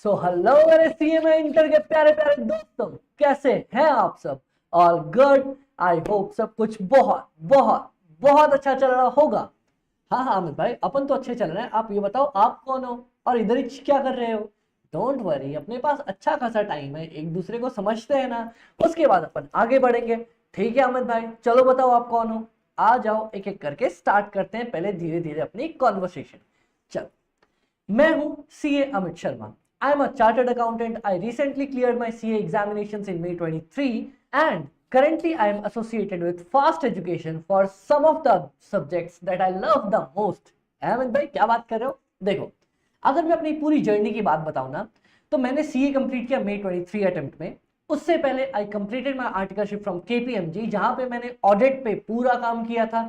So hello मेरे CMA inter के प्यारे प्यारे दोस्तों, कैसे हैं आप सब? All good. आई होप सब कुछ बहुत बहुत बहुत अच्छा चल रहा होगा। हाँ हाँ अमित भाई, अपन तो अच्छे चल रहे हैं। आप ये बताओ, आप कौन हो और इधर ही क्या कर रहे हो? डोंट वरी, अपने पास अच्छा खासा टाइम है, एक दूसरे को समझते हैं ना, उसके बाद अपन आगे बढ़ेंगे। ठीक है अमित भाई, चलो बताओ आप कौन हो। आ जाओ, एक एक करके स्टार्ट करते हैं, पहले धीरे धीरे अपनी कॉन्वर्सेशन। चलो, मैं हूं CA Amit Sharma. I am a chartered accountant. I recently cleared my CA examinations in May 23 and currently I am associated with fast education for some of the subjects that I love the most. Amit भाई क्या बात कर रहे हो? देखो, अगर मैं अपनी पूरी जर्नी की बात बताऊं ना, तो मैंने सीए कंप्लीट किया May 23 अटेम्प्ट में। उससे पहले I completed my articleship from KPMG, जहां पे मैंने ऑडिट पे पूरा काम किया था।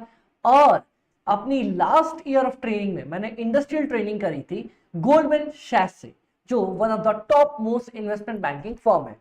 और अपनी लास्ट ईयर ऑफ ट्रेनिंग में मैंने इंडस्ट्रियल ट्रेनिंग करी थी गोल्डमैन सैक्स से, जो one of the top most investment banking firm है।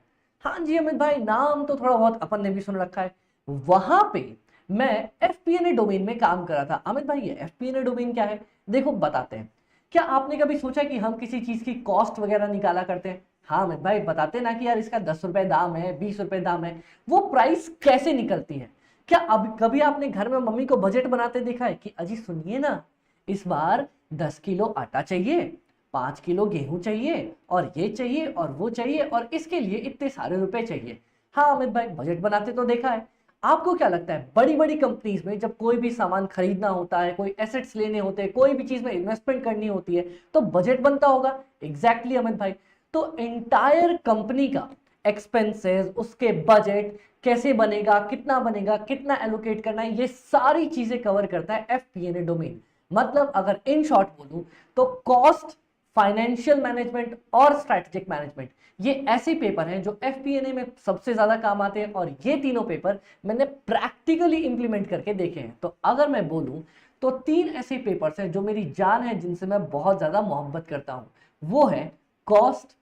हाँ जी अमित भाई, नाम तो थोड़ा बहुत अपन ने भी सुन रखा है। वहां पे मैं एफपीएनए डोमेन में काम कर रहा था। अमित भाई, ये एफपीएनए डोमेन क्या है? देखो बताते हैं। क्या आपने कभी सोचा कि हम किसी चीज की कॉस्ट वगैरह निकाला करते हैं? हाँ अमित भाई, बताते ना कि यार इसका 10 रुपए दाम है, 20 रुपए दाम है। वो प्राइस कैसे निकलती है? क्या अब कभी आपने घर में मम्मी को बजट बनाते देखा है कि अजी सुनिए ना, इस बार 10 किलो आटा चाहिए, 5 किलो गेहूं चाहिए, और ये चाहिए और वो चाहिए, और इसके लिए इतने सारे रुपए चाहिए। हाँ अमित भाई, बजट बनाते तो देखा है। आपको क्या लगता है, बड़ी बड़ी कंपनीज में जब कोई भी सामान खरीदना होता है, कोई एसेट्स लेने होते हैं, कोई भी चीज में इन्वेस्टमेंट करनी होती है, तो बजट बनता होगा। एग्जैक्टली अमित भाई। तो एंटायर कंपनी का एक्सपेंसेस, उसके बजट कैसे बनेगा, कितना एलोकेट करना है, ये सारी चीजें कवर करता है एफपीएनए डोमेन। मतलब अगर इन शॉर्ट बोलूं तो कॉस्ट, फाइनेंशियल मैनेजमेंट और स्ट्रेटेजिक मैनेजमेंट, ये ऐसे पेपर हैं जो एफपीएनए में सबसे ज्यादा काम आते हैं। और ये तीनों पेपर मैंने प्रैक्टिकली इंप्लीमेंट करके देखे हैं। तो अगर मैं बोलूं तो तीन ऐसे पेपर्स हैं जो मेरी जान है, जिनसे मैं बहुत ज्यादा मोहब्बत करता हूं। वो है कॉस्ट,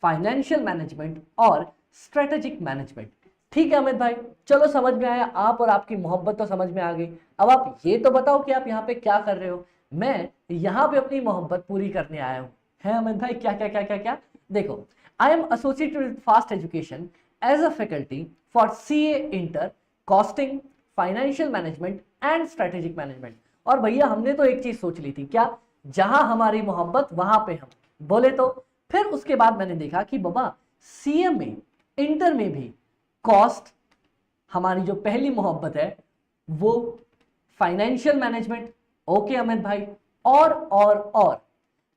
फाइनेंशियल मैनेजमेंट और स्ट्रेटेजिक मैनेजमेंट। ठीक है अमित भाई, चलो समझ में आया, आप और आपकी मोहब्बत तो समझ में आ गई। अब आप ये तो बताओ कि आप यहाँ पे क्या कर रहे हो। मैं यहाँ पे अपनी मोहब्बत पूरी करने आया हूँ। है अमित भाई, क्या क्या क्या क्या क्या? देखो, I am associated with Fast Education as a faculty for CA inter, costing, financial management and strategic management. और भैया हमने तो एक चीज सोच ली थी, क्या? जहां हमारी मोहब्बत वहां पे हम बोले तो। फिर उसके बाद मैंने देखा कि बाबा, सीए में, इंटर में भी कॉस्ट हमारी जो पहली मोहब्बत है, वो फाइनेंशियल मैनेजमेंट, ओके अमित भाई, और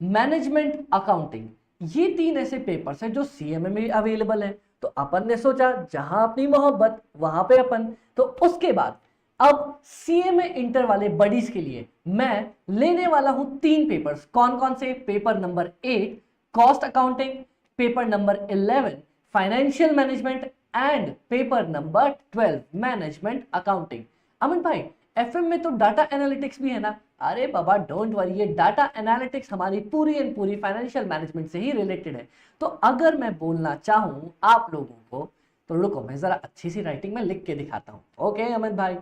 मैनेजमेंट अकाउंटिंग, ये तीन ऐसे पेपर्स हैं जो सीएमए में अवेलेबल हैं। तो अपन ने सोचा जहां अपनी मोहब्बत वहां पे अपन। तो उसके बाद अब सीएमए इंटर वाले बडीज के लिए मैं लेने वाला हूं तीन पेपर्स। कौन कौन से? Paper number 8 cost accounting, paper number 11 financial management and paper number 12 management accounting. Amit भाई, एफएम में तो डाटा एनालिटिक्स भी है ना? अरे बाबा डोंट वरी, ये डाटा एनालिटिक्स हमारी पूरी एंड पूरी फाइनेंशियल मैनेजमेंट से ही रिलेटेड है। तो अगर मैं बोलना चाहूं आप लोगों को, तो रुको मैं जरा अच्छी सी राइटिंग में लिख के दिखाता हूं। ओके अमित भाई,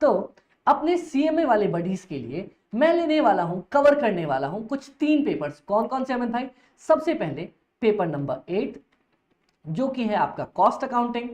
तो अपने सीएमए वाले बडीज के लिए मैं लेने वाला हूं, कवर करने वाला हूं कुछ तीन पेपर्स। कौन कौन से अमित भाई? सबसे पहले पेपर नंबर 8 जो कि है आपका कॉस्ट अकाउंटिंग।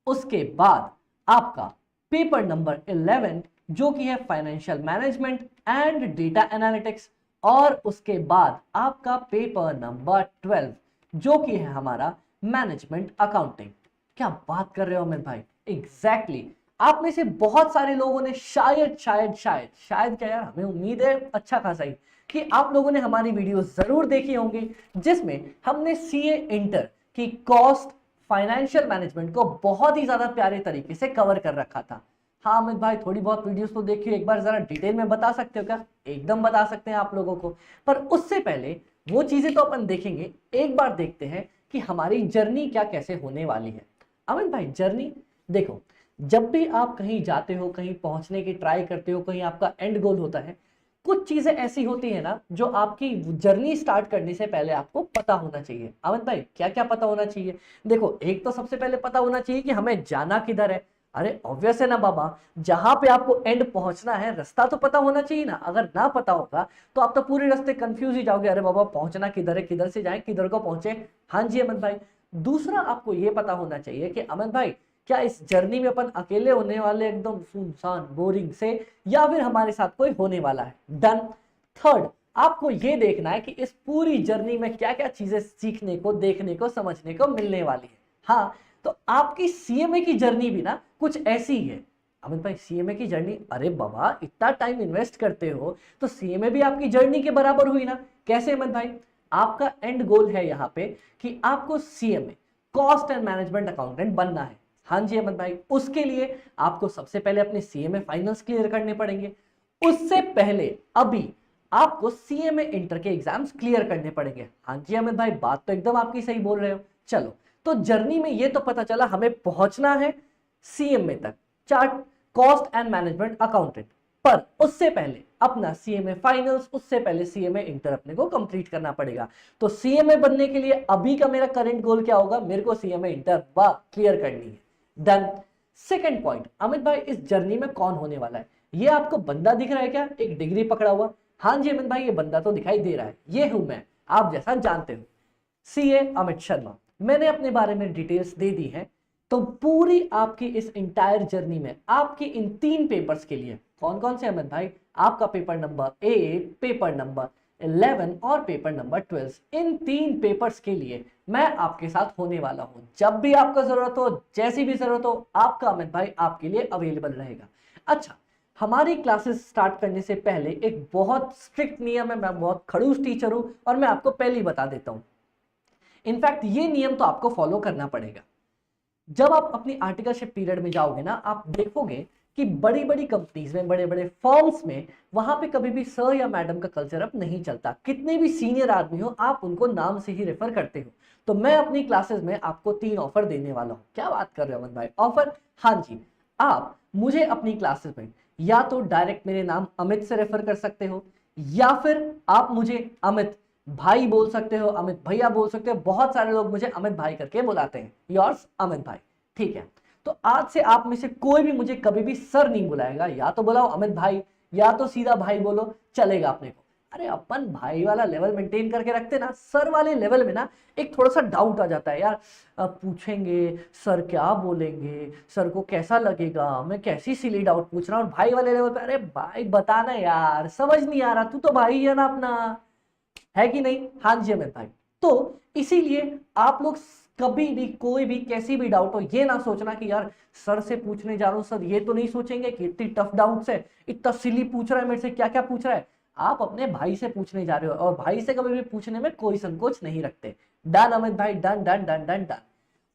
उसके बाद आपका पेपर नंबर 11 जो कि है financial management and data analytics. और उसके बाद आपका पेपर नंबर 12 जो कि है हमारा मैनेजमेंट अकाउंटिंग। क्या बात कर रहे हो अमित भाई? एग्जैक्टली। आप में से बहुत सारे लोगों ने शायद शायद शायद शायद क्या यार, हमें उम्मीद है अच्छा खासा ही, कि आप लोगों ने हमारी वीडियो जरूर देखी होंगी, जिसमें हमने सीए इंटर की कॉस्ट, फाइनेंशियल मैनेजमेंट को बहुत ही ज्यादा प्यारे तरीके से कवर कर रखा था। हाँ अमित भाई, थोड़ी बहुत वीडियोस तो देखिए, एक बार जरा डिटेल में बता सकते हो क्या? एकदम बता सकते हैं आप लोगों को। पर उससे पहले वो चीजें तो अपन देखेंगे, एक बार देखते हैं कि हमारी जर्नी क्या कैसे होने वाली है। अमित भाई, जर्नी देखो, जब भी आप कहीं जाते हो, कहीं पहुंचने की ट्राई करते हो, कहीं आपका एंड गोल होता है, कुछ चीजें ऐसी होती है ना जो आपकी जर्नी स्टार्ट करने से पहले आपको पता होना चाहिए। अमित भाई, क्या क्या पता होना चाहिए? देखो, एक तो सबसे पहले पता होना चाहिए कि हमें जाना किधर है। अरे ऑब्वियस है ना बाबा, जहां पे आपको एंड पहुंचना है रास्ता तो पता होना चाहिए ना। अगर ना पता होगा तो आप तो पूरे रास्ते कंफ्यूज ही जाओगे, अरे बाबा पहुंचना किधर है, किधर से जाए, किधर को पहुंचे। हाँ जी अमित भाई। दूसरा आपको ये पता होना चाहिए कि अमित भाई क्या इस जर्नी में अपन अकेले होने वाले एकदम सुनसान बोरिंग से, या फिर हमारे साथ कोई होने वाला है। डन। थर्ड, आपको ये देखना है कि इस पूरी जर्नी में क्या क्या चीजें सीखने को, देखने को, समझने को मिलने वाली है। हाँ, तो आपकी सीएमए की जर्नी भी ना कुछ ऐसी ही है। अमित भाई सीएमए की जर्नी, अरे बाबा इतना टाइम इन्वेस्ट करते हो तो सीएमए भी आपकी जर्नी के बराबर हुई ना। कैसे अमित भाई? आपका एंड गोल है यहाँ पे कि आपको CMA cost and management accountant बनना है। हाँ जी अमित भाई, उसके लिए आपको सबसे पहले अपने सीएमए फाइनल्स क्लियर करने पड़ेंगे। उससे पहले अभी आपको सीएमए इंटर के एग्जाम्स क्लियर करने पड़ेंगे। हाँ जी अमित भाई, बात तो एकदम आपकी सही बोल रहे हो। चलो, तो जर्नी में ये तो पता चला हमें पहुंचना है सीएमए तक, chart cost and management accountant. पर उससे पहले अपना सीएमए फाइनल्स, उससे पहले सीएमए इंटर अपने को कंप्लीट करना पड़ेगा। तो सीएमए बनने के लिए अभी का मेरा करंट गोल क्या होगा? मेरे को सीएमए इंटर क्लियर करनी है। डन। सेकंड पॉइंट, अमित भाई इस जर्नी में कौन होने वाला है? ये आपको बंदा दिख रहा है क्या, एक डिग्री पकड़ा हुआ? हाँ जी अमित भाई, ये बंदा तो दिखाई दे रहा है, ये हूं मैं, आप जैसा जानते हो, सीए अमित शर्मा। मैंने अपने बारे में डिटेल्स दे दी है। तो पूरी आपकी इस इंटायर जर्नी में आपकी इन 3 पेपर्स के लिए, कौन कौन से अमित भाई? आपका पेपर नंबर 8, पेपर नंबर 11 और पेपर नंबर 12, इन 3 पेपर्स के लिए मैं आपके साथ होने वाला हूं। जब भी आपको जरूरत हो, जैसी भी जरूरत हो, आपका अमित भाई आपके लिए अवेलेबल रहेगा। अच्छा, हमारी क्लासेस स्टार्ट करने से पहले एक बहुत स्ट्रिक्ट नियम है, मैं बहुत खड़ूस टीचर हूं और मैं आपको पहले ही बता देता हूं। इनफैक्ट ये नियम तो आपको फॉलो करना पड़ेगा। जब आप अपनी आर्टिकलशिप पीरियड में जाओगे ना, आप देखोगे कि बड़ी बड़ी कंपनीज में, बड़े बड़े फॉर्म्स में, वहां पे कभी भी सर या मैडम का कल्चर अब नहीं चलता। कितने भी सीनियर आदमी हो, आप उनको नाम से ही रेफर करते हो। तो मैं अपनी क्लासेस में आपको 3 ऑफर देने वाला हूं। क्या बात कर रहे हो अमन भाई, ऑफर? हाँ जी, आप मुझे अपनी क्लासेस में या तो डायरेक्ट मेरे नाम अमित से रेफर कर सकते हो, या फिर आप मुझे अमित भाई बोल सकते हो, अमित भैया बोल सकते हो। बहुत सारे लोग मुझे अमित भाई करके बुलाते हैं, योर्स अमित भाई। ठीक है, तो आज से आप में से कोई भी मुझे कभी भी सर नहीं बुलाएगा, या तो बुलाओ अमित भाई या तो सीधा भाई बोलो, चलेगा अपने को। अरे अपन भाई वाला लेवल मेंटेन करके रखते ना, सर वाले लेवल में ना एक थोड़ा सा डाउट आ जाता है यार। अब पूछेंगे सर क्या बोलेंगे, सर को कैसा लगेगा, मैं कैसी सिली डाउट पूछ रहा हूँ। भाई वाले लेवल पे अरे भाई बताना यार, समझ नहीं आ रहा, तू तो भाई है ना अपना, है कि नहीं? हाँ जी अमित भाई। तो इसीलिए आप लोग कभी भी कोई भी कैसी भी डाउट हो, ये ना सोचना कि यार सर से पूछने जा रहा हूं, सर ये तो नहीं सोचेंगे कि इतनी टफ डाउट्स है, इतना सिली पूछ रहा है मेरे से, क्या क्या पूछ रहा है। आप अपने भाई से पूछने जा रहे हो और भाई से कभी भी पूछने में कोई संकोच नहीं रखते। डन अमित भाई, done done done done done.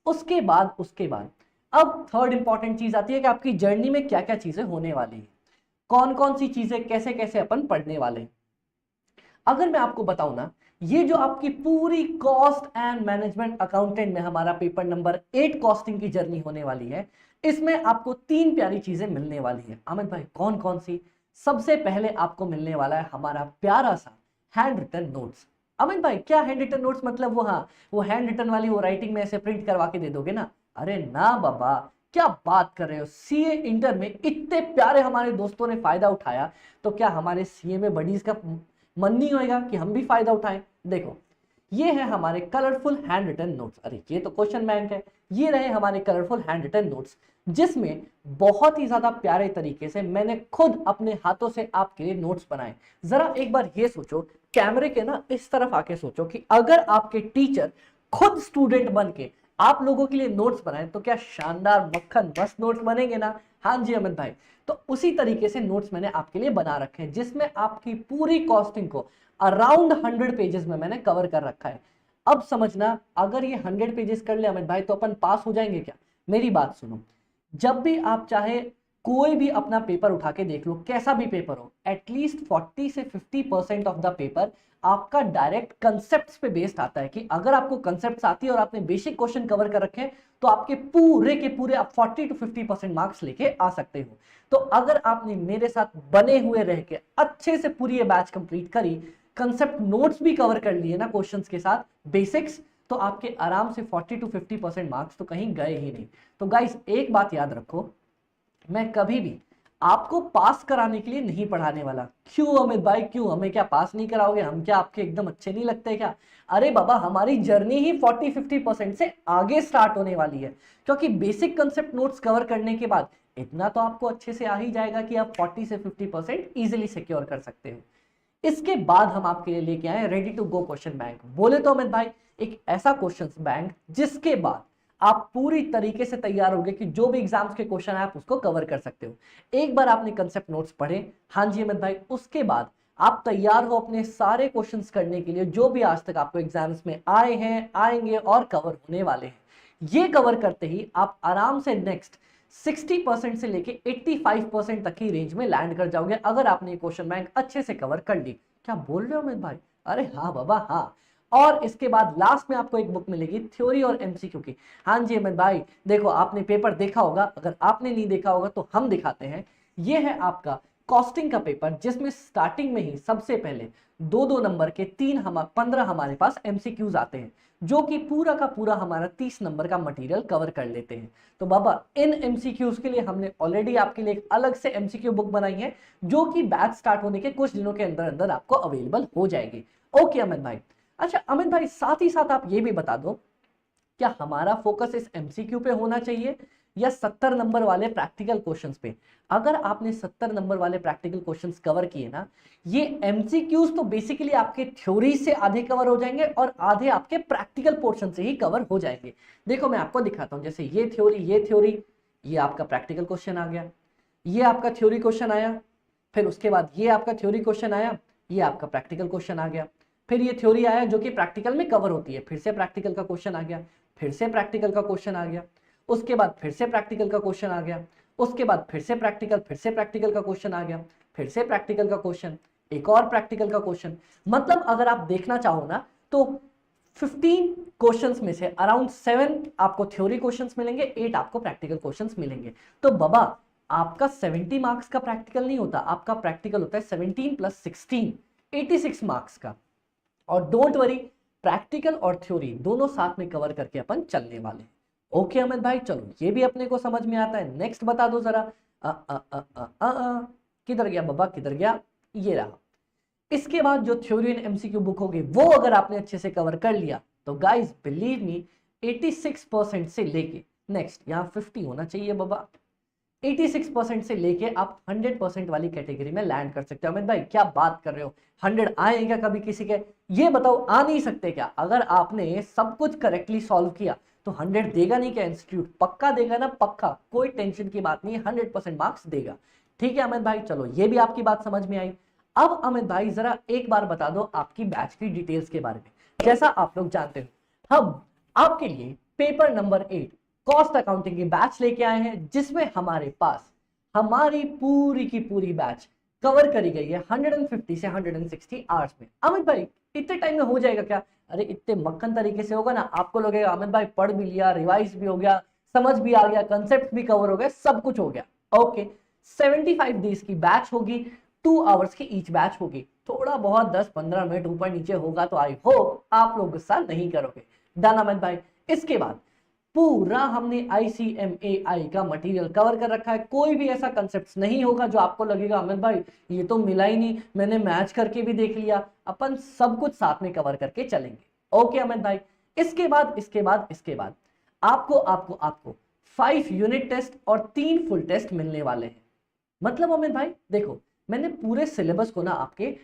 उसके बाद अब थर्ड इंपॉर्टेंट चीज आती है कि आपकी जर्नी में क्या क्या चीजें होने वाली है, कौन कौन सी चीजें, कैसे कैसे अपन पढ़ने वाले हैं। अगर मैं आपको बताऊं ना, ये जो आपकी पूरी कॉस्ट एंड मैनेजमेंट अकाउंटेंट में हमारा पेपर नंबर 8 कॉस्टिंग की जर्नी होने वाली है, इसमें आपको 3 प्यारी चीजें मिलने वाली है। अमित भाई कौन कौन सी? सबसे पहले आपको मिलने वाला है हमारा प्यारा सा हैंड रिटन नोट्स। अमित भाई क्या हैंड रिटन नोट्स मतलब? वो हाँ, वो हैंड रिटन वाली, वो राइटिंग में ऐसे प्रिंट करवा के दे दोगे ना? अरे ना बाबा, क्या बात कर रहे हो, सीए इंटर में इतने प्यारे हमारे दोस्तों ने फायदा उठाया, तो क्या हमारे सीए में बडीज का मन नहीं होएगा कि हम भी फायदा उठाएं? देखो, ये है हमारे कलरफुल हैंड रिटन नोट्स। अरे ये तो क्वेश्चन बैंक है। ये रहे हमारे कलरफुल हैंड रिटन नोट्स, जिसमें बहुत ही ज्यादा प्यारे तरीके से मैंने खुद अपने हाथों से आपके लिए नोट्स बनाए। जरा एक बार ये सोचो, कैमरे के ना इस तरफ आके सोचो कि अगर आपके टीचर खुद स्टूडेंट बन के आप लोगों के लिए नोट्स बनाए तो क्या शानदार मक्खन मस्त नोट्स बनेंगे ना? हाँ जी अमित भाई। तो उसी तरीके से नोट्स मैंने आपके लिए बना रखे हैं, जिसमें आपकी पूरी कॉस्टिंग को अराउंड 100 पेजेस में मैंने कवर कर रखा है। अब समझना, अगर ये 100 पेजेस कर ले अमित भाई तो अपन पास हो जाएंगे क्या? मेरी बात सुनो, जब भी आप चाहे कोई भी अपना पेपर उठा के देख लो, कैसा भी पेपर हो, एटलीस्ट 40 से 50% ऑफ द पेपर आपका डायरेक्ट कंसेप्ट्स पे बेस्ड आता है। कि अगर आपको कंसेप्ट्स आती है और आपने बेसिक क्वेश्चन कवर कर रखे हैं तो आपके पूरे के पूरे आप 40 to 50% मार्क्स लेके आ सकते हो। तो अगर आपने मेरे साथ बने हुए रह के अच्छे से पूरी ये बैच कंप्लीट करी, कंसेप्ट नोट्स भी कवर कर लिए ना क्वेश्चंस के साथ बेसिक्स, तो आपके आराम से 40 to 50% मार्क्स तो कहीं गए ही नहीं। तो गाइस एक बात याद रखो, मैं कभी भी आपको पास कराने के लिए नहीं पढ़ाने वाला। क्यों अमित भाई, क्यों? हमें क्या पास नहीं कराओगे? हम क्या आपके एकदम अच्छे नहीं लगते क्या? अरे बाबा, हमारी जर्नी ही 40-50% से आगे स्टार्ट होने वाली है, क्योंकि बेसिक कंसेप्ट नोट्स कवर करने के बाद इतना तो आपको अच्छे से आ ही जाएगा कि आप 40 से 50% इजिली सिक्योर कर सकते हो। इसके बाद हम आपके लिए लेके आए ready to go question bank. बोले तो अमित भाई, एक ऐसा क्वेश्चन बैंक जिसके बाद आप पूरी तरीके से तैयार होगे कि जो भी एग्जाम्स के क्वेश्चन है आप उसको कवर कर सकते हो। एक बार आपने कंसेप्ट नोट्स पढ़े, हाँ जी अमित भाई, उसके बाद आप तैयार हो अपने सारे क्वेश्चंस करने के लिए जो भी आज तक आपको एग्जाम्स में आए हैं, आएंगे और कवर होने वाले हैं। ये कवर करते ही आप आराम से नेक्स्ट 60% से लेके 85% तक की रेंज में लैंड कर जाओगे, अगर आपने क्वेश्चन बैंक अच्छे से कवर कर ली। क्या बोल रहे हो अमित भाई? अरे हाँ बाबा हाँ। और इसके बाद लास्ट में आपको एक बुक मिलेगी थ्योरी और एमसीक्यू की। हाँ जी अमित भाई, देखो आपने पेपर देखा होगा, अगर आपने नहीं देखा होगा तो हम दिखाते हैं। ये है आपका कॉस्टिंग का पेपर, जिसमें स्टार्टिंग में ही सबसे पहले 2-2 नंबर के 15 हमारे पास एमसीक्यूज आते हैं, जो कि पूरा का पूरा हमारा 30 नंबर का मटेरियल कवर कर लेते हैं। तो बाबा, इन एमसीक्यूज के लिए हमने ऑलरेडी आपके लिए एक अलग से एमसीक्यू बुक बनाई है, जो कि बैच स्टार्ट होने के कुछ दिनों के अंदर अंदर आपको अवेलेबल हो जाएगी। ओके अमित भाई। अच्छा अमित भाई, साथ ही साथ आप ये भी बता दो, क्या हमारा फोकस इस एमसीक्यू पे होना चाहिए या 70 नंबर वाले प्रैक्टिकल क्वेश्चंस पे? अगर आपने 70 नंबर वाले प्रैक्टिकल क्वेश्चंस कवर किए ना, ये एमसीक्यूज तो बेसिकली आपके थ्योरी से आधे कवर हो जाएंगे और आधे आपके प्रैक्टिकल पोर्शन से ही कवर हो जाएंगे। देखो मैं आपको दिखाता हूं, जैसे ये थ्योरी, ये आपका प्रैक्टिकल क्वेश्चन आ गया, ये आपका थ्योरी क्वेश्चन आया, फिर उसके बाद ये आपका थ्योरी क्वेश्चन आया, ये आपका प्रैक्टिकल क्वेश्चन आ गया, फिर ये थ्योरी आया जो कि प्रैक्टिकल में कवर होती है, फिर से प्रैक्टिकल का क्वेश्चन आ गया, फिर से प्रैक्टिकल का क्वेश्चन आ गया, उसके बाद फिर से प्रैक्टिकल का क्वेश्चन आ गया, उसके बाद फिर से प्रैक्टिकल का क्वेश्चन आ गया, फिर से प्रैक्टिकल का क्वेश्चन, एक और प्रैक्टिकल का क्वेश्चन। मतलब अगर आप देखना चाहो ना तो 15 क्वेश्चंस में से अराउंड 7 आपको थ्योरी क्वेश्चंस मिलेंगे, 8 आपको प्रैक्टिकल क्वेश्चंस मिलेंगे। तो बाबा, आपका 70 मार्क्स का प्रैक्टिकल नहीं होता, आपका प्रैक्टिकल होता है 17 + 16, 86 मार्क्स का। और डोंट वरी, प्रैक्टिकल और थ्योरी दोनों साथ में कवर करके अपन चलने वाले हैं। ओके अमित भाई, चलो ये भी अपने को समझ में आता है। नेक्स्ट बता दो जरा। किधर गया बाबा, किधर गया? ये रहा। इसके बाद जो थ्योरी एंड एमसीक्यू बुक होगी, वो अगर आपने अच्छे से कवर कर लिया तो गाइस बिलीव मी, 86% से लेके नेक्स्ट यहाँ 50 होना चाहिए बाबा, 86% से लेके आप 100% वाली कैटेगरी में लैंड कर सकते हो। अमित भाई क्या बात कर रहे हो, 100 आए क्या कभी किसी के? ये बताओ, आ नहीं सकते क्या? अगर आपने सब कुछ करेक्टली सॉल्व किया तो 100 देगा नहीं क्या इंस्टीट्यूट? पक्का देगा ना, पक्का, कोई टेंशन की बात नहीं है, 100% मार्क्स देगा। ठीक है अमित भाई, चलो ये भी आपकी बात समझ में आई। अब अमित भाई जरा एक बार बता दो आपकी बैच की डिटेल्स के बारे में। जैसा आप लोग जानते हो, हम आपके लिए पेपर नंबर 8 कॉस्ट अकाउंटिंग की बैच लेके आए हैं, जिसमें हमारे पास हमारी पूरी की पूरी बैच कवर करी गई है 150 से 160 आवर्स में। अमित भाई इतने टाइम में हो जाएगा क्या? अरे इतने मक्खन तरीके से होगा ना, आपको लगेगा अमित भाई पढ़ भी लिया, रिवाइज भी हो गया, समझ भी आ गया, कंसेप्ट भी कवर हो गया, सब कुछ हो गया। ओके, 75 डेज की बैच होगी, 2 आवर्स की ईच बैच होगी। थोड़ा बहुत 10-15 मिनट ऊपर नीचे होगा तो आई होप आप लोग गुस्सा नहीं करोगे। डन अमित भाई। इसके बाद पूरा हमने ICMAI का मटेरियल कवर कर रखा है। कोई भी ऐसा कंसेप्ट नहीं होगा जो आपको लगेगा अमित भाई ये तो मिला ही नहीं, मैंने मैच करके भी देख लिया। अपन सब कुछ साथ में कवर करके चलेंगे। ओके अमित भाई। इसके बाद आपको आपको आपको 5 यूनिट टेस्ट और 3 फुल टेस्ट मिलने वाले हैं। मतलब अमित भाई देखो, मैंने पूरे सिलेबस को ना आपके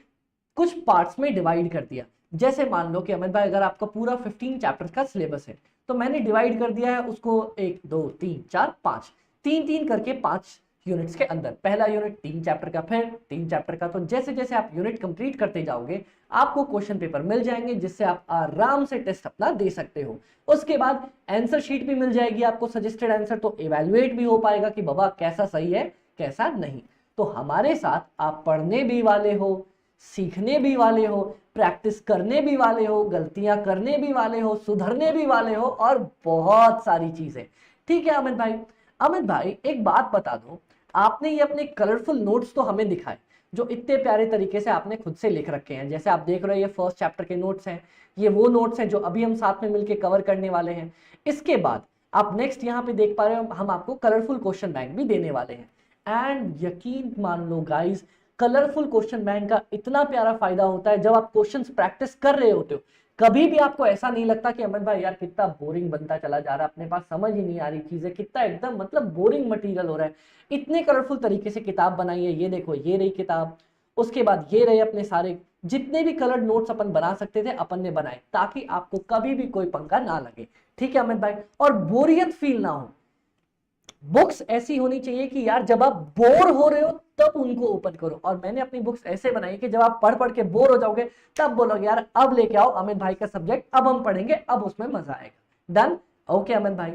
कुछ पार्ट्स में डिवाइड कर दिया। जैसे मान लो कि अमित भाई अगर आपका पूरा 15 चैप्टर्स का सिलेबस है तो मैंने डिवाइड कर दिया है उसको 1 2 3 4 5 3 करके 5 यूनिट्स के अंदर। पहला यूनिट 3 चैप्टर का, फिर 3 चैप्टर का। तो जैसे जैसे आप यूनिट कंप्लीट करते जाओगे आपको क्वेश्चन पेपर मिल जाएंगे, जिससे आप आराम से टेस्ट अपना दे सकते हो। उसके बाद आंसर शीट भी मिल जाएगी आपको, सजेस्टेड आंसर, तो इवैल्यूएट भी हो पाएगा कि बाबा कैसा सही है कैसा नहीं। तो हमारे साथ आप पढ़ने भी वाले हो, सीखने भी वाले हो, प्रैक्टिस करने भी वाले हो, गलतियां करने भी वाले हो, सुधरने भी वाले हो, और बहुत सारी चीजें। ठीक है अमित भाई। अमित भाई एक बात बता दो, आपने ये अपने कलरफुल नोट्स तो हमें दिखाए जो इतने प्यारे तरीके से आपने खुद से लिख रखे हैं। जैसे आप देख रहे हो ये फर्स्ट चैप्टर के नोट्स हैं, ये वो नोट्स हैं जो अभी हम साथ में मिलकर कवर करने वाले हैं। इसके बाद आप नेक्स्ट यहाँ पे देख पा रहे हो हम आपको कलरफुल क्वेश्चन बैंक भी देने वाले हैं। एंड यकीन मान लो गाइस, कलरफुल क्वेश्चन बैंक का इतना प्यारा फायदा होता है जब आप क्वेश्चंस प्रैक्टिस कर रहे होते हो। कभी भी आपको ऐसा नहीं लगता कि अमित भाई यार कितना बोरिंग बनता चला जा रहा है, अपने पास समझ ही नहीं आ रही चीजें, कितना एकदम मतलब बोरिंग मटेरियल हो रहा है। इतने कलरफुल तरीके से किताब बनाई है, ये देखो ये रही किताब, उसके बाद ये रहे अपने सारे जितने भी कलर्ड नोट्स अपन बना सकते थे अपन ने बनाए, ताकि आपको कभी भी कोई पंगा ना लगे। ठीक है अमित भाई, और बोरियत फील ना हो। बुक्स ऐसी होनी चाहिए कि यार जब आप बोर हो रहे हो तब उनको ओपन करो, और मैंने अपनी बुक्स ऐसे बनाई कि जब आप पढ़ पढ़ के बोर हो जाओगे तब बोलोगे यार अब लेके आओ अमित भाई का सब्जेक्ट, अब हम पढ़ेंगे, अब उसमें मजा आएगा। डन? ओके अमित भाई।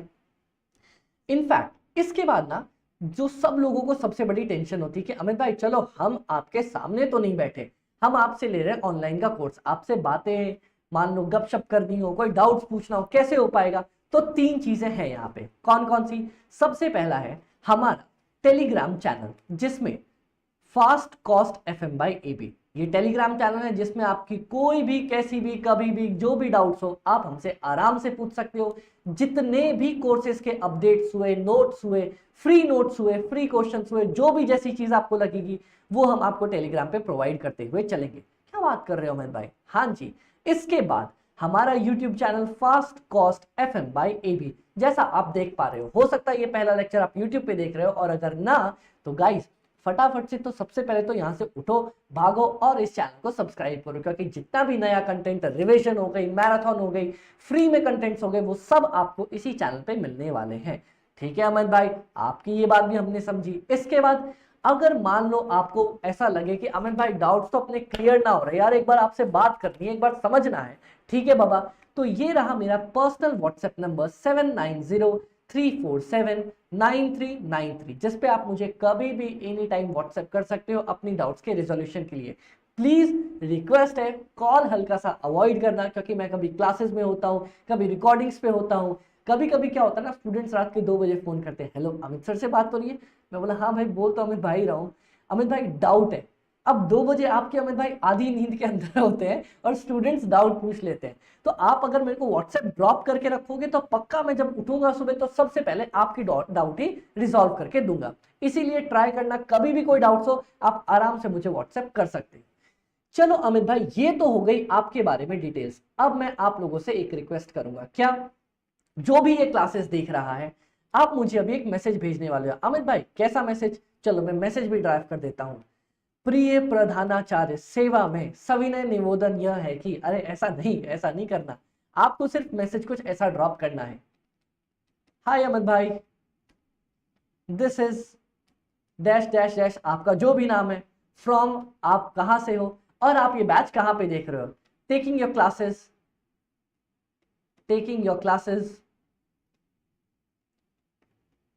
इनफैक्ट इसके बाद ना जो सब लोगों को सबसे बड़ी टेंशन होती है कि अमित भाई चलो हम आपके सामने तो नहीं बैठे, हम आपसे ले रहे हैं ऑनलाइन का कोर्स, आपसे बातें मान लो गपशप करनी हो, कोई डाउट्स पूछना हो, कैसे हो पाएगा? तो तीन चीजें हैं यहाँ पे। कौन कौन सी? सबसे पहला है हमारा टेलीग्राम चैनल, जिसमें fast cost FM by AB, ये टेलीग्राम चैनल है जिसमें आपकी कोई भी कैसी भी कभी भी जो भी डाउट्स हो आप हमसे आराम से पूछ सकते हो। जितने भी कोर्सेज के अपडेट्स हुए, नोट्स हुए, फ्री नोट्स हुए, फ्री क्वेश्चंस हुए, जो भी जैसी चीज आपको लगेगी वो हम आपको टेलीग्राम पे प्रोवाइड करते हुए चलेंगे। क्या बात कर रहे हो अमित भाई? हाँ जी। इसके बाद हमारा YouTube channel fast cost FM by AB, जैसा आप देख पा रहे हो सकता है ये पहला लेक्चर आप यूट्यूब पे देख रहे हो, और अगर ना तो गाइस फटाफट से तो सबसे पहले तो यहां से उठो, भागो और इस चैनल को सब्सक्राइब करो, क्योंकि जितना भी नया कंटेंट, रिवीजन हो गई, मैराथन हो गई, फ्री में कंटेंट्स हो गए, वो सब आपको इसी चैनल पे मिलने वाले हैं। ठीक है अमित भाई, आपकी ये बात भी हमने समझी। इसके बाद अगर मान लो आपको ऐसा लगे कि अमित भाई डाउट्स तो अपने क्लियर ना हो रहे यार, एक बार आपसे बात करनी है, एक बार समझना है, ठीक है बाबा, तो ये रहा मेरा पर्सनल व्हाट्सएप नंबर 7903479393, जिस पे आप मुझे कभी भी एनी टाइम व्हाट्सएप कर सकते हो अपनी डाउट्स के रिजोल्यूशन के लिए। प्लीज रिक्वेस्ट है कॉल हल्का सा अवॉइड करना, क्योंकि मैं कभी क्लासेस में होता हूँ, कभी रिकॉर्डिंग्स पे होता हूँ, कभी कभी क्या होता है ना, स्टूडेंट्स रात के 2 बजे फोन करते हैं, हेलो अमित सर से बात हो रही है? मैं बोला हाँ भाई बोल तो अमित भाई रहा हूँ, अमित भाई डाउट है। अब 2 बजे आपके अमित भाई आधी नींद के अंदर होते हैं और स्टूडेंट्स डाउट पूछ लेते हैं, तो आप अगर मेरे को व्हाट्सएप ड्रॉप करके रखोगे तो पक्का मैं जब उठूंगा सुबह तो सबसे पहले आपकी डाउट ही रिजॉल्व करके दूंगा। इसीलिए ट्राई करना, कभी भी कोई डाउट्स हो आप आराम से मुझे व्हाट्सएप कर सकते हैं। चलो अमित भाई ये तो हो गई आपके बारे में डिटेल्स। अब मैं आप लोगों से एक रिक्वेस्ट करूंगा, क्या जो भी ये क्लासेस देख रहा है आप मुझे अभी एक मैसेज भेजने वाले हो। अमित भाई कैसा मैसेज? चलो मैं मैसेज भी ड्राइव कर देता हूं। प्रिय प्रधानाचार्य, सेवा में सविनय निवेदन यह है कि, अरे ऐसा नहीं करना, आपको सिर्फ मैसेज कुछ ऐसा ड्रॉप करना है। हाय अमित भाई, this is dash dash dash, आपका जो भी नाम है, फ्रॉम, आप कहां से हो और आप ये बैच कहां पे देख रहे हो, taking your classes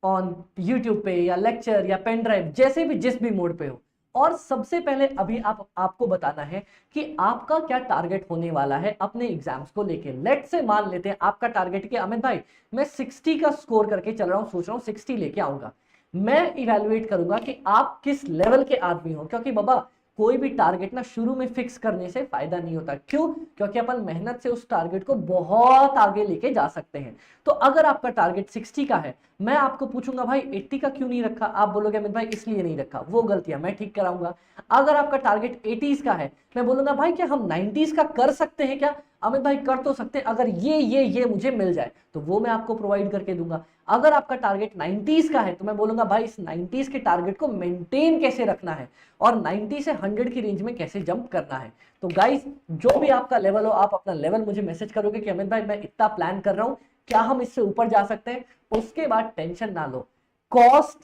on YouTube पे या लेक्चर या पेन ड्राइव, जैसे भी जिस भी मोड पे हो। और सबसे पहले अभी आपको बताना है कि आपका क्या टारगेट होने वाला है अपने एग्जाम्स को लेके। लेट से मान लेते हैं आपका टारगेट कि अमित भाई मैं 60 का स्कोर करके चल रहा हूं, सोच रहा हूं 60 लेके आऊंगा। मैं इवेलुएट करूंगा कि आप किस लेवल के आदमी हो, क्योंकि बाबा कोई भी टारगेट ना शुरू में फिक्स करने से फायदा नहीं होता। क्यों? क्योंकि अपन मेहनत से उस टारगेट को बहुत आगे लेके जा सकते हैं। तो अगर आपका टारगेट 60 का है, मैं आपको पूछूंगा भाई 80 का क्यों नहीं रखा, आप बोलोगे अमित भाई इसलिए नहीं रखा, वो गलतियां मैं ठीक कराऊंगा। अगर आपका टारगेट 80s का है, मैं बोलूंगा भाई क्या हम 90s का कर सकते हैं क्या? अमित भाई कर तो सकते हैं, अगर ये मुझे मिल जाए तो वो मैं आपको प्रोवाइड करके दूंगा। अगर आपका टारगेट 90s का है तो मैं बोलूंगा भाई इस 90s के टारगेट को मेंटेन कैसे रखना है और 90 से 100 की रेंज में कैसे जंप करना है। तो गाइस जो भी आपका लेवल हो, आप अपना लेवल मुझे मैसेज करोगे कि अमित भाई मैं इतना प्लान कर रहा हूं, क्या हम इससे ऊपर जा सकते हैं? उसके बाद टेंशन ना लो, कॉस्ट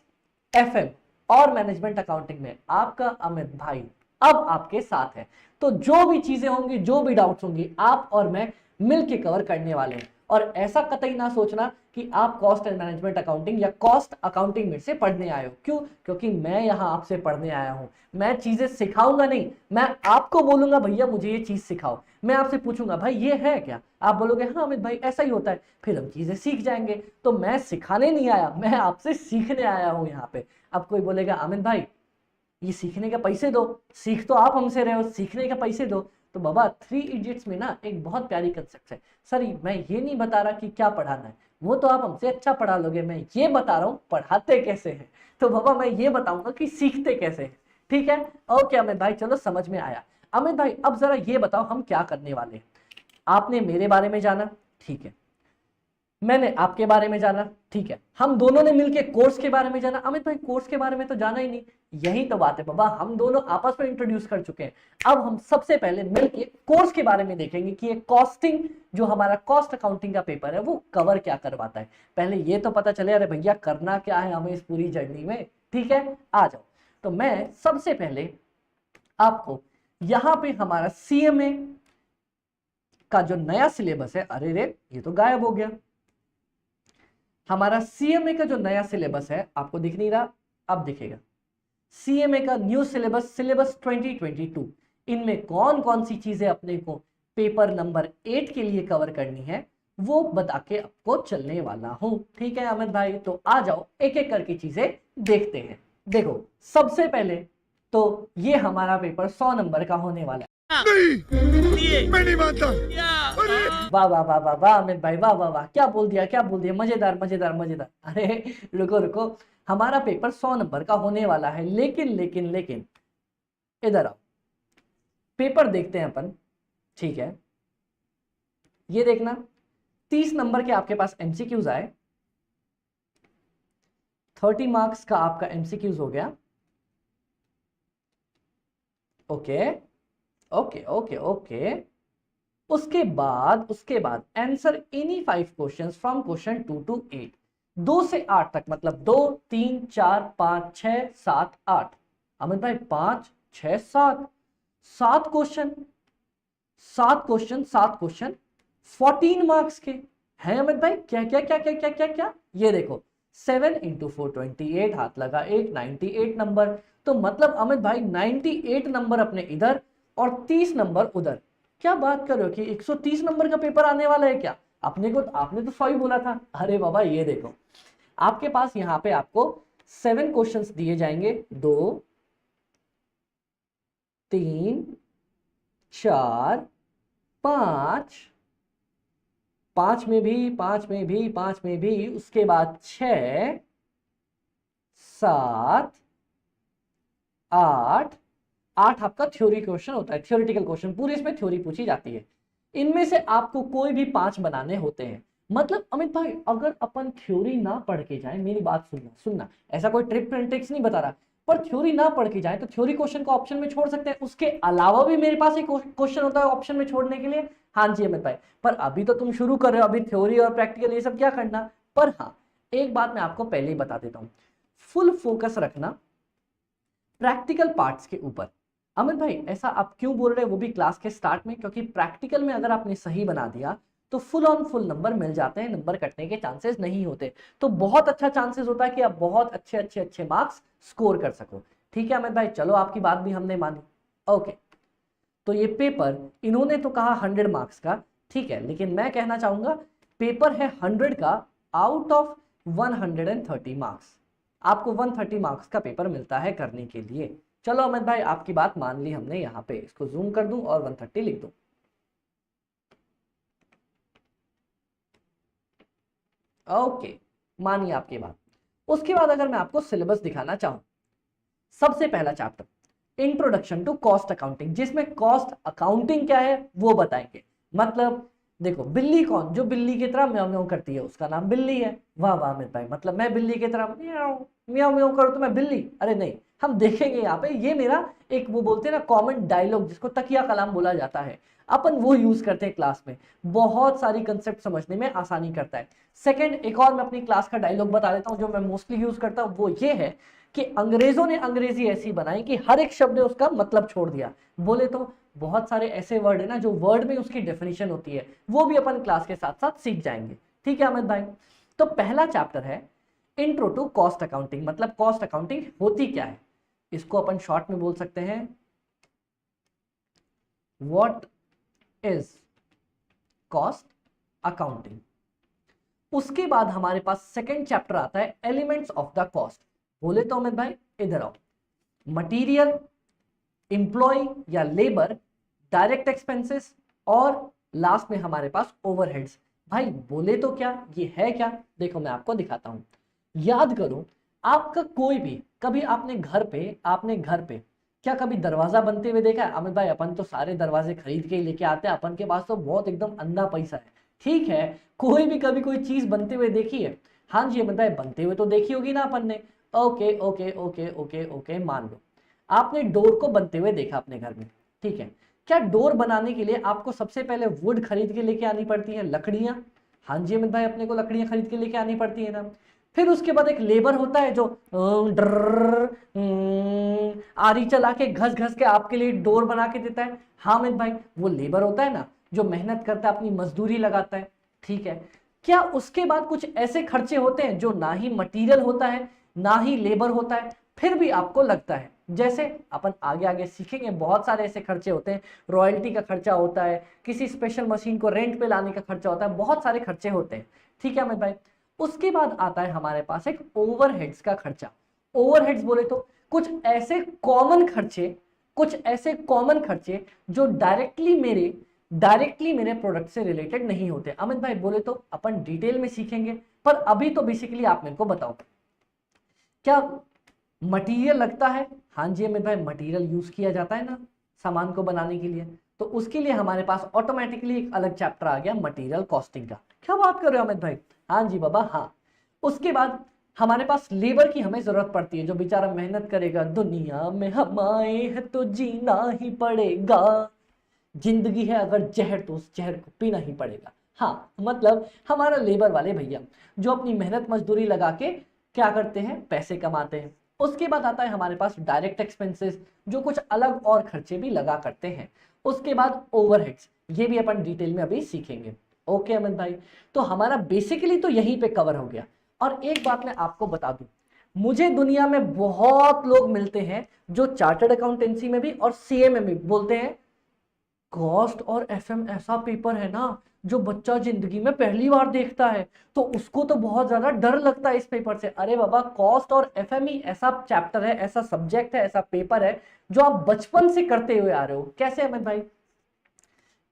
एफएम और मैनेजमेंट अकाउंटिंग में आपका अमित भाई अब आपके साथ है। तो जो भी चीजें होंगी, जो भी डाउट्स होंगी, आप और मैं मिलके कवर करने वाले हैं। और ऐसा कतई ना सोचना कि आप कॉस्ट एंड मैनेजमेंट अकाउंटिंग या कॉस्ट अकाउंटिंग मेरे से पढ़ने आए हो। क्यों? क्योंकि मैं यहां आपसे पढ़ने आया हूं। मैं चीजें सिखाऊंगा नहीं, मैं आपको बोलूंगा भैया मुझे ये चीज सिखाओ। मैं आपसे पूछूंगा भाई ये है क्या, आप बोलोगे हाँ अमित भाई ऐसा ही होता है, फिर हम चीजें सीख जाएंगे। तो मैं सिखाने नहीं आया, मैं आपसे सीखने आया हूं यहाँ पे। अब कोई बोलेगा अमित भाई ये सीखने के पैसे दो, सीख तो आप हमसे रहे हो, सीखने के पैसे दो, तो बाबा थ्री इडियट्स में ना एक बहुत प्यारी कंसेप्ट है। सर मैं ये नहीं बता रहा कि क्या पढ़ाना है, वो तो आप हमसे अच्छा पढ़ा लोगे, मैं ये बता रहा हूँ पढ़ाते कैसे हैं। तो बाबा मैं ये बताऊंगा कि सीखते कैसे हैं। ठीक है, ओके अमित भाई, चलो समझ में आया। अमित भाई अब जरा ये बताओ हम क्या करने वाले हैं। आपने मेरे बारे में जाना, ठीक है, मैंने आपके बारे में जाना, ठीक है, हम दोनों ने मिलके कोर्स के बारे में जाना। अमित भाई कोर्स के बारे में तो जाना ही नहीं। यही तो बात है बाबा, हम दोनों आपस में इंट्रोड्यूस कर चुके हैं। अब हम सबसे पहले मिलके कोर्स के बारे में देखेंगे कि ये कॉस्टिंग, जो हमारा कॉस्ट अकाउंटिंग का पेपर है, वो कवर क्या करवाता है। पहले ये तो पता चले अरे भैया करना क्या है हमें इस पूरी जर्नी में। ठीक है, आ जाओ। तो मैं सबसे पहले आपको यहां पे हमारा सीएमए का जो नया सिलेबस है, अरे रे ये तो गायब हो गया। हमारा सीएमए का जो नया सिलेबस है आपको दिख नहीं रहा, अब दिखेगा। सीएमए का न्यू सिलेबस, सिलेबस 2022, इनमें कौन कौन सी चीजें अपने को पेपर नंबर 8 के लिए कवर करनी है वो बता के आपको चलने वाला हूं। ठीक है अमित भाई, तो आ जाओ एक एक करके चीजें देखते हैं। देखो सबसे पहले तो ये हमारा पेपर 100 नंबर का होने वाला है। नहीं, मैं नहीं मानता। वाह वाह वाह वाह वाह अमित भाई, वाह वाह वाह, क्या बोल दिया क्या बोल दिया, मजेदार मजेदार मजेदार। अरे रुको रुको, हमारा पेपर 100 नंबर का होने वाला है, लेकिन लेकिन लेकिन इधर आओ, पेपर देखते हैं अपन। ठीक है, ये देखना 30 नंबर के आपके पास एमसीक्यूज आए, 30 मार्क्स का आपका एमसीक्यूज हो गया। ओके ओके ओके ओके, उसके बाद answer any 5 questions from question 2 to 8, 2 से 8 तक, मतलब 2 3 4 5 6 7 8। अमित भाई 5 6 7 7 क्वेश्चन, 7 क्वेश्चन 14 मार्क्स के हैं अमित भाई। क्या क्या क्या क्या क्या क्या क्या, ये देखो 7 into 4 28, हाथ लगा 1, 98 नंबर। तो मतलब अमित भाई 98 नंबर अपने इधर और 30 नंबर उधर। क्या बात कर रहे हो कि 130 नंबर का पेपर आने वाला है क्या? अपने को आपने तो 100 ही बोला था। अरे बाबा ये देखो, आपके पास यहाँ पे आपको 7 क्वेश्चंस दिए जाएंगे, 2 3 4 5, 5 में भी 5 में भी 5 में भी, उसके बाद 6 7 8, 8 आपका थ्योरी क्वेश्चन होता है, थ्योरेटिकल क्वेश्चन, पूरी इसमें थ्योरी पूछी जाती है। इनमें से आपको कोई भी 5 बनाने होते हैं। मतलब अमित भाई अगर अपन थ्योरी ना पढ़ के जाए, मेरी बात सुनना सुनना, ऐसा कोई ट्रिक एंड ट्रिक्स नहीं बता रहा, पर थ्योरी ना पढ़ के जाए तो थ्योरी क्वेश्चन को ऑप्शन में छोड़ सकते हैं। उसके अलावा भी मेरे पास एक क्वेश्चन होता है ऑप्शन में छोड़ने के लिए। हाँ जी अमित भाई, पर अभी तो तुम शुरू कर रहे हो, अभी थ्योरी और प्रैक्टिकल ये सब क्या करना। पर हाँ एक बात मैं आपको पहले ही बता देता हूँ, फुल फोकस रखना प्रैक्टिकल पार्ट्स के ऊपर। अमित भाई ऐसा आप क्यों बोल रहे हैं, वो भी क्लास के स्टार्ट में? क्योंकि प्रैक्टिकल में अगर आपने सही बना दिया तो फुल ऑन फुल नंबर मिल जाते हैं, नंबर कटने के चांसेस नहीं होते। तो बहुत अच्छा चांसेस होता है कि आप बहुत अच्छे अच्छे अच्छे मार्क्स स्कोर कर सको। ठीक है अमित भाई, चलो आपकी बात भी हमने मानी। ओके, तो ये पेपर इन्होंने तो कहा 100 मार्क्स का, ठीक है, लेकिन मैं कहना चाहूंगा पेपर है 100 का आउट ऑफ 130 मार्क्स। आपको 130 मार्क्स का पेपर मिलता है करने के लिए। चलो अमित भाई आपकी बात मान ली हमने, यहाँ पे इसको जूम कर दूं और 130 लिख दूं। ओके, मानिए आपकी बात। उसके बाद अगर मैं आपको सिलेबस दिखाना चाहूं, सबसे पहला chapter introduction to cost accounting, जिसमें कॉस्ट अकाउंटिंग क्या है वो बताएंगे। मतलब देखो बिल्ली कौन, जो बिल्ली की तरह म्याऊं म्याऊं करती है उसका नाम बिल्ली है। वाह वाह अमित भाई, मतलब मैं बिल्ली की तरह म्याऊं म्याऊं म्याऊं करूं तो मैं बिल्ली? अरे नहीं, हम देखेंगे यहाँ पे, ये मेरा एक वो बोलते हैं ना कॉमन डायलॉग, जिसको तकिया कलाम बोला जाता है, अपन वो यूज करते हैं क्लास में, बहुत सारी कंसेप्ट समझने में आसानी करता है। सेकंड, एक और मैं अपनी क्लास का डायलॉग बता देता हूँ जो मैं मोस्टली यूज करता हूँ, वो ये है कि अंग्रेजों ने अंग्रेजी ऐसी बनाई कि हर एक शब्द ने उसका मतलब छोड़ दिया। बोले तो बहुत सारे ऐसे वर्ड है ना जो वर्ड में उसकी डेफिनेशन होती है, वो भी अपन क्लास के साथ साथ सीख जाएंगे। ठीक है अमित भाई, तो पहला चैप्टर है इंट्रो टू कॉस्ट अकाउंटिंग। मतलब कॉस्ट अकाउंटिंग होती क्या है, इसको अपन शॉर्ट में बोल सकते हैं व्हाट इज कॉस्ट अकाउंटिंग। उसके बाद हमारे पास सेकंड चैप्टर आता है एलिमेंट्स ऑफ द कॉस्ट। बोले तो अमित भाई इधर आओ, मटीरियल, एम्प्लॉय या लेबर, डायरेक्ट एक्सपेंसेस और लास्ट में हमारे पास ओवरहेड्स। भाई बोले तो क्या, ये है क्या, देखो मैं आपको दिखाता हूं। याद करो, आपका कोई भी कभी आपने घर पे क्या कभी दरवाजा बनते हुए देखा है? अमित भाई अपन तो सारे दरवाजे खरीद के ही लेके आते हैं, अपन के पास तो बहुत एकदम अंधा पैसा है। ठीक है, कोई भी कभी कोई चीज बनते हुए देखी है? हाँ जी अमित भाई, बनते हुए तो देखी होगी ना अपन ने। Okay okay okay okay okay, मान लो आपने डोर को बनते हुए देखा अपने घर में। ठीक है, क्या डोर बनाने के लिए आपको सबसे पहले वुड खरीद के लेके आनी पड़ती है, लकड़ियां? हाँ जी अमित भाई, अपने को लकड़ियां खरीद के लेके आनी पड़ती है ना। फिर उसके बाद एक लेबर होता है जो आरी चला के घस घस के आपके लिए डोर बना के देता है। हाँ अमित भाई, वो लेबर होता है ना जो मेहनत करता है, अपनी मजदूरी लगाता है। ठीक है, क्या उसके बाद कुछ ऐसे खर्चे होते हैं जो ना ही मटेरियल होता है ना ही लेबर होता है, फिर भी आपको लगता है? जैसे अपन आगे आगे सीखेंगे, बहुत सारे ऐसे खर्चे होते हैं। रॉयल्टी का खर्चा होता है, किसी स्पेशल मशीन को रेंट पे लाने का खर्चा होता है, बहुत सारे खर्चे होते हैं। ठीक है अमित भाई, उसके बाद आता है हमारे पास एक ओवरहेड्स का खर्चा। ओवरहेड्स बोले तो कुछ ऐसे कॉमन खर्चे जो डायरेक्टली मेरे प्रोडक्ट से रिलेटेड नहीं होते। अमित भाई बोले तो अपन डिटेल में सीखेंगे, पर अभी तो बेसिकली आप मेरे को बताओ, क्या मटेरियल लगता है? हाँ जी अमित भाई, मटेरियल यूज किया जाता है ना सामान को बनाने के लिए, तो उसके लिए हमारे पास ऑटोमेटिकली एक अलग चैप्टर आ गया मटेरियल कॉस्टिंग का। क्या बात कर रहे हो अमित भाई? हाँ जी बाबा हाँ। उसके बाद हमारे पास लेबर की हमें जरूरत पड़ती है, जो बेचारा मेहनत करेगा। दुनिया में हम आए हैं तो जीना ही पड़ेगा, जिंदगी है अगर जहर तो उस जहर को पीना ही पड़ेगा। हाँ, मतलब हमारा लेबर वाले भैया जो अपनी मेहनत मजदूरी लगा के क्या करते हैं, पैसे कमाते हैं। उसके बाद आता है हमारे पास डायरेक्ट एक्सपेंसेस, जो कुछ अलग और खर्चे भी लगा करते हैं। उसके बाद ओवरहेड्स, ये भी अपन डिटेल में अभी सीखेंगे। ओके अमित भाई, तो हमारा बेसिकली तो यहीं पे कवर हो गया। और एक बात मैं आपको बता दूं, मुझे दुनिया में बहुत लोग मिलते हैं जो चार्टर्ड अकाउंटेंसी में भी और सीए में भी बोलते हैं, कॉस्ट और एफएम ऐसा पेपर है ना जो बच्चा जिंदगी में पहली बार देखता है, तो उसको तो बहुत ज्यादा डर लगता है इस पेपर से। अरे बाबा, कॉस्ट और एफएम ही ऐसा चैप्टर है, ऐसा सब्जेक्ट है, ऐसा पेपर है जो आप बचपन से करते हुए आ रहे हो। कैसे अमित भाई?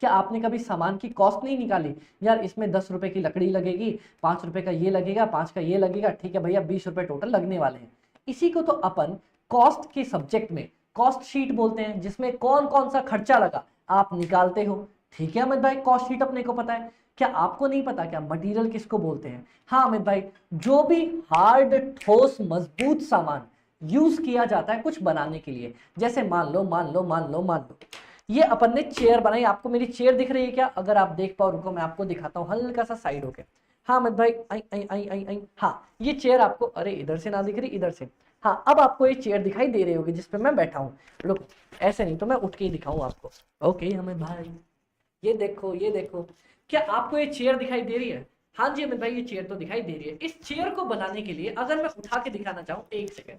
क्या आपने कभी सामान की कॉस्ट नहीं निकाली? यार इसमें 10 रुपए की लकड़ी लगेगी, 5 रुपए का ये लगेगा, 5 का ये लगेगा, ठीक है भैया 20 रुपए टोटल लगने वाले हैं। इसी को तो अपन कॉस्ट के सब्जेक्ट में कॉस्ट शीट बोलते हैं, जिसमें कौन कौन सा खर्चा लगा आप निकालते हो। ठीक है अमित भाई, कॉस्ट शीट अपने को पता है। क्या आपको नहीं पता क्या मटेरियल किसको बोलते हैं? हाँ अमित भाई, जो भी हार्ड ठोस मजबूत सामान यूज किया जाता है कुछ बनाने के लिए। जैसे मान लो ये अपन ने चेयर बनाई। आपको मेरी चेयर दिख रही है क्या? अगर आप देख पाओ, रुको मैं आपको दिखाता हूँ हल्का सा साइड होके। हाँ अमित भाई, आई आई आई आई आई, हाँ ये चेयर आपको, अरे इधर से ना दिख रही, इधर से। हाँ, अब आपको ये चेयर दिखाई दे रही होगी जिसपे मैं बैठा हूँ। रुको, ऐसे नहीं तो मैं उठ के ही दिखाऊं आपको। ओके अमित भाई, ये देखो ये देखो, क्या आपको ये चेयर दिखाई दे रही है? हाँ जी अमित भाई, ये चेयर तो दिखाई दे रही है। इस चेयर को बनाने के लिए अगर मैं उठा के दिखाना चाहूँ, एक सेकेंड,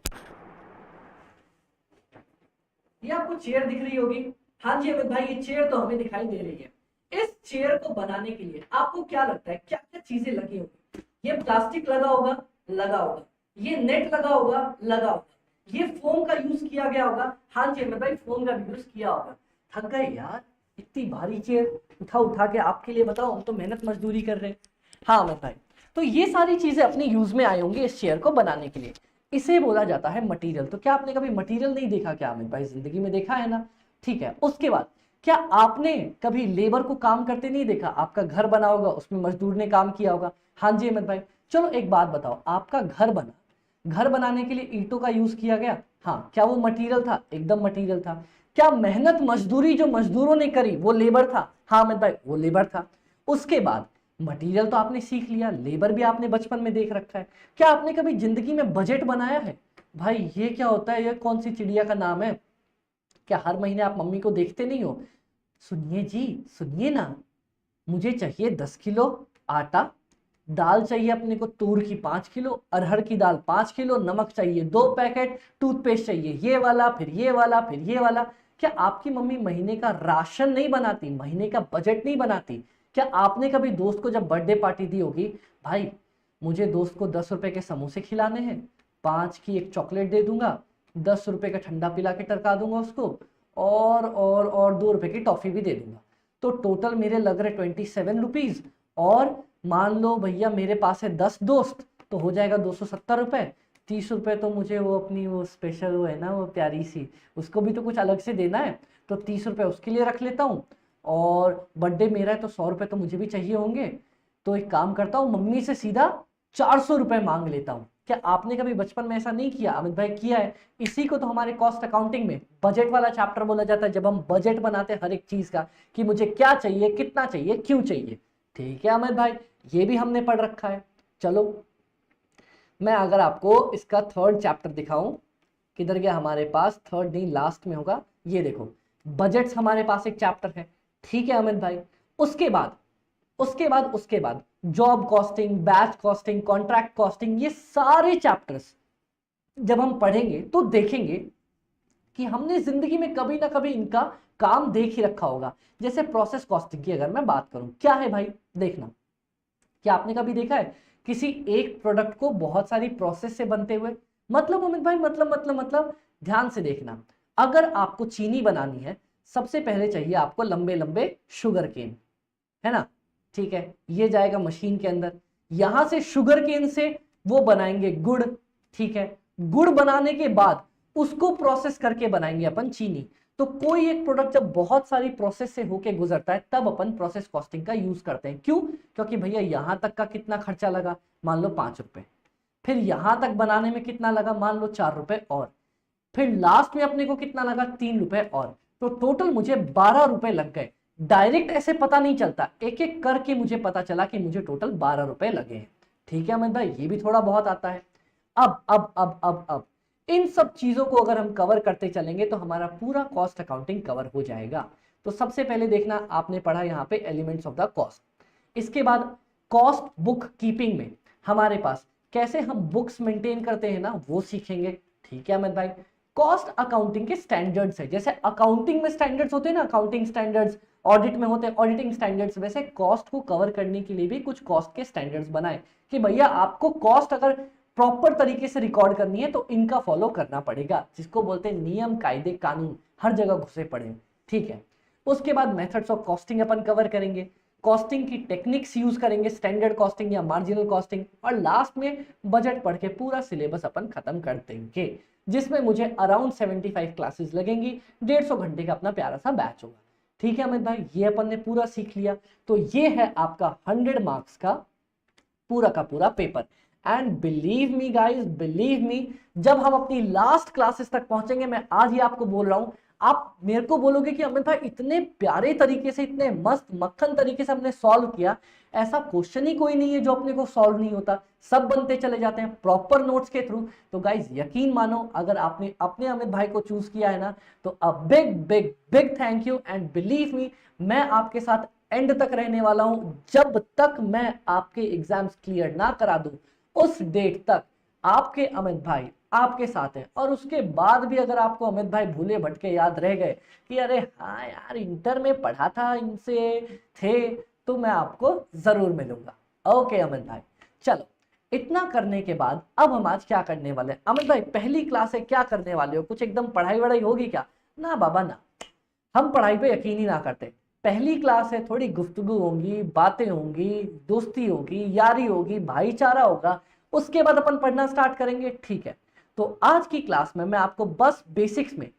ये आपको चेयर दिख रही होगी। हाँ जी अमित भाई, ये चेयर तो हमें दिखाई दे रही है। इस चेयर को बनाने के लिए आपको क्या लगता है क्या क्या चीजें लगी होगी? ये प्लास्टिक लगा होगा, लगा होगा, ये नेट लगा होगा, लगा होगा, ये फोम का यूज किया गया होगा। हाँ जी अमित भाई, फोम का भी यूज किया होगा। थक गए यार, इतनी भारी चेयर उठा उठा के आपके लिए, बताओ हम तो मेहनत मजदूरी कर रहे हैं। हाँ अमित भाई, तो ये सारी चीजें अपने यूज में आई होंगी इस चेयर को बनाने के लिए। इसे बोला जाता है मटेरियल। तो क्या आपने कभी मटेरियल नहीं देखा क्या अमित भाई? जिंदगी में देखा है ना। ठीक है, उसके बाद क्या आपने कभी लेबर को काम करते नहीं देखा? आपका घर बना होगा, उसमें मजदूर ने काम किया होगा। हाँ जी अमित भाई, चलो एक बात बताओ, आपका घर बना, घर बनाने के लिए ईंटों का यूज किया गया। हाँ, क्या वो मटेरियल था? एकदम मटेरियल था। क्या मेहनत मजदूरी जो मजदूरों ने करी वो लेबर था? हाँ अमित भाई, वो लेबर था। उसके बाद मटेरियल तो आपने सीख लिया, लेबर भी आपने बचपन में देख रखा है। क्या आपने कभी जिंदगी में बजट बनाया है? भाई ये क्या होता है, ये कौन सी चिड़िया का नाम है? क्या हर महीने आप मम्मी को देखते नहीं हो? सुनिए जी, सुनिए ना, मुझे चाहिए 10 किलो आटा, दाल चाहिए अपने को तूर की 5 किलो, अरहर की दाल 5 किलो, नमक चाहिए 2 पैकेट, टूथपेस्ट चाहिए ये वाला, फिर ये वाला, फिर ये वाला। क्या आपकी मम्मी महीने का राशन नहीं बनाती, महीने का बजट नहीं बनाती? क्या आपने कभी दोस्त को जब बर्थडे पार्टी दी होगी, भाई मुझे दोस्त को 10 रुपए के समोसे खिलाने हैं, 5 की एक चॉकलेट दे दूंगा, 10 रुपए का ठंडा पिला के टरका दूंगा उसको, और 2 रुपए की टॉफी भी दे दूंगा। तो टोटल मेरे लग रहे 27 रुपीज। और मान लो भैया मेरे पास है 10 दोस्त, तो हो जाएगा 270 रुपए। 30 रुपए तो मुझे वो अपनी वो स्पेशल वो है ना वो प्यारी सी, उसको भी तो कुछ अलग से देना है, तो 30 रुपए उसके लिए रख लेता हूँ। और बर्थडे मेरा है तो 100 रुपए तो मुझे भी चाहिए होंगे। तो एक काम करता हूँ, मम्मी से सीधा 400 रुपए मांग लेता हूँ। क्या आपने कभी बचपन में ऐसा नहीं किया? अमित भाई किया है। इसी को तो हमारे कॉस्ट अकाउंटिंग में बजट वाला चैप्टर बोला जाता है, जब हम बजट बनाते हैं हर एक चीज का कि मुझे क्या चाहिए, कितना चाहिए, क्यों चाहिए। ठीक है अमित भाई, ये भी हमने पढ़ रखा है। चलो मैं अगर आपको इसका 3rd चैप्टर दिखाऊं, किधर गया हमारे पास, 3rd नहीं लास्ट में होगा, ये देखो बजट्स हमारे पास एक चैप्टर है। ठीक है अमित भाई, उसके बाद job costing, batch costing, contract costing, ये सारे चैप्टर्स जब हम पढ़ेंगे तो देखेंगे कि हमने जिंदगी में कभी ना कभी इनका काम देख ही रखा होगा। जैसे प्रोसेस कॉस्टिंग की अगर मैं बात करूं, क्या है भाई देखना, क्या आपने कभी देखा है किसी एक प्रोडक्ट को बहुत सारी प्रोसेस से बनते हुए? मतलब अमित भाई मतलब ध्यान से देखना, अगर आपको चीनी बनानी है, सबसे पहले चाहिए आपको लंबे लंबे शुगर केन, है ना? ठीक है, ये जाएगा मशीन के अंदर, यहां से शुगर केन से वो बनाएंगे गुड़। ठीक है, गुड़ बनाने के बाद उसको प्रोसेस करके बनाएंगे अपन चीनी। तो कोई एक प्रोडक्ट जब बहुत सारी प्रोसेस से होके गुजरता है तब अपन प्रोसेस कॉस्टिंग का यूज करते हैं। क्यों? क्योंकि भैया यहां तक का कितना खर्चा लगा, मान लो 5 रुपए, फिर यहां तक बनाने में कितना लगा, मान लो 4 रुपए, और फिर लास्ट में अपने को कितना लगा, 3 रुपए, और तो टोटल मुझे 12 रुपए लग गए। डायरेक्ट ऐसे पता नहीं चलता, एक एक करके मुझे पता चला कि मुझे टोटल 12 रुपए लगे हैं। ठीक है अमित भाई, ये भी थोड़ा बहुत आता है। अब इन सब चीजों को अगर हम कवर करते चलेंगे तो हमारा पूरा कॉस्ट अकाउंटिंग कवर हो जाएगा। तो सबसे पहले देखना, आपने पढ़ा यहाँ पे एलिमेंट्स ऑफ द कॉस्ट। इसके बाद कॉस्ट बुक कीपिंग में हमारे पास कैसे हम बुक्स मेंटेन करते हैं ना, वो सीखेंगे। ठीक है अमित भाई, कॉस्ट अकाउंटिंग के स्टैंडर्ड्स है, जैसे अकाउंटिंग में स्टैंडर्ड्स होते हैं ना, अकाउंटिंग स्टैंडर्ड्स, ऑडिट में होते हैं ऑडिटिंग स्टैंडर्ड्स, वैसे कॉस्ट को कवर करने के लिए भी कुछ कॉस्ट के स्टैंडर्ड्स बनाए कि भैया आपको कॉस्ट अगर प्रॉपर तरीके से रिकॉर्ड करनी है तो इनका फॉलो करना पड़ेगा, जिसको बोलते हैं नियम, कायदे, कानून हर जगह घुसे पड़े हैं। ठीक है, उसके बाद methods of costing upon cover करेंगे, कॉस्टिंग की टेक्निक्स यूज करेंगे, स्टैंडर्ड कॉस्टिंग या मार्जिनल कॉस्टिंग, और लास्ट में बजट पढ़ के पूरा सिलेबस अपन खत्म कर देंगे, जिसमें मुझे अराउंड 75 क्लासेस लगेंगी, 150 घंटे का अपना प्यारा सा बैच होगा। ठीक है अमित भाई, ये अपन ने पूरा सीख लिया। तो ये है आपका 100 मार्क्स का पूरा paper. And believe me guys, believe me, जब हम अपनी लास्ट क्लासेस तक पहुंचेंगे, मैं आज ही आपको बोल रहा हूं, आप मेरे को बोलोगे कि अमित भाई इतने प्यारे तरीके से, इतने मस्त मक्खन तरीके से हमने सॉल्व किया, ऐसा क्वेश्चन ही कोई नहीं है जो अपने को सॉल्व नहीं होता, सब बनते चले जाते हैं प्रॉपर नोट्स के थ्रू। तो गाइज यकीन मानो, अगर आपने अपने अमित भाई को चूज किया है ना, तो a big big big thank you. And believe me, मैं आपके साथ एंड तक रहने वाला हूं, जब तक मैं आपके एग्जाम्स क्लियर ना करा दूं उस डेट तक आपके अमित भाई आपके साथ है। और उसके बाद भी अगर आपको अमित भाई भूले भटके याद रह गए कि अरे हाँ यार इंटर में पढ़ा था इनसे थे, तो मैं आपको जरूर मिलूंगा। ओके अमित भाई, चलो इतना करने के बाद अब हम आज क्या करने वाले हैं? अमित भाई पहली क्लास है, क्या करने वाले हो? कुछ एकदम पढ़ाई वढ़ाई होगी क्या? ना बाबा ना, हम पढ़ाई पे यकीन ही ना करते। पहली क्लास है, थोड़ी गुफ्तगू होंगी, बातें होंगी, दोस्ती होगी, यारी होगी, भाईचारा होगा, उसके बाद अपन पढ़ना स्टार्ट करेंगे। ठीक है, तो आज की क्लास में मैं आपको बस बेसिक्स में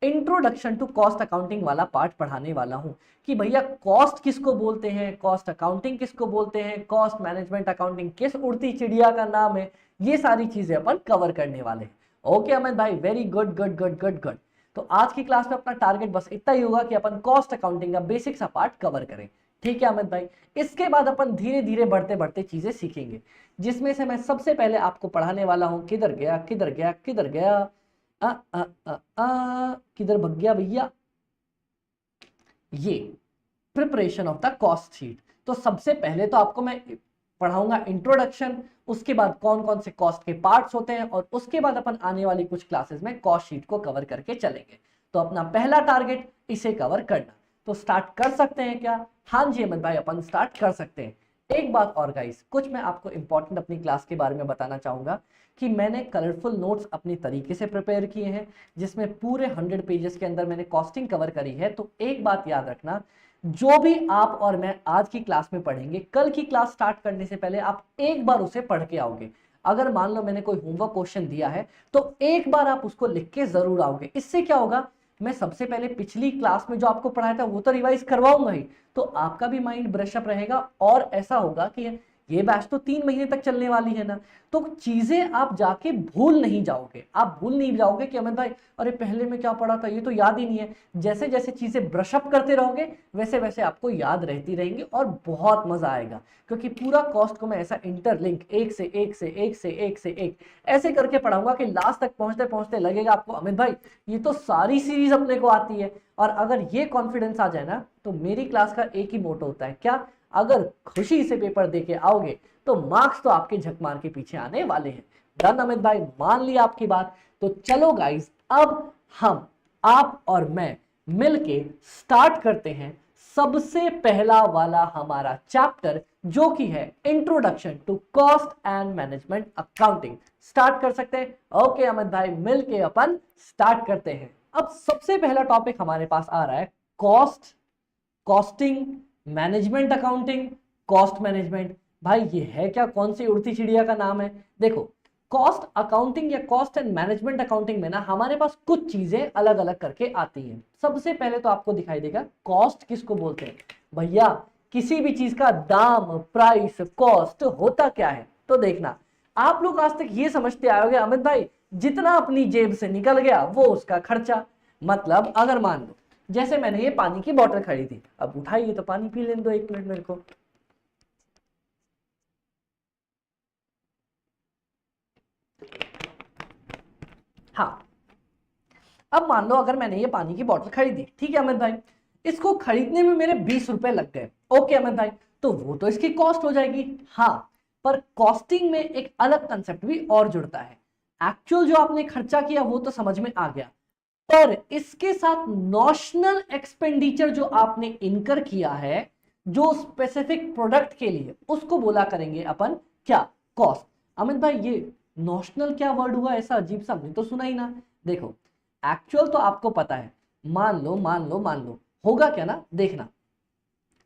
इंट्रोडक्शन टू कॉस्ट अकाउंटिंग वाला पार्ट पढ़ाने वाला हूं कि भैया कॉस्ट किसको बोलते हैं, कॉस्ट अकाउंटिंग किसको बोलते हैं, कॉस्ट मैनेजमेंट अकाउंटिंग किस उड़ती चिड़िया का नाम है, ये सारी चीजें अपन कवर करने वाले हैं। ओके अमित भाई, very good good good good good. तो आज की क्लास में अपना टारगेट बस इतना ही होगा कि अपन कॉस्ट अकाउंटिंग का बेसिक सा पार्ट कवर करें। ठीक है अमित भाई, इसके बाद अपन धीरे धीरे बढ़ते बढ़ते चीजें सीखेंगे, जिसमें से मैं सबसे पहले आपको पढ़ाने वाला हूं, किधर गया किधर गया किधर गया, किधर भग गया भैया, ये preparation of the cost sheet. तो सबसे पहले तो आपको मैं पढ़ाऊंगा इंट्रोडक्शन, उसके बाद कौन कौन से कॉस्ट के पार्ट्स होते हैं, और उसके बाद अपन आने वाली कुछ क्लासेस में कॉस्ट शीट को कवर करके चलेंगे। तो अपना पहला टारगेट इसे कवर करना। तो स्टार्ट कर सकते हैं क्या? हाँ जी अमित भाई, अपन स्टार्ट कर सकते हैं। एक बात और गाइस, कुछ मैं आपको इंपॉर्टेंट अपनी क्लास के बारे में बताना चाहूंगा कि मैंने कलरफुल नोट्स अपनी तरीके से प्रिपेयर किए हैं, जिसमें पूरे 100 पेजेस के अंदर मैंने कॉस्टिंग कवर करी है। तो एक बात याद रखना, जो भी आप और मैं आज की क्लास में पढ़ेंगे, कल की क्लास स्टार्ट करने से पहले आप एक बार उसे पढ़ के आओगे। अगर मान लो मैंने कोई होमवर्क क्वेश्चन दिया है तो एक बार आप उसको लिख के जरूर आओगे। इससे क्या होगा, मैं सबसे पहले पिछली क्लास में जो आपको पढ़ाया था वो तो रिवाइज करवाऊंगा ही, तो आपका भी माइंड ब्रश अप रहेगा। और ऐसा होगा कि ये बैच तो 3 महीने तक चलने वाली है ना, तो चीजें आप जाके भूल नहीं जाओगे। आप भूल नहीं जाओगे कि अमित भाई अरे पहले में क्या पढ़ा था ये तो याद ही नहीं है। जैसे जैसे चीजें ब्रश अप करते रहोगे वैसे वैसे आपको याद रहती रहेंगी और बहुत मजा आएगा, क्योंकि पूरा कॉस्ट को मैं ऐसा इंटरलिंक एक से एक से एक से एक से एक ऐसे करके पढ़ाऊंगा कि लास्ट तक पहुंचते पहुंचते लगेगा आपको अमित भाई ये तो सारी सीरीज अपने को आती है। और अगर ये कॉन्फिडेंस आ जाए ना, तो मेरी क्लास का एक ही मोटो होता है, क्या, अगर खुशी से पेपर देके आओगे तो मार्क्स तो आपके झक मार के पीछे आने वाले हैं। डन अमित भाई, मान लिया आपकी बात। तो चलो गाइस, अब हम आप और मैं मिलके स्टार्ट करते हैं सबसे पहला वाला हमारा चैप्टर, जो कि है introduction to cost and management accounting. Start कर सकते हैं? ओके अमित भाई, मिलके अपन स्टार्ट करते हैं। अब सबसे पहला टॉपिक हमारे पास आ रहा है cost, costing, management accounting, cost management. भाई ये है क्या, कौन सी उड़ती चिड़िया का नाम है? देखो, कॉस्ट अकाउंटिंग या कॉस्ट एंड मैनेजमेंट अकाउंटिंग में ना हमारे पास कुछ चीजें अलग अलग करके आती हैं। सबसे पहले तो आपको दिखाई देगा कॉस्ट किसको बोलते हैं। भैया किसी भी चीज का दाम, प्राइस, कॉस्ट होता क्या है? तो देखना, आप लोग आज तक ये समझते आए होंगे अमित भाई जितना अपनी जेब से निकल गया वो उसका खर्चा। मतलब अगर मान लो जैसे मैंने ये पानी की बोतल खरीदी, अब उठाइए तो पानी पी लेने दो, 1 मिनट मेरे को। हाँ, अब मान लो अगर मैंने ये पानी की बोतल खरीदी, ठीक है अमित भाई, इसको खरीदने में मेरे 20 रुपए लग गए। ओके अमित भाई, तो वो तो इसकी कॉस्ट हो जाएगी। हाँ, पर कॉस्टिंग में एक अलग कंसेप्ट भी और जुड़ता है। एक्चुअल जो आपने खर्चा किया वो तो समझ में आ गया, पर इसके साथ नॉशनल एक्सपेंडिचर जो आपने इनकर किया है जो स्पेसिफिक प्रोडक्ट के लिए, उसको बोला करेंगे अपन क्या, कॉस्ट। अमित भाई ये नॉशनल क्या वर्ड हुआ, ऐसा अजीब सा, हमने तो सुना ही ना। देखो एक्चुअल तो आपको पता है, मान लो होगा क्या ना, देखना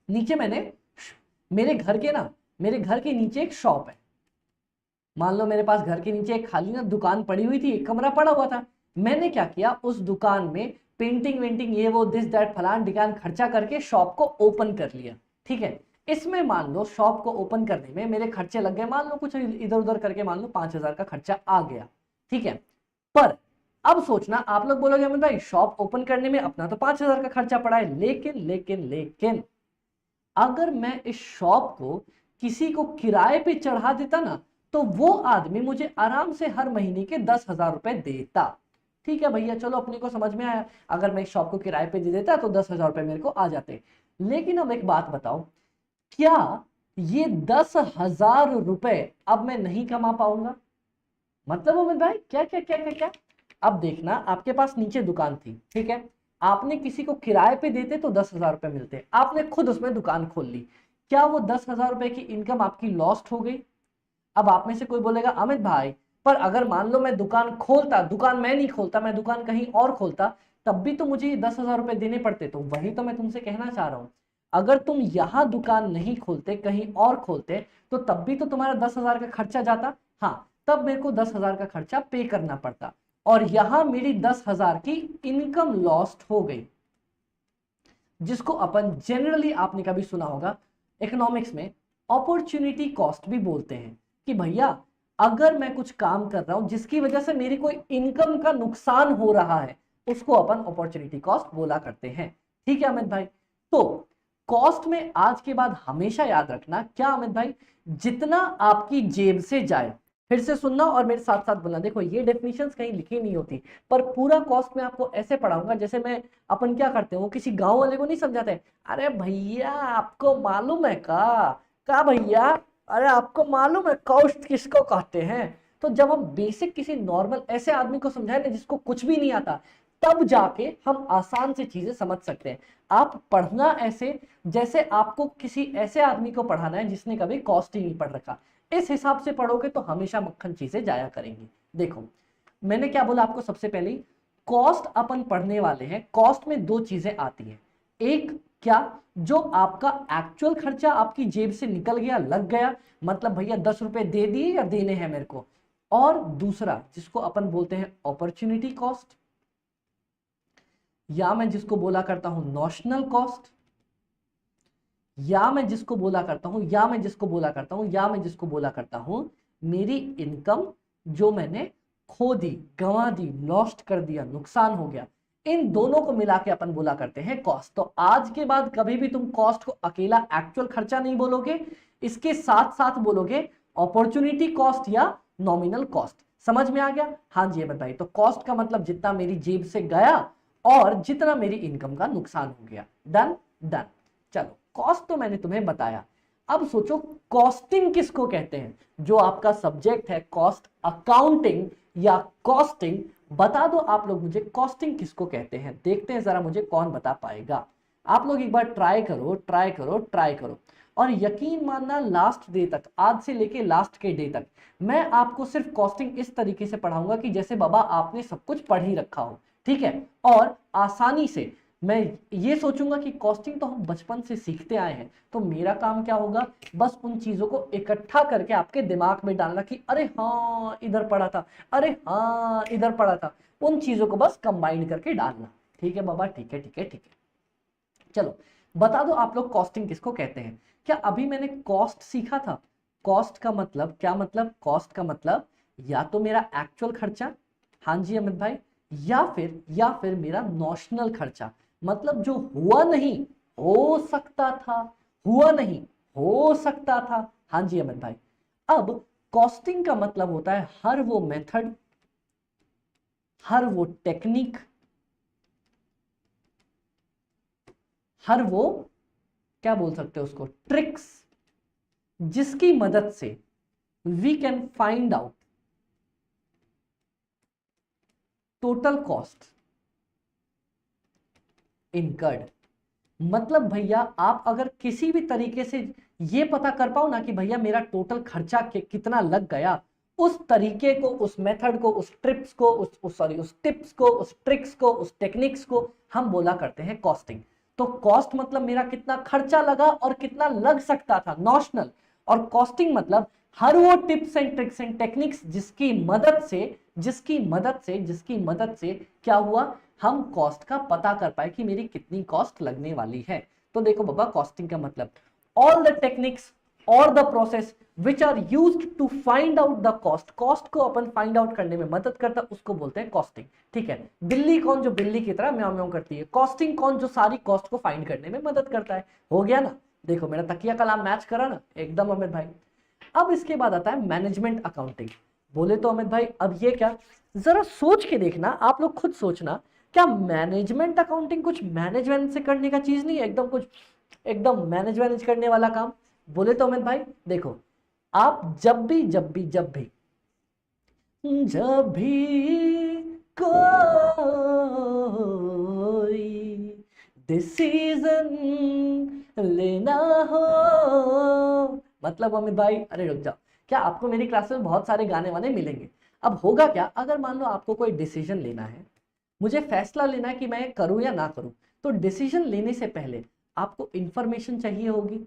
नीचे मैंने मेरे घर के नीचे एक शॉप है। मान लो मेरे पास घर के नीचे एक खाली ना दुकान पड़ी हुई थी, एक कमरा पड़ा हुआ था। मैंने क्या किया, उस दुकान में पेंटिंग वेंटिंग ये वो दिस दैट फलान ढिकान खर्चा करके शॉप को ओपन कर लिया। ठीक है, इसमें मान लो शॉप को ओपन करने में मेरे खर्चे लग गए, मान लो कुछ इधर उधर करके मान लो 5,000 का खर्चा आ गया। ठीक है, पर अब सोचना, आप लोग बोलोगे अमित भाई शॉप ओपन करने में अपना तो 5,000 का खर्चा पड़ा है, लेकिन अगर मैं इस शॉप को किसी को किराए पे चढ़ा देता ना, तो वो आदमी मुझे आराम से हर महीने के 10,000 रुपए देता। ठीक है भैया, चलो अपने को समझ में आया, अगर मैं इस शॉप को किराए पे दे देता तो 10,000 रुपए मेरे को आ जाते। लेकिन अब एक बात बताओ, क्या ये 10,000 रुपए अब मैं नहीं कमा पाऊंगा? मतलब अमित भाई क्या क्या क्या क्या क्या? अब देखना, आपके पास नीचे दुकान थी, ठीक है, आपने किसी को किराए पे देते तो 10,000 रुपए मिलते, आपने खुद उसमें दुकान खोल ली, क्या वो 10,000 रुपए की इनकम आपकी लॉस्ट हो गई? अब आप में से कोई बोलेगा अमित भाई पर अगर मान लो मैं दुकान खोलता, दुकान मैं नहीं खोलता, मैं दुकान कहीं और खोलता, तब भी तो मुझे 10,000 रुपए देने पड़ते। तो वही तो मैं तुमसे कहना चाह रहा हूं, अगर तुम यहां दुकान नहीं खोलते कहीं और खोलते तो तब भी तो तुम्हारा 10,000 का खर्चा जाता। हाँ, तब मेरे को 10,000 का खर्चा पे करना पड़ता, और यहां मेरी 10,000 की इनकम लॉस्ट हो गई, जिसको अपन जनरली आपने कभी सुना होगा इकोनॉमिक्स में अपॉर्चुनिटी कॉस्ट भी बोलते हैं। कि भैया अगर मैं कुछ काम कर रहा हूं जिसकी वजह से मेरी कोई इनकम का नुकसान हो रहा है, उसको अपन अपॉर्चुनिटी कॉस्ट बोला करते हैं। ठीक है अमित भाई, तो कॉस्ट में आज के बाद हमेशा याद रखना, क्या अमित भाई, जितना आपकी जेब से जाए, फिर से सुनना और मेरे साथ साथ बोलना। देखो ये डेफिनेशंस कहीं लिखी नहीं होती, पर पूरा कॉस्ट में आपको ऐसे पढ़ाऊंगा जैसे मैं, अपन क्या करते हैं वो किसी गांव वाले को नहीं समझाते, अरे भैया आपको मालूम है का भैया, अरे आपको मालूम है कॉस्ट किसको कहते हैं? तो जब हम बेसिक किसी नॉर्मल ऐसे आदमी को समझाए ना जिसको कुछ भी नहीं आता, तब जाके हम आसान से चीजें समझ सकते हैं। आप पढ़ना ऐसे जैसे आपको किसी ऐसे आदमी को पढ़ाना है जिसने कभी कॉस्ट ही नहीं पढ़ रखा। इस हिसाब से पढ़ोगे तो हमेशा मक्खन चीजें जाया करेंगी। देखो मैंने क्या बोला आपको, सबसे पहले कॉस्ट अपन पढ़ने वाले हैं। कॉस्ट में दो चीजें आती हैं, एक क्या, जो आपका एक्चुअल खर्चा आपकी जेब से निकल गया, लग गया, मतलब भैया 10 रुपए दे दिए या देने हैं मेरे को, और दूसरा जिसको अपन बोलते हैं अपॉर्चुनिटी कॉस्ट, या मैं जिसको बोला करता हूं नॉशनल कॉस्ट, या मैं जिसको बोला करता हूं मेरी इनकम जो मैंने खो दी, गंवा दी, लॉस्ट कर दिया, नुकसान हो गया। इन दोनों को मिला के अपन बोला करते हैं कॉस्ट। तो आज के बाद कभी भी तुम कॉस्ट को अकेला एक्चुअल खर्चा नहीं बोलोगे, इसके साथ साथ बोलोगे अपॉर्चुनिटी कॉस्ट या नॉमिनल कॉस्ट। समझ में आ गया? हाँ जी अमित भाई। तो कॉस्ट का मतलब जितना मेरी जेब से गया और जितना मेरी इनकम का नुकसान हो गया। Done done. चलो कॉस्ट तो मैंने तुम्हें बताया। अब सोचो कॉस्टिंग किसको कहते हैं? जो आपका सब्जेक्ट है कॉस्ट अकाउंटिंग या कॉस्टिंग, बता दो आप लोग मुझे कॉस्टिंग किसको कहते हैं। देखते हैं जरा मुझे कौन बता पाएगा। आप लोग एक बार ट्राई करो और यकीन मानना लास्ट डे तक, आज से लेके लास्ट के डे तक मैं आपको सिर्फ कॉस्टिंग इस तरीके से पढ़ाऊंगा कि जैसे बाबा आपने सब कुछ पढ़ ही रखा हो, ठीक है। और आसानी से मैं ये सोचूंगा कि कॉस्टिंग तो हम बचपन से सीखते आए हैं, तो मेरा काम क्या होगा, बस उन चीजों को इकट्ठा करके आपके दिमाग में डालना कि अरे हाँ इधर पढ़ा था, अरे हाँ इधर पढ़ा था, उन चीजों को बस कंबाइन करके डालना। ठीक है बाबा, ठीक है। चलो बता दो आप लोग कॉस्टिंग किसको कहते हैं। क्या अभी मैंने कॉस्ट सीखा था? कॉस्ट का मतलब क्या, मतलब कॉस्ट का मतलब या तो मेरा एक्चुअल खर्चा, हाँ जी अमित भाई, या फिर मेरा नॉशनल खर्चा, मतलब जो हुआ नहीं हो सकता था, हाँ जी अमित भाई। अब कॉस्टिंग का मतलब होता है हर वो मेथड, हर वो टेक्निक, हर वो क्या बोल सकते हो उसको, ट्रिक्स, जिसकी मदद से we can find out total cost incurred. मतलब भैया आप अगर किसी भी तरीके से ये पता कर पाओ ना कि भैया मेरा टोटल खर्चा कितना लग गया, उस तरीके को, उस मेथड को, उस ट्रिप्स को, उस टिप्स को, उस ट्रिक्स को, उस टेक्निक्स को हम बोला करते हैं कॉस्टिंग। तो कॉस्ट मतलब मेरा कितना खर्चा लगा और कितना लग सकता था, नॉशनल। और कॉस्टिंग मतलब हर वो tips and tricks and techniques जिसकी मदद से क्या हुआ, हम कॉस्ट का पता कर पाए कि मेरी कितनी कॉस्ट लगने वाली है। तो देखो बाबा कॉस्टिंग का मतलब ऑल द टेक्निक्स और the process which are used to find out the cost. Cost को अपन फाइंड आउट करने में मदद करता है, उसको बोलते हैं कॉस्टिंग। ठीक है। बिल्ली कौन जो बिल्ली की तरह म्याऊं म्याऊं करती है, कॉस्टिंग कौन जो सारी कॉस्ट को फाइंड करने में मदद करता है। हो गया ना? देखो मेरा तकिया कलाम मैच करा ना एकदम अमित भाई। अब इसके बाद आता है मैनेजमेंट अकाउंटिंग। बोले तो अमित भाई अब ये क्या, जरा सोच के देखना, आप लोग खुद सोचना, क्या मैनेजमेंट अकाउंटिंग कुछ मैनेजमेंट से करने का चीज नहीं है, एकदम कुछ एकदम मैनेज करने वाला काम? बोले तो अमित भाई देखो, आप जब भी कोई डिसीजन लेना हो, मतलब अमित भाई अरे रुक जाओ, क्या आपको मेरी क्लास में बहुत सारे गाने वाने मिलेंगे। अब होगा क्या, अगर मान लो आपको कोई डिसीजन लेना है, मुझे फैसला लेना है कि मैं करूं या ना करूं, तो डिसीजन लेने से पहले आपको इंफॉर्मेशन चाहिए होगी,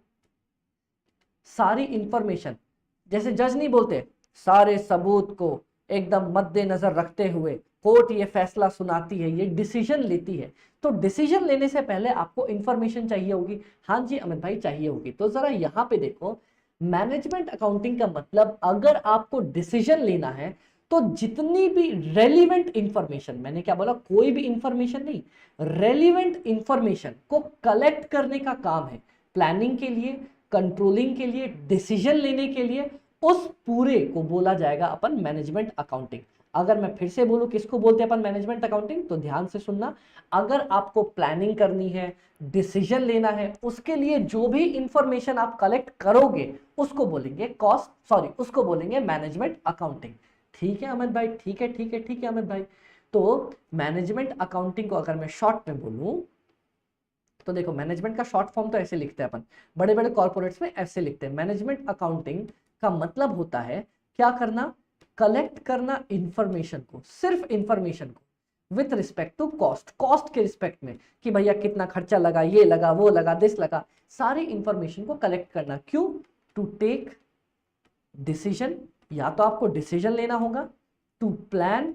सारी इंफॉर्मेशन। जैसे जज नहीं बोलते सारे सबूत को एकदम मद्देनजर रखते हुए कोर्ट ये फैसला सुनाती है, ये डिसीजन लेती है। तो डिसीजन लेने से पहले आपको इंफॉर्मेशन चाहिए होगी। हाँ जी अमित भाई चाहिए होगी। तो जरा यहाँ पे देखो, मैनेजमेंट अकाउंटिंग का मतलब अगर आपको डिसीजन लेना है तो जितनी भी रेलिवेंट इंफॉर्मेशन, मैंने क्या बोला, कोई भी इंफॉर्मेशन नहीं, रेलिवेंट इंफॉर्मेशन को कलेक्ट करने का काम है प्लानिंग के लिए, कंट्रोलिंग के लिए, डिसीजन लेने के लिए। उस पूरे को बोला जाएगा अपन मैनेजमेंट अकाउंटिंग। अगर मैं फिर से बोलूं किसको बोलते हैं अपन मैनेजमेंट अकाउंटिंग, तो ध्यान से सुनना। अगर आपको प्लानिंग करनी है, डिसीजन लेना है, उसके लिए जो भी इंफॉर्मेशन आप कलेक्ट करोगे उसको बोलेंगे उसको बोलेंगे मैनेजमेंट अकाउंटिंग। ठीक है अमित भाई, ठीक है अमित भाई। तो मैनेजमेंट अकाउंटिंग को अगर मैं शॉर्ट में बोलूं तो देखो, मैनेजमेंट का शॉर्ट फॉर्म तो ऐसे लिखते हैं अपन, बड़े बड़े कॉर्पोरेट्स में ऐसे लिखते हैं। मैनेजमेंट अकाउंटिंग का मतलब होता है क्या करना, कलेक्ट करना इंफॉर्मेशन को, सिर्फ इंफॉर्मेशन को with respect to cost, cost के रिस्पेक्ट में कि भैया कितना खर्चा लगा, ये लगा, वो लगा, दिस लगा, सारी इंफॉर्मेशन को कलेक्ट करना। क्यों? टू टेक डिसीजन, या तो आपको डिसीजन लेना होगा, टू प्लान,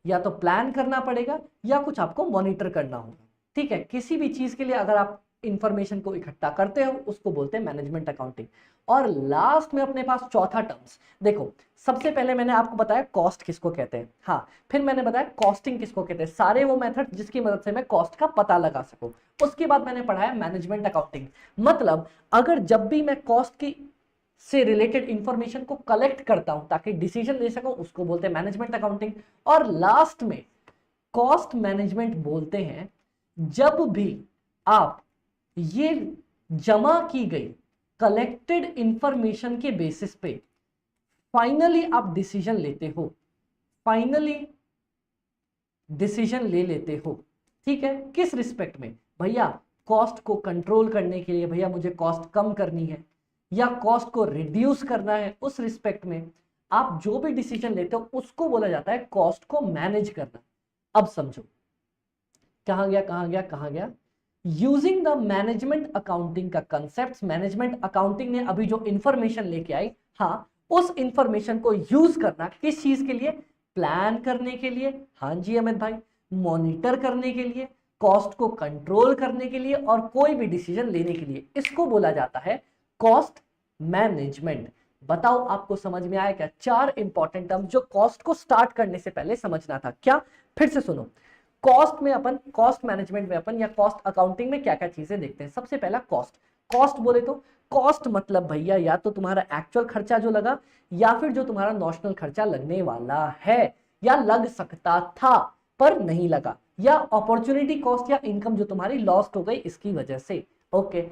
या तो प्लान करना पड़ेगा, या कुछ आपको मॉनिटर करना होगा। ठीक है, किसी भी चीज के लिए अगर आप इंफॉर्मेशन को इकट्ठा करते हो उसको बोलते हैं मैनेजमेंट अकाउंटिंग। और लास्ट में अपने पास चौथा टर्म्स, देखो सबसे पहले मैंने आपको बताया कॉस्ट किसको कहते हैं, हाँ, फिर मैंने बताया कॉस्टिंग किसको कहते हैं, सारे वो मेथड जिसकी मदद से मैं कॉस्ट का पता लगा सकूं। उसके बाद मैंने पढ़ाया मैनेजमेंट अकाउंटिंग, मतलब अगर जब भी मैं कॉस्ट की से रिलेटेड इंफॉर्मेशन को कलेक्ट करता हूं ताकि डिसीजन ले सकूं, उसको बोलते हैं मैनेजमेंट अकाउंटिंग। और लास्ट में कॉस्ट मैनेजमेंट बोलते हैं जब भी आप ये जमा की गई कलेक्टेड इंफॉर्मेशन के बेसिस पे फाइनली आप डिसीजन लेते हो, फाइनली डिसीजन ले लेते हो। ठीक है, किस रिस्पेक्ट में? भैया कॉस्ट को कंट्रोल करने के लिए, भैया मुझे कॉस्ट कम करनी है या कॉस्ट को रिड्यूस करना है, उस रिस्पेक्ट में आप जो भी डिसीजन लेते हो उसको बोला जाता है कॉस्ट को मैनेज करना। अब समझो, कहां गया कहां गया कहां गया, यूजिंग द मैनेजमेंट अकाउंटिंग का कंसेप्ट, मैनेजमेंट अकाउंटिंग ने अभी जो इंफॉर्मेशन लेके आई, हाँ, उस इंफॉर्मेशन को यूज करना किस चीज के लिए? प्लान करने के लिए, हाँ जी अमित भाई, मॉनिटर करने के लिए, कॉस्ट को कंट्रोल करने के लिए, और कोई भी डिसीजन लेने के लिए, इसको बोला जाता है कॉस्ट मैनेजमेंट। बताओ आपको समझ में आया क्या? 4 इंपॉर्टेंट टर्म जो कॉस्ट को स्टार्ट करने से पहले समझना था। क्या? फिर से सुनो, कॉस्ट में अपन, कॉस्ट मैनेजमेंट में अपन या कॉस्ट अकाउंटिंग में क्या क्या चीजें देखते हैं। सबसे पहला कॉस्ट, कॉस्ट बोले तो कॉस्ट मतलब भैया या तो तुम्हारा एक्चुअल खर्चा जो लगा, या फिर जो तुम्हारा नॉशनल खर्चा लगने वाला है या लग सकता था पर नहीं लगा, या अपॉर्चुनिटी कॉस्ट या इनकम जो तुम्हारी लॉस्ट हो गई इसकी वजह से। ओके,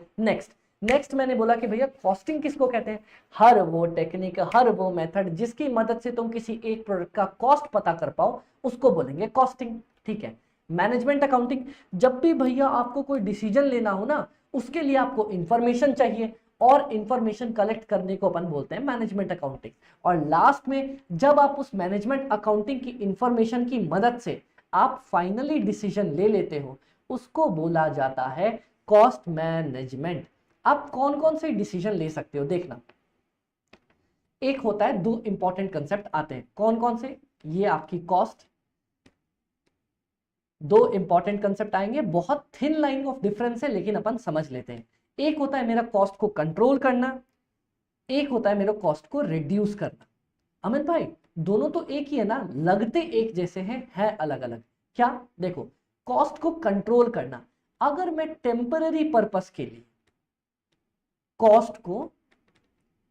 नेक्स्ट मैंने बोला कि भैया कॉस्टिंग किसको कहते हैं? हर वो टेक्निक, हर वो मेथड जिसकी मदद से तुम किसी एक प्रोडक्ट का कॉस्ट पता कर पाओ उसको बोलेंगे कॉस्टिंग। ठीक है, मैनेजमेंट अकाउंटिंग, जब भी भैया आपको कोई डिसीजन लेना हो ना, उसके लिए आपको इंफॉर्मेशन चाहिए और इंफॉर्मेशन कलेक्ट करने को अपन बोलते हैं मैनेजमेंट अकाउंटिंग। और लास्ट में जब आप उस मैनेजमेंट अकाउंटिंग की इंफॉर्मेशन की मदद से आप फाइनली डिसीजन ले लेते हो उसको बोला जाता है कॉस्ट मैनेजमेंट। आप कौन कौन से डिसीजन ले सकते हो देखना, एक होता है, 2 इंपॉर्टेंट कंसेप्ट आते हैं। कौन कौन से? ये आपकी कॉस्ट, 2 इंपॉर्टेंट कंसेप्ट आएंगे, बहुत थिन लाइन ऑफ डिफरेंस है लेकिन अपन समझ लेते हैं। एक होता है मेरा कॉस्ट को कंट्रोल करना, एक होता है मेरा कॉस्ट को रिड्यूस करना। अमित भाई दोनों तो एक ही है ना, लगते एक जैसे हैं, है अलग अलग। क्या? देखो, कॉस्ट को कंट्रोल करना, अगर मैं टेम्पररी पर्पस के लिए कॉस्ट को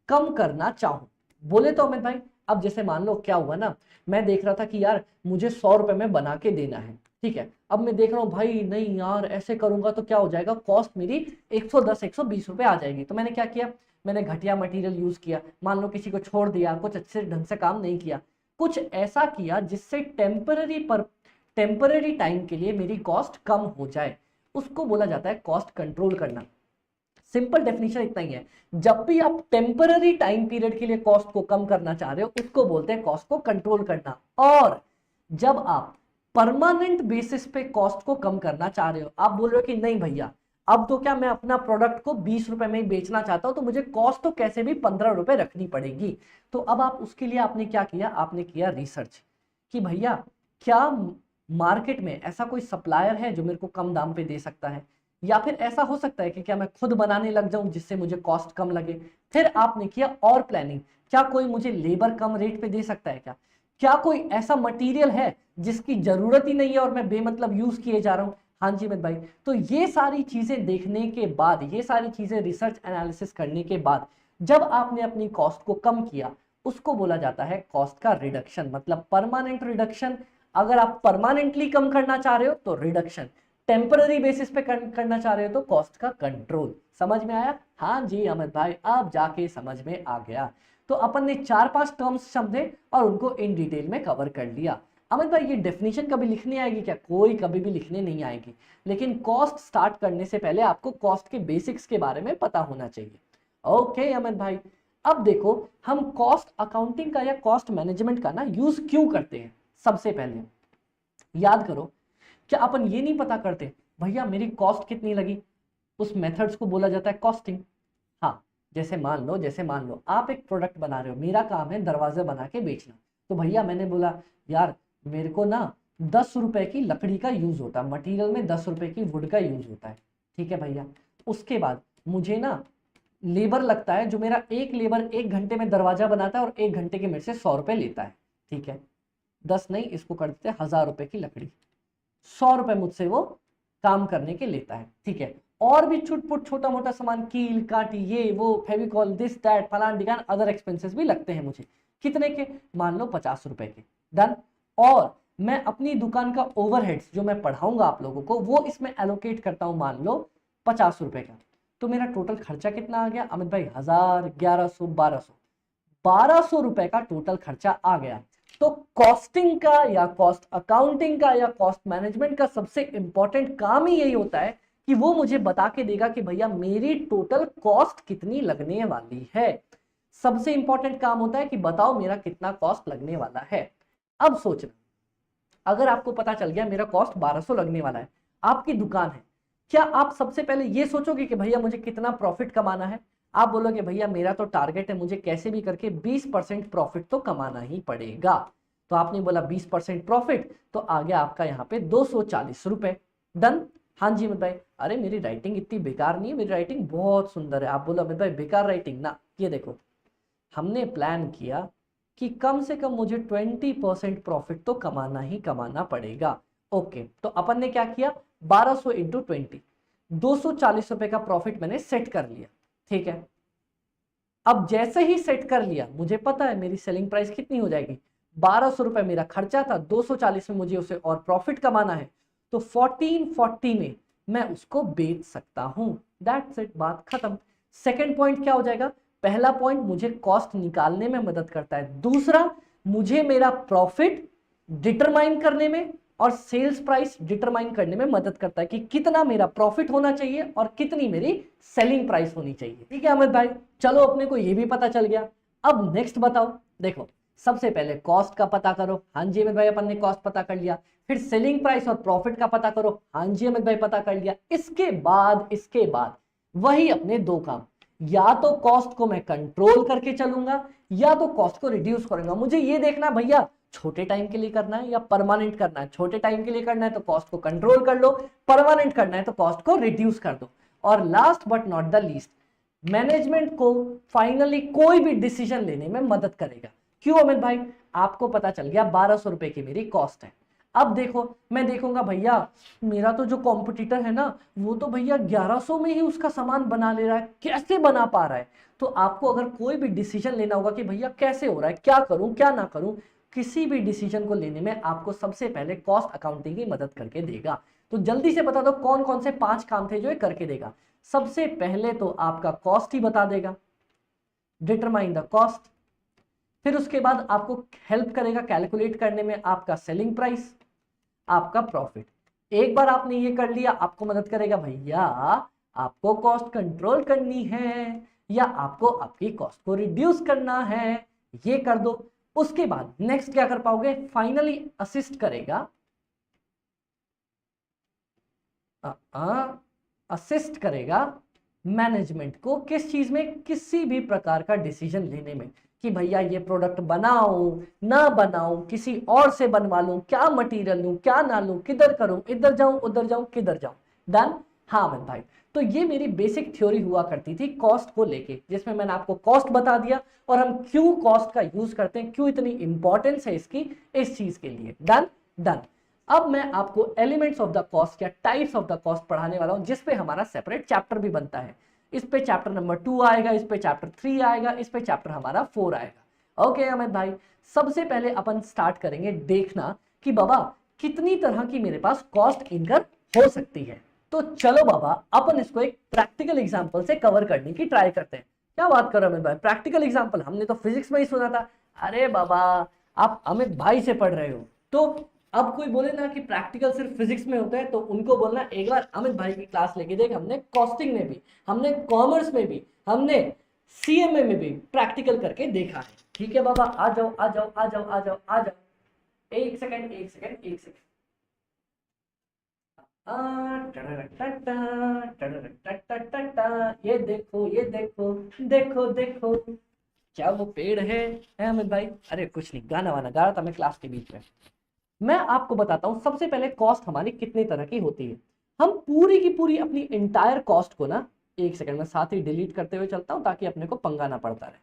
कम करना चाहूं, बोले तो अमित भाई, अब जैसे मान लो क्या हुआ ना, मैं देख रहा था कि यार मुझे 100 रुपए में बना के देना है, ठीक है, अब मैं देख रहा हूँ भाई नहीं यार ऐसे करूंगा तो क्या हो जाएगा, कॉस्ट मेरी 110 120 रुपए आ जाएगी। तो मैंने क्या किया, मैंने घटिया मटेरियल यूज किया, मान लो किसी को छोड़ दिया, कुछ अच्छे ढंग से काम नहीं किया, कुछ ऐसा किया जिससे टेम्पररी टाइम के लिए मेरी कॉस्ट कम हो जाए, उसको बोला जाता है कॉस्ट कंट्रोल करना। सिंपल डेफिनेशन इतना ही है, जब भी आप टेम्पररी टाइम पीरियड के लिए कॉस्ट को कम करना चाह रहे हो उसको बोलते हैं कॉस्ट को कंट्रोल करना। और जब आप परमानेंट बेसिस पे कॉस्ट को कम करना चाह रहे हो, आप बोल रहे हो कि नहीं भैया अब तो क्या मैं अपना प्रोडक्ट को 20 रुपए में ही बेचना चाहता हूं तो मुझे कॉस्ट तो कैसे भी 15 रुपए रखनी पड़ेगी। तो अब आप उसके लिए आपने क्या किया, आपने किया रिसर्च कि भैया क्या मार्केट में ऐसा कोई सप्लायर है जो मेरे को कम दाम पे दे सकता है, या फिर ऐसा हो सकता है कि क्या मैं खुद बनाने लग जाऊं जिससे मुझे कॉस्ट कम लगे। फिर आपने किया और प्लानिंग, क्या कोई मुझे लेबर कम रेट पे दे सकता है, क्या कोई ऐसा मटेरियल है जिसकी जरूरत ही नहीं है और मैं बेमतलब यूज किए जा रहा हूं। हाँ जी मित भाई, तो ये सारी चीजें देखने के बाद, ये सारी चीजें रिसर्च एनालिसिस करने के बाद जब आपने अपनी कॉस्ट को कम किया उसको बोला जाता है कॉस्ट का रिडक्शन, मतलब परमानेंट रिडक्शन। अगर आप परमानेंटली कम करना चाह रहे हो तो रिडक्शन, टेम्पररी बेसिस पे करना चाह रहे हो तो कॉस्ट का कंट्रोल। समझ में आया? हाँ जी अमित भाई, आप जाके समझ में आ गया। तो अपन ने 4-5 टर्म्स समझे और उनको इन डिटेल में कवर कर लिया। अमित भाई ये डेफिनेशन कभी लिखने आएगी क्या? कोई कभी भी लिखने नहीं आएगी, लेकिन कॉस्ट स्टार्ट करने से पहले आपको कॉस्ट के बेसिक्स के बारे में पता होना चाहिए। ओके अमित भाई, अब देखो हम कॉस्ट अकाउंटिंग का या कॉस्ट मैनेजमेंट का ना यूज क्यों करते हैं। सबसे पहले याद करो, क्या अपन ये नहीं पता करते भैया मेरी कॉस्ट कितनी लगी? उस मेथड्स को बोला जाता है कॉस्टिंग। हाँ, जैसे मान लो आप एक प्रोडक्ट बना रहे हो, मेरा काम है दरवाजे बना के बेचना। तो भैया मैंने बोला यार मेरे को ना 10 रुपए की लकड़ी का यूज होता है, मटेरियल में 10 रुपए की वुड का यूज होता है, ठीक है भैया। उसके बाद मुझे ना लेबर लगता है, जो मेरा एक लेबर 1 घंटे में दरवाजा बनाता है और 1 घंटे के मेरे से 100 रुपए लेता है, ठीक है। 10 नहीं, इसको कर देते 1000 रुपए की लकड़ी, 100 रुपए मुझसे वो काम करने के लेता है, ठीक है। और भी छुटपुट छोटा मोटा सामान, कील काटी ये वो फेविकॉल दिस दैट फलान डिगान अदर एक्सपेंसेस भी लगते हैं मुझे, कितने के? मान लो 50 रुपए के, डन। और मैं अपनी दुकान का ओवरहेड्स जो मैं पढ़ाऊंगा आप लोगों को वो इसमें एलोकेट करता हूं, मान लो 50 रुपए का। तो मेरा टोटल खर्चा कितना आ गया अमित भाई? 1000, 1100, 1200 रुपए का टोटल खर्चा आ गया। तो कॉस्टिंग का या कॉस्ट अकाउंटिंग का या कॉस्ट मैनेजमेंट का सबसे इंपॉर्टेंट काम ही यही होता है कि वो मुझे बता के देगा कि भैया मेरी टोटल कॉस्ट कितनी लगने वाली है। सबसे इंपॉर्टेंट काम होता है कि बताओ मेरा कितना कॉस्ट लगने वाला है। अब सोचना, अगर आपको पता चल गया मेरा कॉस्ट 1200 लगने वाला है, आपकी दुकान है, क्या आप सबसे पहले ये सोचोगे कि भैया मुझे कितना प्रॉफिट कमाना है? आप बोलोगे भैया मेरा तो टारगेट है, मुझे कैसे भी करके 20% प्रॉफिट तो कमाना ही पड़ेगा। तो आपने बोला 20% प्रॉफिट, तो आ गया आपका यहाँ पे 240 रुपए, डन। हाँ जी अमित भाई, अरे मेरी राइटिंग इतनी बेकार नहीं है, मेरी राइटिंग बहुत सुंदर है। आप बोलो अमित भाई बेकार राइटिंग ना, ये देखो हमने प्लान किया कि कम से कम मुझे 20% प्रॉफिट तो कमाना ही कमाना पड़ेगा। ओके, तो अपन ने क्या किया, 1200 इंटू 20, 240 रुपए का प्रॉफिट मैंने सेट कर लिया, ठीक है। अब जैसे ही सेट कर लिया, मुझे पता है मेरी सेलिंग प्राइस कितनी हो जाएगी, 1200 रुपए मेरा खर्चा था, 240 में मुझे उसे और प्रॉफिट कमाना है, तो 1440 में मैं उसको बेच सकता हूं। दैट्स इट, बात खत्म। सेकेंड पॉइंट क्या हो जाएगा? पहला पॉइंट मुझे कॉस्ट निकालने में मदद करता है, दूसरा मुझे मेरा प्रॉफिट डिटरमाइन करने में और सेल्स प्राइस डिटरमाइन करने में मदद करता है कि कितना मेरा प्रॉफिट होना चाहिए और कितनी मेरी सेलिंग प्राइस होनी चाहिए, ठीक है अमित भाई। चलो अपने को ये भी पता चल गया। अब नेक्स्ट बताओ, देखो सबसे पहले कॉस्ट का पता करो, हाँ जी अमित भाई अपन ने कॉस्ट पता कर लिया। फिर सेलिंग प्राइस और प्रॉफिट का पता करो, हाँ जी अमित भाई पता कर लिया। इसके बाद वही अपने दो काम, या तो कॉस्ट को मैं कंट्रोल करके चलूंगा या तो कॉस्ट को रिड्यूस करूंगा। मुझे ये देखना भैया छोटे टाइम के लिए करना है या परमानेंट करना है। छोटे टाइम के लिए करना है तो कॉस्ट को कंट्रोल कर लो, परमानेंट करना है तो कॉस्ट को रिड्यूस कर दो। और last but not the least, management को फाइनली कोई भी डिसीजन लेने में मदद करेगा। क्यों अमित भाई? आपको पता चल गया 1200 रुपए की मेरी कॉस्ट है। अब देखो मैं देखूंगा भैया मेरा तो जो कॉम्पिटिटर है ना वो तो भैया 1100 में ही उसका सामान बना ले रहा है, कैसे बना पा रहा है? तो आपको अगर कोई भी डिसीजन लेना होगा कि भैया कैसे हो रहा है, क्या करूं क्या ना करूं, किसी भी डिसीजन को लेने में आपको सबसे पहले कॉस्ट अकाउंटिंग की मदद करके देगा। तो जल्दी से बता दो कौन कौन से 5 काम थे जो ये करके देगा। सबसे पहले तो आपका कॉस्ट ही बता देगा, डिटरमाइन द कॉस्ट। फिर उसके बाद आपको हेल्प करेगा कैलकुलेट करने में आपका सेलिंग प्राइस, आपका प्रॉफिट। एक बार आपने ये कर लिया, आपको मदद करेगा भैया आपको कॉस्ट कंट्रोल करनी है या आपको आपकी कॉस्ट को रिड्यूस करना है, ये कर दो। उसके बाद नेक्स्ट क्या कर पाओगे? फाइनली असिस्ट करेगा, असिस्ट करेगा मैनेजमेंट को किस चीज में? किसी भी प्रकार का डिसीजन लेने में कि भैया ये प्रोडक्ट बनाऊं ना बनाऊं, किसी और से बनवा लूं, क्या मटेरियल लूं क्या ना लूं, किधर करूं, इधर जाऊं उधर जाऊं किधर जाऊं, डन। हाँ अमित भाई, तो ये मेरी बेसिक थ्योरी हुआ करती थी कॉस्ट को लेके, जिसमें मैंने आपको कॉस्ट बता दिया और हम क्यों कॉस्ट का यूज करते हैं, क्यों इतनी इंपॉर्टेंस है इसकी इस चीज के लिए, डन डन। अब मैं आपको एलिमेंट्स ऑफ द कॉस्ट या टाइप्स ऑफ द कॉस्ट पढ़ाने वाला हूं, जिसपे हमारा सेपरेट चैप्टर भी बनता है। इस पे चैप्टर नंबर 2 आएगा, इस पे चैप्टर 3 आएगा, इस पे चैप्टर हमारा 4 आएगा। ओके अमित भाई, सबसे पहले अपन स्टार्ट करेंगे देखना कि बाबा कितनी तरह की मेरे पास कॉस्ट इनकर हो सकती है। तो चलो बाबा अपन इसको एक प्रैक्टिकल एग्जांपल से कवर करने की ट्राई करते हैं। क्या बात कर रहे हो अमित भाई, प्रैक्टिकल एग्जांपल? हमने तो फिजिक्स में ही सुना था। अरे बाबा आप अमित भाई से पढ़ रहे हो, तो अब कोई बोले ना कि प्रैक्टिकल सिर्फ फिजिक्स में होता है, तो उनको बोलना एक बार अमित भाई की क्लास लेके देख, हमने कॉस्टिंग में भी, हमने कॉमर्स में भी, हमने सीएमए में भी प्रैक्टिकल करके देखा है। ठीक है बाबा, आ जाओ आ जाओ आ जाओ आ जाओ आ जाओ। एक सेकंड एक सेकंड एक सेकंड। ये देखो ये देखो, देखो देखो, क्या वो पेड़ है अमित भाई? अरे कुछ नहीं, गाना वाना गा रहा था मैं क्लास के बीच में। मैं आपको बताता हूं सबसे पहले कॉस्ट हमारी कितने तरह की होती है। हम पूरी की पूरी अपनी इंटायर कॉस्ट को ना, एक सेकंड में साथ ही डिलीट करते हुए चलता हूं ताकि अपने को पंगा ना पड़ता रहे।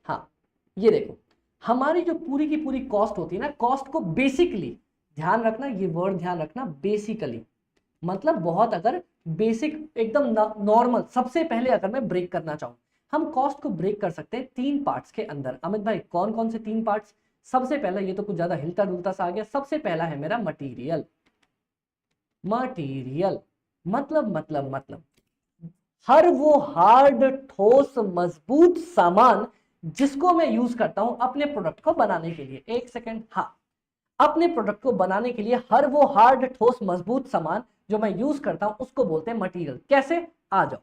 हाँ, ये देखो, हमारी जो पूरी की पूरी कॉस्ट होती है ना, कॉस्ट को बेसिकली, ध्यान रखना ये वर्ड ध्यान रखना, बेसिकली मतलब बहुत अगर बेसिक एकदम नॉर्मल, सबसे पहले अगर मैं ब्रेक करना चाहूं, हम कॉस्ट को ब्रेक कर सकते हैं तीन पार्ट्स के अंदर। अमित भाई कौन कौन से तीन पार्ट्स? सबसे पहला, ये तो कुछ ज्यादा हिलता डुलता सा आ गया, सबसे पहला है मेरा मटेरियल। मटेरियल मतलब हर वो हार्ड ठोस मजबूत सामान जिसको मैं यूज करता हूं अपने प्रोडक्ट को बनाने के लिए। एक सेकेंड, हाँ, अपने प्रोडक्ट को बनाने के लिए हर वो हार्ड ठोस मजबूत सामान जो मैं यूज करता हूं उसको बोलते हैं मटेरियल। कैसे? आ जाओ,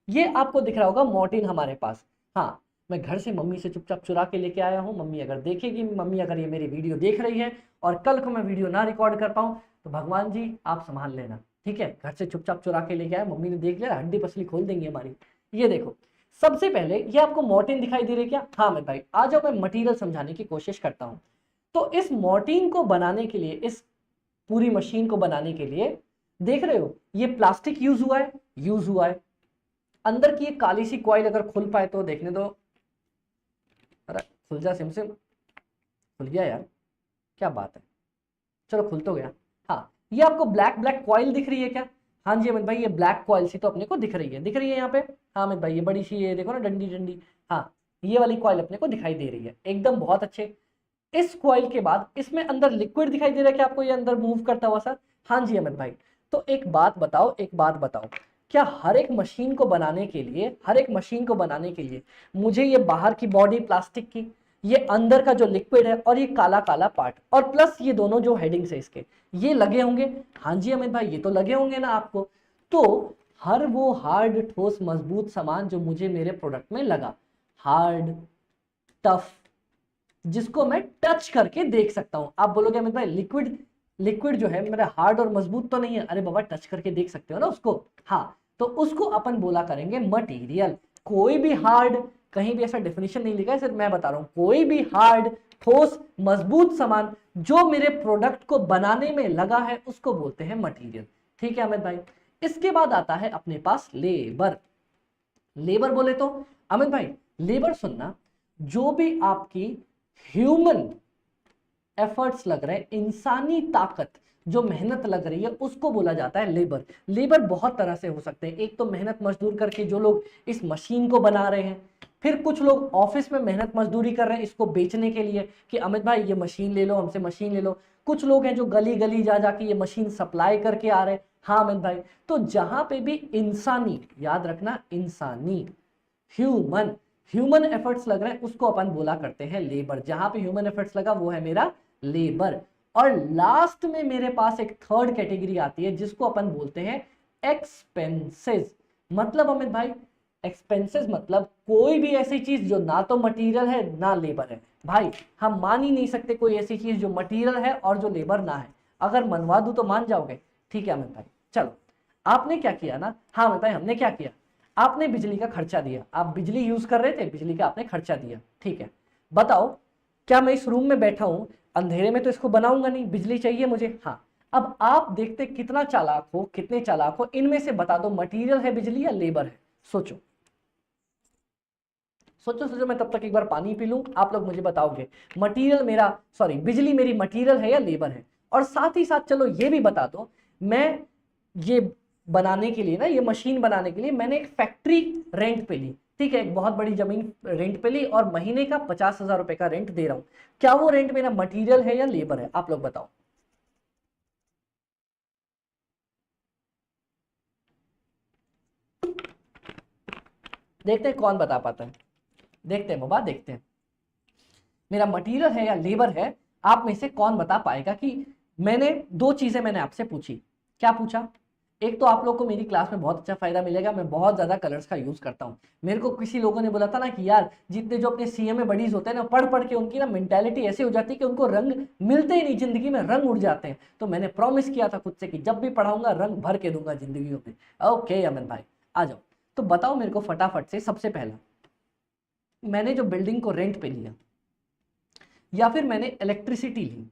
ये आपको दिख रहा होगा मॉर्टिन हमारे पास। हाँ, मैं घर से मम्मी से चुपचाप चुरा के लेके आया हूं। मम्मी अगर देखेगी, मम्मी अगर ये मेरी वीडियो देख रही है और कल को मैं वीडियो ना रिकॉर्ड कर पाऊं तो भगवान जी आप संभाल लेना। ठीक है, घर से चुपचाप चुरा के लेके आया, मम्मी ने देख लिया, हड्डी पसली खोल देंगी हमारी। ये देखो, सबसे पहले ये आपको मॉर्टिन दिखाई दे रही है क्या? हाँ मैं भाई, आ जाओ, मैं मटेरियल समझाने की कोशिश करता हूं। तो इस मॉर्टिन को बनाने के लिए, इस पूरी मशीन को बनाने के लिए, देख रहे हो ये प्लास्टिक यूज हुआ है, यूज हुआ है। अंदर की एक काली सी कॉइल अगर खुल पाए तो देखने दो। अरे खुल जा सिम सिम, खुल गया यार, क्या बात है, चलो खुल तो गया। हाँ, ये आपको ब्लैक ब्लैक कॉइल दिख रही है क्या? हाँ जी अमित भाई, ये ब्लैक कॉइल सी तो अपने को दिख रही है, दिख रही है यहाँ पे। हाँ अमित भाई, ये बड़ी सी, ये देखो ना डंडी डंडी, हाँ ये वाली कॉइल अपने को दिखाई दे रही है, एकदम बहुत अच्छे। इस कॉइल के बाद इसमें अंदर लिक्विड दिखाई दे रहा है क्या आपको, ये अंदर मूव करता हुआ सर? हाँ जी अमित भाई। तो एक बात बताओ, एक बात बताओ, क्या हर एक मशीन को बनाने के लिए, हर एक मशीन को बनाने के लिए मुझे ये बाहर की बॉडी प्लास्टिक की, ये अंदर का जो लिक्विड है और ये काला काला पार्ट और प्लस ये दोनों जो हेडिंग्स है इसके, ये लगे होंगे? हाँ जी अमित भाई, ये तो लगे होंगे ना आपको। तो हर वो हार्ड ठोस मजबूत सामान जो मुझे मेरे प्रोडक्ट में लगा, हार्ड टफ, जिसको मैं टच करके देख सकता हूं। आप बोलोगे अमित भाई लिक्विड, लिक्विड जो है मेरा हार्ड और मजबूत तो नहीं है। अरे बाबा, टच करके देख सकते हो ना उसको। हाँ, तो उसको अपन बोला करेंगे मटेरियल। कोई भी हार्ड, कहीं भी ऐसा डेफिनेशन नहीं लिखा है, सिर्फ मैं बता रहा हूं, कोई भी हार्ड ठोस मजबूत सामान जो मेरे प्रोडक्ट को बनाने में लगा है उसको बोलते हैं मटेरियल। ठीक है अमित भाई। इसके बाद आता है अपने पास लेबर। लेबर बोले तो अमित भाई, लेबर सुनना, जो भी आपकी ह्यूमन एफर्ट्स लग रहे हैं, इंसानी ताकत जो मेहनत लग रही है उसको बोला जाता है लेबर। लेबर बहुत तरह से हो सकते हैं, एक तो मेहनत मजदूर करके जो लोग इस मशीन को बना रहे हैं, फिर कुछ लोग ऑफिस में मेहनत मजदूरी कर रहे हैं इसको बेचने के लिए कि अमित भाई ये मशीन ले लो, हमसे मशीन ले लो। कुछ लोग हैं जो गली गली जा जाके ये मशीन सप्लाई करके आ रहे हैं। हाँ अमित भाई, तो जहां पे भी इंसानी, याद रखना इंसानी, ह्यूमन, ह्यूमन एफर्ट्स लग रहे हैं उसको अपन बोला करते हैं लेबर। जहां पे ह्यूमन एफर्ट्स लगा वो है मेरा लेबर। और लास्ट में मेरे पास एक थर्ड कैटेगरी आती है जिसको अपन बोलते हैं एक्सपेंसेस। मतलब अमित भाई, एक्सपेंसेस मतलब कोई भी ऐसी चीज जो ना तो मटेरियल है ना लेबर है। भाई हम मान ही नहीं सकते कोई ऐसी चीज जो मटेरियल है और जो लेबर ना है। अगर मनवा दूं तो मान जाओगे? ठीक है अमित भाई, चलो आपने क्या किया ना, हाँ अमित भाई हमने क्या किया, आपने बिजली का खर्चा दिया, आप बिजली यूज कर रहे थे, बिजली का आपने खर्चा दिया। ठीक है, बताओ क्या मैं इस रूम में बैठा हूं, अंधेरे में तो इसको बनाऊंगा नहीं, बिजली चाहिए मुझे। हाँ, अब आप देखते कितना चालाक हो, कितने चालाक हो, इनमें से बता दो मटेरियल है बिजली या लेबर है? सोचो सोचो सोचो, मैं तब तक एक बार पानी पी लूं, आप लोग मुझे बताओगे मटेरियल मेरा, सॉरी बिजली मेरी मटेरियल है या लेबर है? और साथ ही साथ चलो ये भी बता दो, मैं ये बनाने के लिए ना, ये मशीन बनाने के लिए मैंने एक फैक्ट्री रेंट पे ली, ठीक है, एक बहुत बड़ी जमीन रेंट पे ली और महीने का 50,000 रुपए का रेंट दे रहा हूं। क्या वो रेंट मेरा मटेरियल है या लेबर है? आप लोग बताओ। देखते हैं कौन बता पाता है, देखते हैं बाबा, देखते हैं। मेरा मटेरियल है या लेबर है, आप में से कौन बता पाएगा कि मैंने दो चीजें मैंने आपसे पूछी। क्या पूछा? एक तो आप लोग को मेरी क्लास में बहुत अच्छा फायदा मिलेगा, मैं बहुत ज्यादा कलर्स का यूज करता हूँ। मेरे को किसी लोगों ने बोला था ना कि यार जितने जो अपने सीएमए बडीज होते हैं ना, पढ़ पढ़ के उनकी ना मेंटेलिटी ऐसी हो जाती है कि उनको रंग मिलते ही नहीं, जिंदगी में रंग उड़ जाते हैं। तो मैंने प्रॉमिस किया था खुद से कि जब भी पढ़ाऊंगा रंग भर के दूंगा जिंदगी में। ओके अमन भाई आ जाओ, तो बताओ मेरे को फटाफट से, सबसे पहला मैंने जो बिल्डिंग को रेंट पे लिया या फिर मैंने इलेक्ट्रिसिटी ली,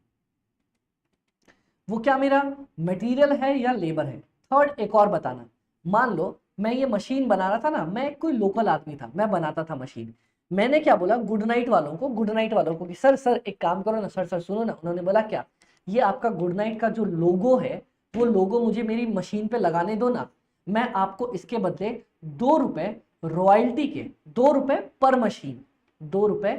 वो क्या मेरा मटेरियल है या लेबर है? थर्ड एक और बताना, मान लो मैं ये मशीन बना रहा था ना, मैं कोई लोकल आदमी था, मैं बनाता था मशीन। मैंने क्या बोला गुड नाइट वालों को कि सर सर एक काम करो ना, सर सर सुनो ना। उन्होंने बोला क्या? ये आपका गुड नाइट का जो लोगो है, वो लोगो मुझे मेरी मशीन पे लगाने दो ना, मैं आपको इसके बदले 2 रुपए रॉयल्टी के, 2 रुपए पर मशीन, 2 रुपए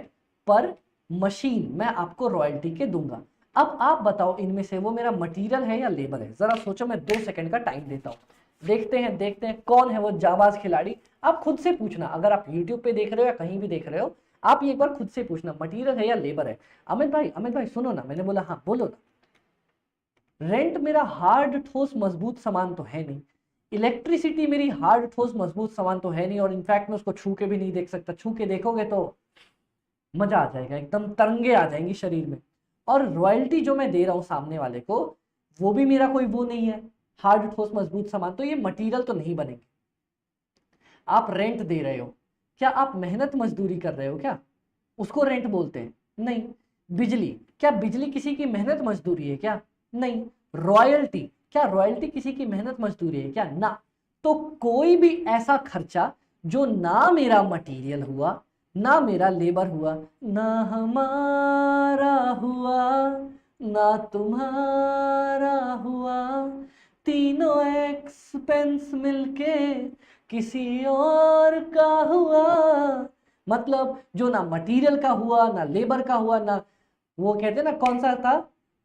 पर मशीन मैं आपको रॉयल्टी के दूंगा। अब आप बताओ इनमें से वो मेरा मटेरियल है या लेबर है? जरा सोचो, मैं 2 सेकंड का टाइम देता हूँ। देखते हैं कौन है वो जाबाज खिलाड़ी। आप खुद से पूछना, अगर आप यूट्यूब पे देख रहे हो या कहीं भी देख रहे हो, आप ये एक बार खुद से पूछना मटेरियल है या लेबर है। अमित भाई सुनो ना, मैंने बोला हाँ बोलो ना। रेंट मेरा हार्ड ठोस मजबूत सामान तो है नहीं, इलेक्ट्रिसिटी मेरी हार्ड ठोस मजबूत सामान तो है नहीं, और इनफैक्ट मैं उसको छू के भी नहीं देख सकता। छू के देखोगे तो मजा आ जाएगा, एकदम तरंगे आ जाएंगी शरीर में। और रॉयल्टी जो मैं दे रहा हूं सामने वाले को, वो भी मेरा कोई वो नहीं है हार्ड ठोस मजबूत सामान, तो ये मटेरियल तो नहीं बनेंगे। आप रेंट दे रहे हो, क्या आप मेहनत मजदूरी कर रहे हो क्या? उसको रेंट बोलते हैं? नहीं। बिजली, क्या बिजली किसी की मेहनत मजदूरी है क्या? नहीं। रॉयल्टी, क्या रॉयल्टी किसी की मेहनत मजदूरी है क्या? ना। तो कोई भी ऐसा खर्चा जो ना मेरा मटेरियल हुआ, ना मेरा लेबर हुआ, ना हमारा हुआ, ना तुम्हारा हुआ, तीनों एक्सपेंस मिलके किसी और का हुआ, मतलब जो ना मटेरियल का हुआ, ना लेबर का हुआ, ना वो कहते हैं ना कौन सा था,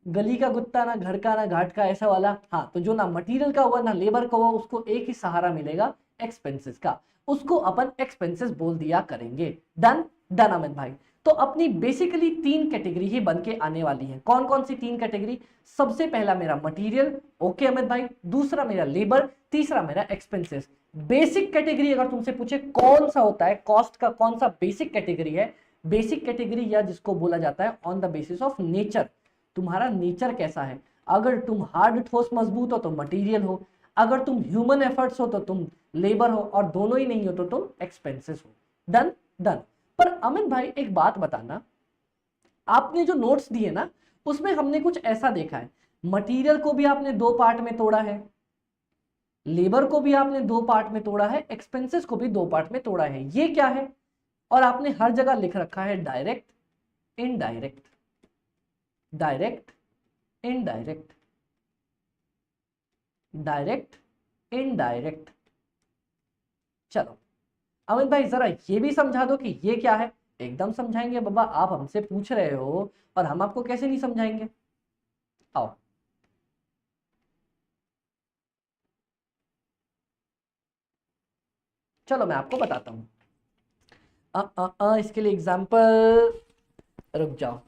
गली का कुत्ता ना घर का ना घाट का, ऐसा वाला। हाँ, तो जो ना मटेरियल का हुआ ना लेबर का हुआ, उसको एक ही सहारा मिलेगा, एक्सपेंसेस का। उसको अपन एक्सपेंसेस बोल दिया करेंगे। डन डन अमित भाई। तो अपनी बेसिकली 3 कैटेगरी ही बन के आने वाली है। कौन कौन सी 3 कैटेगरी? सबसे पहला मेरा मटेरियल, ओके अमित भाई, दूसरा मेरा लेबर, तीसरा मेरा एक्सपेंसेस। बेसिक कैटेगरी अगर तुमसे पूछे कौन सा होता है कॉस्ट का, कौन सा बेसिक कैटेगरी है, बेसिक कैटेगरी या जिसको बोला जाता है on the basis of nature, तुम्हारा नेचर कैसा है। अगर तुम हार्ड ठोस मजबूत हो तो मटेरियल हो, अगर तुम ह्यूमन एफर्ट्स हो तो तुम लेबर हो, और दोनों ही नहीं हो तो तुम एक्सपेंसेस हो। Done done. पर अमित भाई एक बात बताना, आपने जो नोट्स दिए ना, उसमें हमने कुछ ऐसा देखा है, मटेरियल को भी आपने 2 पार्ट में तोड़ा है, लेबर को भी आपने 2 पार्ट में तोड़ा है, एक्सपेंसेस को भी 2 पार्ट में तोड़ा है। ये क्या है? और आपने हर जगह लिख रखा है direct, indirect, direct, indirect, direct, indirect. चलो अमित भाई जरा ये भी समझा दो कि ये क्या है। एकदम समझाएंगे बाबा, आप हमसे पूछ रहे हो और हम आपको कैसे नहीं समझाएंगे। आओ। चलो मैं आपको बताता हूं। इसके लिए एग्जाम्पल, रुक जाओ।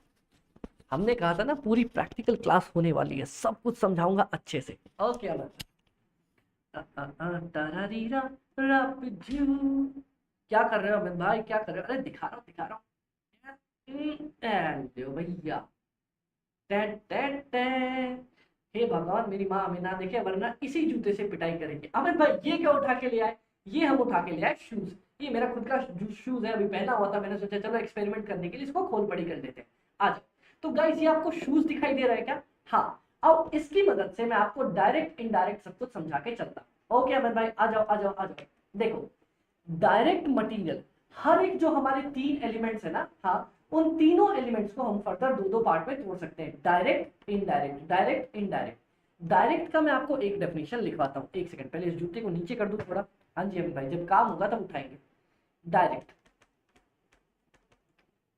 हमने कहा था ना पूरी प्रैक्टिकल क्लास होने वाली है, सब कुछ समझाऊंगा अच्छे से। ओके अमित। तरारीरा रापजू। क्या कर रहे हो अमित भाई, क्या कर रहे हो? अरे दिखा रहा हूँ दिखा रहा हूँ। दो भैया। टें टें टें। हे भगवान मेरी माँ हमें ना देखे, वरना इसी जूते से पिटाई करेंगे। अमित भाई ये क्या उठा के ले आए? ये हम उठा के ले आए शूज। ये मेरा खुद का शूज है, अभी पहना हुआ था, मैंने सोचा चलो एक्सपेरिमेंट करने के लिए इसको खोल पड़ी कर देते हैं आज। तो गाइस ये आपको शूज दिखाई दे रहा है क्या? हाँ। अब इसकी मदद से मैं आपको डायरेक्ट इनडायरेक्ट सब कुछ समझा के चलता। ओके अमित भाई आ जाओ आ जाओ आ जाओ। देखो डायरेक्ट मटेरियल, हर एक जो हमारे 3 एलिमेंट्स है ना, हाँ, उन तीनों एलिमेंट्स को हम फर्दर 2-2 पार्ट में तोड़ सकते हैं, direct indirect, direct indirect. Direct का मैं आपको एक डेफिनेशन लिखवाता हूँ, एक सेकंड, पहले इस जूते को नीचे कर दूं थोड़ा। हाँ जी अमित भाई, जब काम होगा तब उठाएंगे। डायरेक्ट,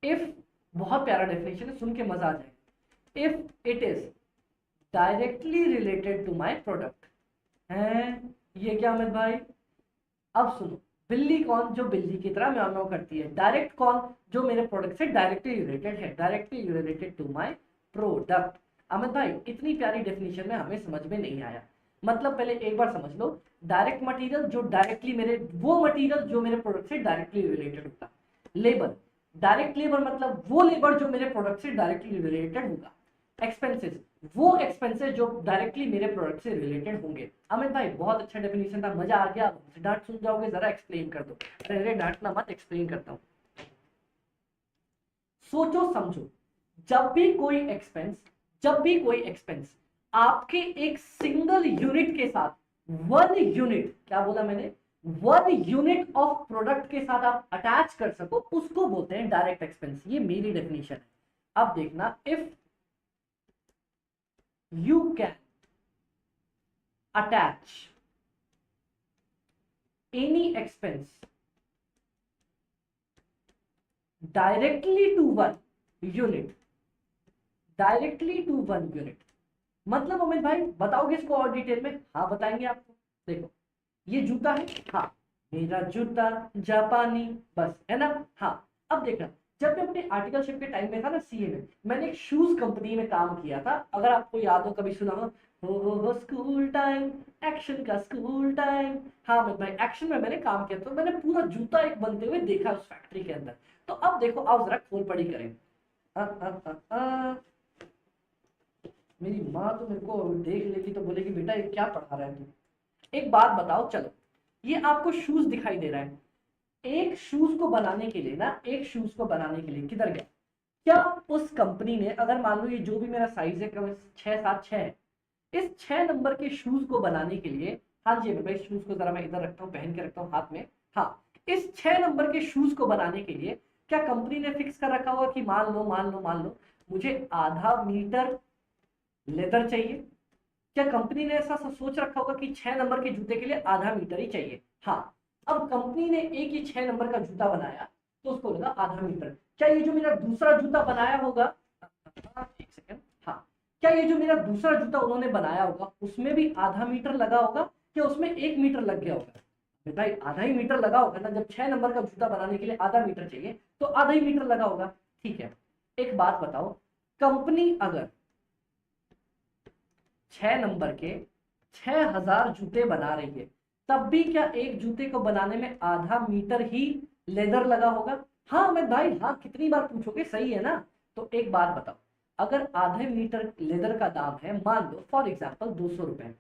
इफ, बहुत प्यारा डेफिनेशन है, सुन के मजा आ जाए। If it is directly related to my product है। ये क्या अमित भाई? अब सुनो, बिल्ली कौन, जो बिल्ली की तरह म्याऊं म्याऊं करती है। डायरेक्ट कौन, जो मेरे प्रोडक्ट से डायरेक्टली रिलेटेड है, directly related to my product. Amit भाई इतनी प्यारी डेफिनेशन में हमें समझ में नहीं आया। मतलब पहले एक बार समझ लो, डायरेक्ट मटेरियल जो डायरेक्टली मेरे, वो मटेरियल जो मेरे प्रोडक्ट से डायरेक्टली रिलेटेड होगा। लेबर, डायरेक्ट लेबर मतलब वो लेबर जो मेरे प्रोडक्ट से डायरेक्टली रिलेटेड होगा। एक्सपेंसेस, वो एक्सपेंसेस जो डायरेक्टली मेरे प्रोडक्ट से रिलेटेड होंगे। अमित भाई बहुत अच्छा डेफिनेशन था, मजा आ गया। डांट सुन जाओगे, जरा एक्सप्लेन कर दो। अरे डांटना मत, एक्सप्लेन करता हूं। सोचो समझो, जब भी कोई एक्सपेंस, जब भी कोई एक्सपेंस आपके एक सिंगल यूनिट के साथ, वन यूनिट, क्या बोला मैंने, वन यूनिट ऑफ प्रोडक्ट के साथ आप अटैच कर सको, उसको बोलते हैं डायरेक्ट एक्सपेंस। ये मेरी डेफिनेशन है। अब देखना, if you can attach any expense directly to one unit, directly to one unit, मतलब अमित भाई बताओगे इसको और डिटेल में? हाँ बताएंगे आपको। देखो ये जूता है, हाँ मेरा जूता जापानी, बस है ना। हाँ अब देखना, जब मैं अपने आर्टिकलशिप के टाइम में था ना सीए में, मैंने एक शूज कंपनी में काम किया था। अगर आपको याद हो, कभी सुना हो स्कूल टाइम, एक्शन का स्कूल टाइम। हाँ मैं भाई एक्शन में मैंने काम किया, तो मैंने पूरा जूता एक बनते हुए देखा उस फैक्ट्री के अंदर। तो अब देखो, आप जरा खोल पढ़ी करें। मेरी माँ तो मेरे को देख लेगी तो बोलेगी बेटा ये क्या पढ़ा रहा है तू। एक बात बताओ, चलो ये आपको शूज दिखाई दे रहा है। एक शूज को बनाने के लिए ना, एक शूज को बनाने के लिए किधर गया, क्या उस कंपनी ने, अगर मान लो ये जो भी मेरा साइज है 676 है, इस 6 नंबर के शूज को बनाने के लिए, हाँ जी भाई शूज को जरा मैं इधर रखता हूँ, पहन के रखता हूँ हाथ में। हाँ इस 6 नंबर के शूज को बनाने के लिए क्या कंपनी ने फिक्स कर रखा होगा कि मान लो मुझे आधा मीटर लेदर चाहिए? क्या कंपनी ने ऐसा सोच रखा होगा कि 6 नंबर के जूते के लिए आधा मीटर ही चाहिए? हाँ अब कंपनी ने एक ही 6 नंबर का जूता बनाया तो उसको लगा आधा मीटर। क्या ये जो मेरा दूसरा जूता बनाया होगा, एक सेकंड, हाँ क्या ये जो मेरा दूसरा जूता उन्होंने बनाया होगा उसमें भी आधा मीटर लगा होगा, क्या उसमें 1 मीटर लग गया होगा? भाई आधा ही मीटर लगा होगा ना, जब 6 नंबर का जूता बनाने के लिए आधा मीटर चाहिए तो आधा ही मीटर लगा होगा। ठीक है, एक बात बताओ, कंपनी अगर 6 नंबर के 6000 जूते बना रही है, तब भी क्या एक जूते को बनाने में आधा मीटर ही लेदर लगा होगा? हाँ मैं भाई हाँ, कितनी बार पूछोगे, सही है ना। तो एक बात बताओ, अगर आधे मीटर लेदर का दाम है मान लो फॉर एग्जाम्पल 200 रुपए,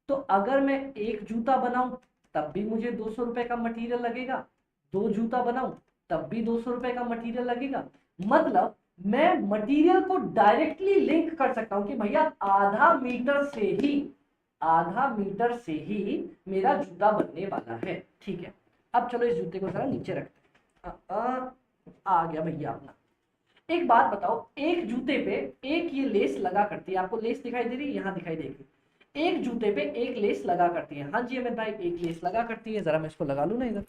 तो अगर मैं एक जूता बनाऊं तब भी मुझे 200 रुपए का मटेरियल लगेगा, 2 जूता बनाऊं तब भी 200 रुपए का मटेरियल लगेगा। मतलब मैं मटेरियल को डायरेक्टली लिंक कर सकता हूं कि भैया आधा मीटर से ही मेरा जूता बनने वाला है। ठीक है, अब चलो इस जूते को जरा नीचे रखते हैं। आ गया भैया अपना। एक बात बताओ, एक जूते पे एक ये लेस लगा करती है, आपको लेस दिखाई दे रही है, यहाँ दिखाई देगी, एक जूते पे एक लेस लगा करती है। हाँ जी अमित भाई एक लेस लगा करती है, जरा मैं इसको लगा लूं ना इधर।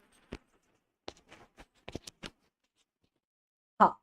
हाँ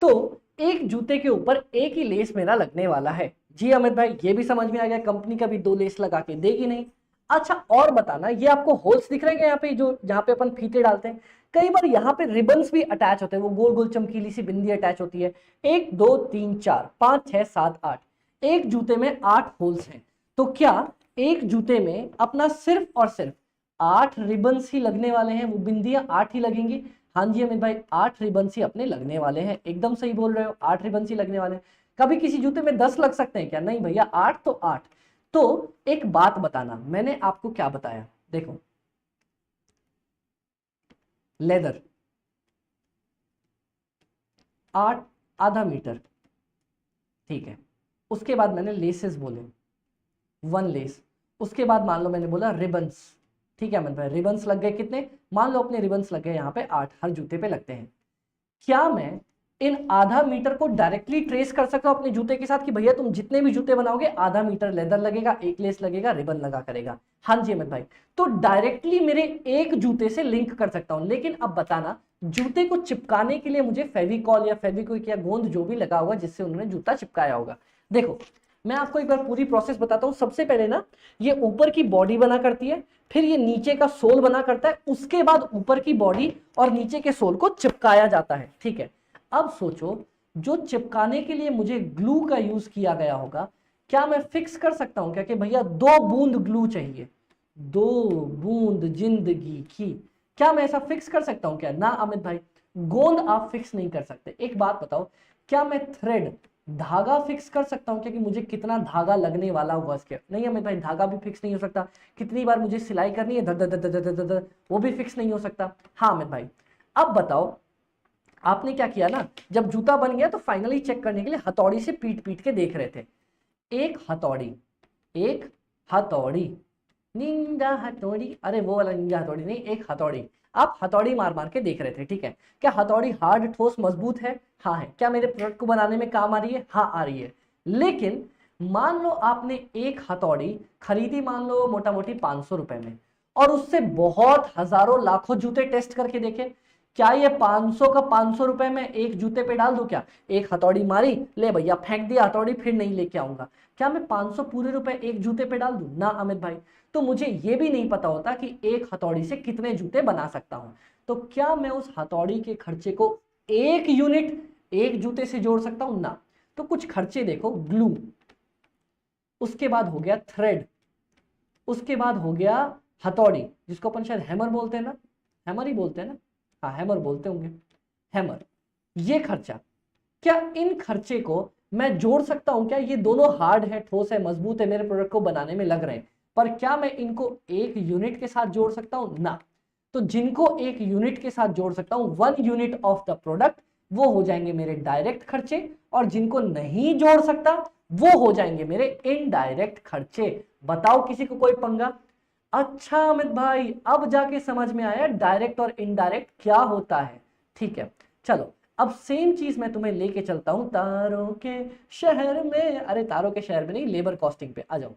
तो एक जूते के ऊपर एक ही लेस मेरा लगने वाला है। जी अमित भाई ये भी समझ में आ गया, कंपनी का भी 2 लेस लगा के देगी नहीं। अच्छा और बताना, ये आपको होल्स दिख रहे हैं यहाँ पे, जो जहाँ पे अपन फीते डालते हैं, कई बार यहाँ पे रिबन्स भी अटैच होते हैं, वो गोल गोल चमकीली सी बिंदी अटैच होती है। 1 2 3 4 5 6 7 8, एक जूते में 8 होल्स हैं। तो क्या एक जूते में अपना सिर्फ और सिर्फ 8 रिबन्स ही लगने वाले हैं, वो बिंदियां 8 ही लगेंगी? हाँ जी अमित भाई 8 रिबन्स ही अपने लगने वाले हैं, एकदम सही बोल रहे हो, 8 रिबन्स ही लगने वाले हैं। कभी किसी जूते में 10 लग सकते हैं क्या? नहीं भैया 8 तो 8। तो एक बात बताना, मैंने आपको क्या बताया, देखो लेदर 8 आधा मीटर, ठीक है। उसके बाद मैंने लेसेस बोले, 1 लेस। उसके बाद मान लो मैंने बोला रिबन्स, ठीक है मतलब रिबन्स लग गए कितने, मान लो अपने रिबन्स लग गए यहाँ पे 8, हर जूते पे लगते हैं। क्या मैं इन आधा मीटर को डायरेक्टली ट्रेस कर सकता हूं अपने जूते के साथ कि भैया तुम जितने भी जूते बनाओगे आधा मीटर लेदर लगेगा, एक लेस लगेगा, रिबन लगा करेगा? हाँ जी अमित भाई, तो डायरेक्टली मेरे एक जूते से लिंक कर सकता हूं। लेकिन अब बताना, जूते को चिपकाने के लिए मुझे फेविकॉल या फेविक्विक या गोंद जो भी लगा होगा जिससे उन्होंने जूता चिपकाया होगा। देखो मैं आपको एक बार पूरी प्रोसेस बताता हूं। सबसे पहले ना ये ऊपर की बॉडी बना करती है, फिर ये नीचे का सोल बना करता है, उसके बाद ऊपर की बॉडी और नीचे के सोल को चिपकाया जाता है। ठीक है, अब सोचो जो चिपकाने के लिए मुझे ग्लू का यूज किया गया होगा, क्या मैं फिक्स कर सकता हूं क्या कि भैया 2 बूंद ग्लू चाहिए, 2 बूंद जिंदगी की? क्या मैं ऐसा फिक्स कर सकता हूं क्या? ना अमित भाई, गोंद आप फिक्स नहीं कर सकते। एक बात बताओ, क्या मैं थ्रेड धागा फिक्स कर सकता हूं क्या कि मुझे कितना धागा लगने वाला हुआ इसके? नहीं अमित भाई, धागा भी फिक्स नहीं हो सकता। कितनी बार मुझे सिलाई करनी है, धर धर धर धर धर धर, वो भी फिक्स नहीं हो सकता। हाँ अमित भाई, अब बताओ आपने क्या किया ना, जब जूता बन गया तो फाइनली चेक करने के लिए हथौड़ी से पीट पीट के देख रहे थे। एक हथौड़ी, एक हथौड़ी, निंजा हथौड़ी, अरे वो वाला निंजा हथौड़ी नहीं, एक हथौड़ी। आप हथौड़ी मार मार के देख रहे थे। ठीक है, क्या हथौड़ी हार्ड ठोस मजबूत है? हाँ है। क्या मेरे प्रोडक्ट को बनाने में काम आ रही है? हाँ आ रही है। लेकिन मान लो आपने एक हथौड़ी खरीदी, मान लो मोटा मोटी 500 रुपए में, और उससे बहुत हजारों लाखों जूते टेस्ट करके देखे। क्या ये 500 का 500 रुपए में एक जूते पे डाल दूं क्या? एक हथौड़ी मारी, ले भैया फेंक दिया हथौड़ी, फिर नहीं लेके आऊंगा। क्या मैं 500 पूरे रुपए एक जूते पे डाल दूं? ना अमित भाई। तो मुझे ये भी नहीं पता होता कि एक हथौड़ी से कितने जूते बना सकता हूं। तो क्या मैं उस हथौड़ी के खर्चे को 1 यूनिट एक जूते से जोड़ सकता हूं? ना। तो कुछ खर्चे देखो, ग्लू, उसके बाद हो गया थ्रेड, उसके बाद हो गया हथौड़ी, जिसको अपन शायद हैमर बोलते हैं ना, हैमर ही बोलते हैं ना, हाँ हैमर बोलते होंगे, हैमर। ये खर्चा, क्या इन खर्चे को मैं जोड़ सकता हूं क्या? ये दोनों हार्ड है, ठोस है, मजबूत है, मेरे प्रोडक्ट को बनाने में लग रहे हैं, पर क्या मैं इनको एक यूनिट के साथ जोड़ सकता हूं? ना। तो जिनको एक यूनिट के साथ जोड़ सकता हूं, 1 यूनिट ऑफ द प्रोडक्ट, वो हो जाएंगे मेरे डायरेक्ट खर्चे, और जिनको नहीं जोड़ सकता वो हो जाएंगे मेरे इनडायरेक्ट खर्चे। बताओ किसी को कोई पंगा? अच्छा अमित भाई, अब जाके समझ में आया डायरेक्ट और इनडायरेक्ट क्या होता है। ठीक है, चलो अब सेम चीज मैं तुम्हें लेके चलता हूं तारों के शहर में। अरे तारों के शहर में नहीं, लेबर कॉस्टिंग पे आ जाओ।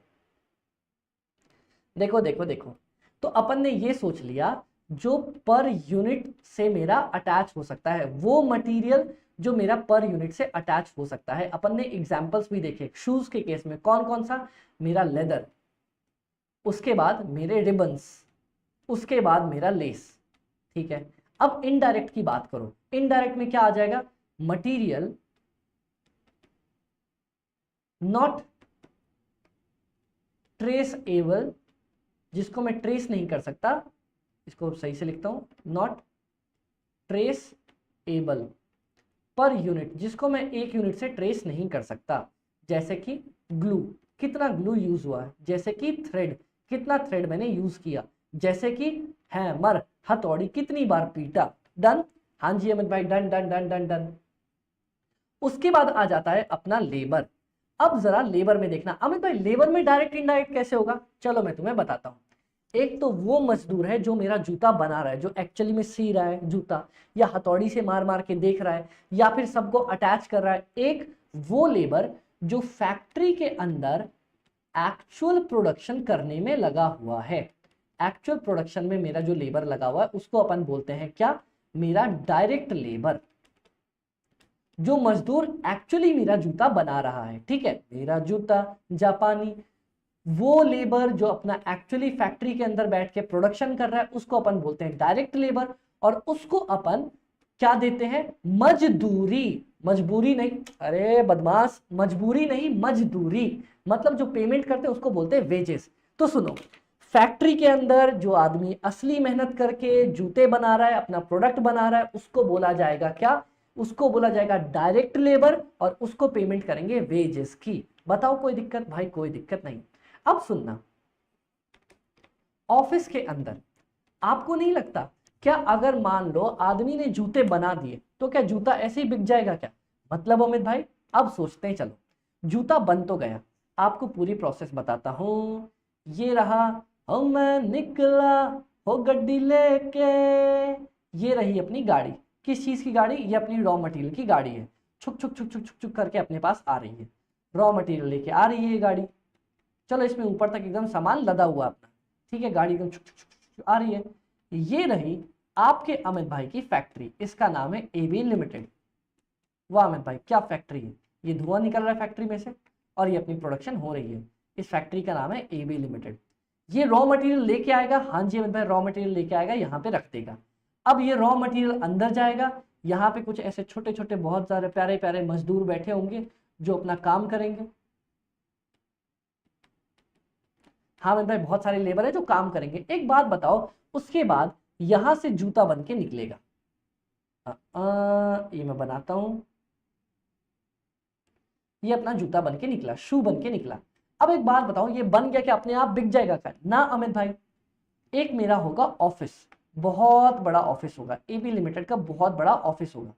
देखो देखो देखो, तो अपन ने ये सोच लिया जो पर यूनिट से मेरा अटैच हो सकता है, वो मटेरियल जो मेरा पर यूनिट से अटैच हो सकता है। अपन ने एग्जांपल्स भी देखे शूज के केस में, कौन कौन सा? मेरा लेदर, उसके बाद मेरे रिबन्स, उसके बाद मेरा लेस। ठीक है, अब इनडायरेक्ट की बात करो, इनडायरेक्ट में क्या आ जाएगा? मटेरियल नॉट ट्रेसेबल, जिसको मैं ट्रेस नहीं कर सकता, इसको सही से लिखता हूं, नॉट ट्रेसेबल पर यूनिट, जिसको मैं एक यूनिट से ट्रेस नहीं कर सकता। जैसे कि ग्लू, कितना ग्लू यूज हुआ है, जैसे कि थ्रेड, कितना थ्रेड मैंने यूज किया, जैसे कि हैमर, हथौड़ी कितनी बार पीटा। डन? हाँ जी अमित भाई, done done done done done. उसके बाद आ जाता है अपना लेबर। अब जरा लेबर में देखना अमित भाई, लेबर में डायरेक्ट इनडायरेक्ट कैसे होगा? चलो मैं तुम्हें बताता हूं। एक तो वो मजदूर है जो मेरा जूता बना रहा है, जो एक्चुअली में सी रहा है जूता, या हथौड़ी से मार मार के देख रहा है, या फिर सबको अटैच कर रहा है। एक वो लेबर जो फैक्ट्री के अंदर एक्चुअल प्रोडक्शन करने में लगा हुआ है। एक्चुअल प्रोडक्शन में मेरा जो लेबर लगा हुआ है उसको अपन बोलते हैं क्या? मेरा डायरेक्ट लेबर। जो मजदूर एक्चुअली मेरा जूता बना रहा है, ठीक है, मेरा जूता जापानी, वो लेबर जो अपना एक्चुअली फैक्ट्री के अंदर बैठ के प्रोडक्शन कर रहा है उसको अपन बोलते हैं डायरेक्ट लेबर। और उसको अपन क्या देते हैं? मजदूरी। मजबूरी नहीं, अरे बदमाश, मजबूरी नहीं मजदूरी, मतलब जो पेमेंट करते हैं उसको बोलते हैं वेजेस। तो सुनो, फैक्ट्री के अंदर जो आदमी असली मेहनत करके जूते बना रहा है, अपना प्रोडक्ट बना रहा है, उसको बोला जाएगा क्या? उसको बोला जाएगा डायरेक्ट लेबर, और उसको पेमेंट करेंगे वेजेस की। बताओ कोई दिक्कत? भाई कोई दिक्कत नहीं। अब सुनना, ऑफिस के अंदर आपको नहीं लगता क्या अगर मान लो आदमी ने जूते बना दिए तो क्या जूता ऐसे ही बिक जाएगा क्या? मतलब अमित भाई अब सोचते हैं, चलो जूता बन तो गया, आपको पूरी प्रोसेस बताता हूं। ये रहा, हम मैं निकला हो गड्डी लेके, ये रही अपनी गाड़ी। किस चीज की गाड़ी? ये अपनी रॉ मटेरियल की गाड़ी है। छुक छुक छुक छुक छुक छुक करके अपने पास आ रही है, रॉ मटेरियल लेके आ रही है ये गाड़ी। चलो इसमें ऊपर तक एकदम सामान लदा हुआ अपना, ठीक है, गाड़ी एकदम छुक छुक छुक छुक आ रही है। ये रही आपके अमित भाई की फैक्ट्री, इसका नाम है एबी लिमिटेड। वाह अमित भाई क्या फैक्ट्री है, ये धुआं निकल रहा है फैक्ट्री में से, और ये अपनी प्रोडक्शन हो रही है। इस फैक्ट्री का नाम है AB लिमिटेड। ये रॉ मटेरियल लेके आएगा, हाँ जी अमित भाई रॉ मटेरियल लेके आएगा, यहाँ पे रख देगा। अब ये रॉ मटेरियल अंदर जाएगा, यहाँ पे कुछ ऐसे छोटे छोटे बहुत सारे प्यारे प्यारे मजदूर बैठे होंगे जो अपना काम करेंगे। हाँ अमित भाई बहुत सारे लेबर है जो काम करेंगे। एक बात बताओ, उसके बाद यहां से जूता बन के निकलेगा। ये मैं बनाता हूं, ये अपना जूता बन के निकला, शू बन के निकला। अब एक बात बताओ, ये बन गया क्या अपने आप बिक जाएगा क्या? ना अमित भाई, एक मेरा होगा ऑफिस, बहुत बड़ा ऑफिस होगा, AB लिमिटेड का बहुत बड़ा ऑफिस होगा।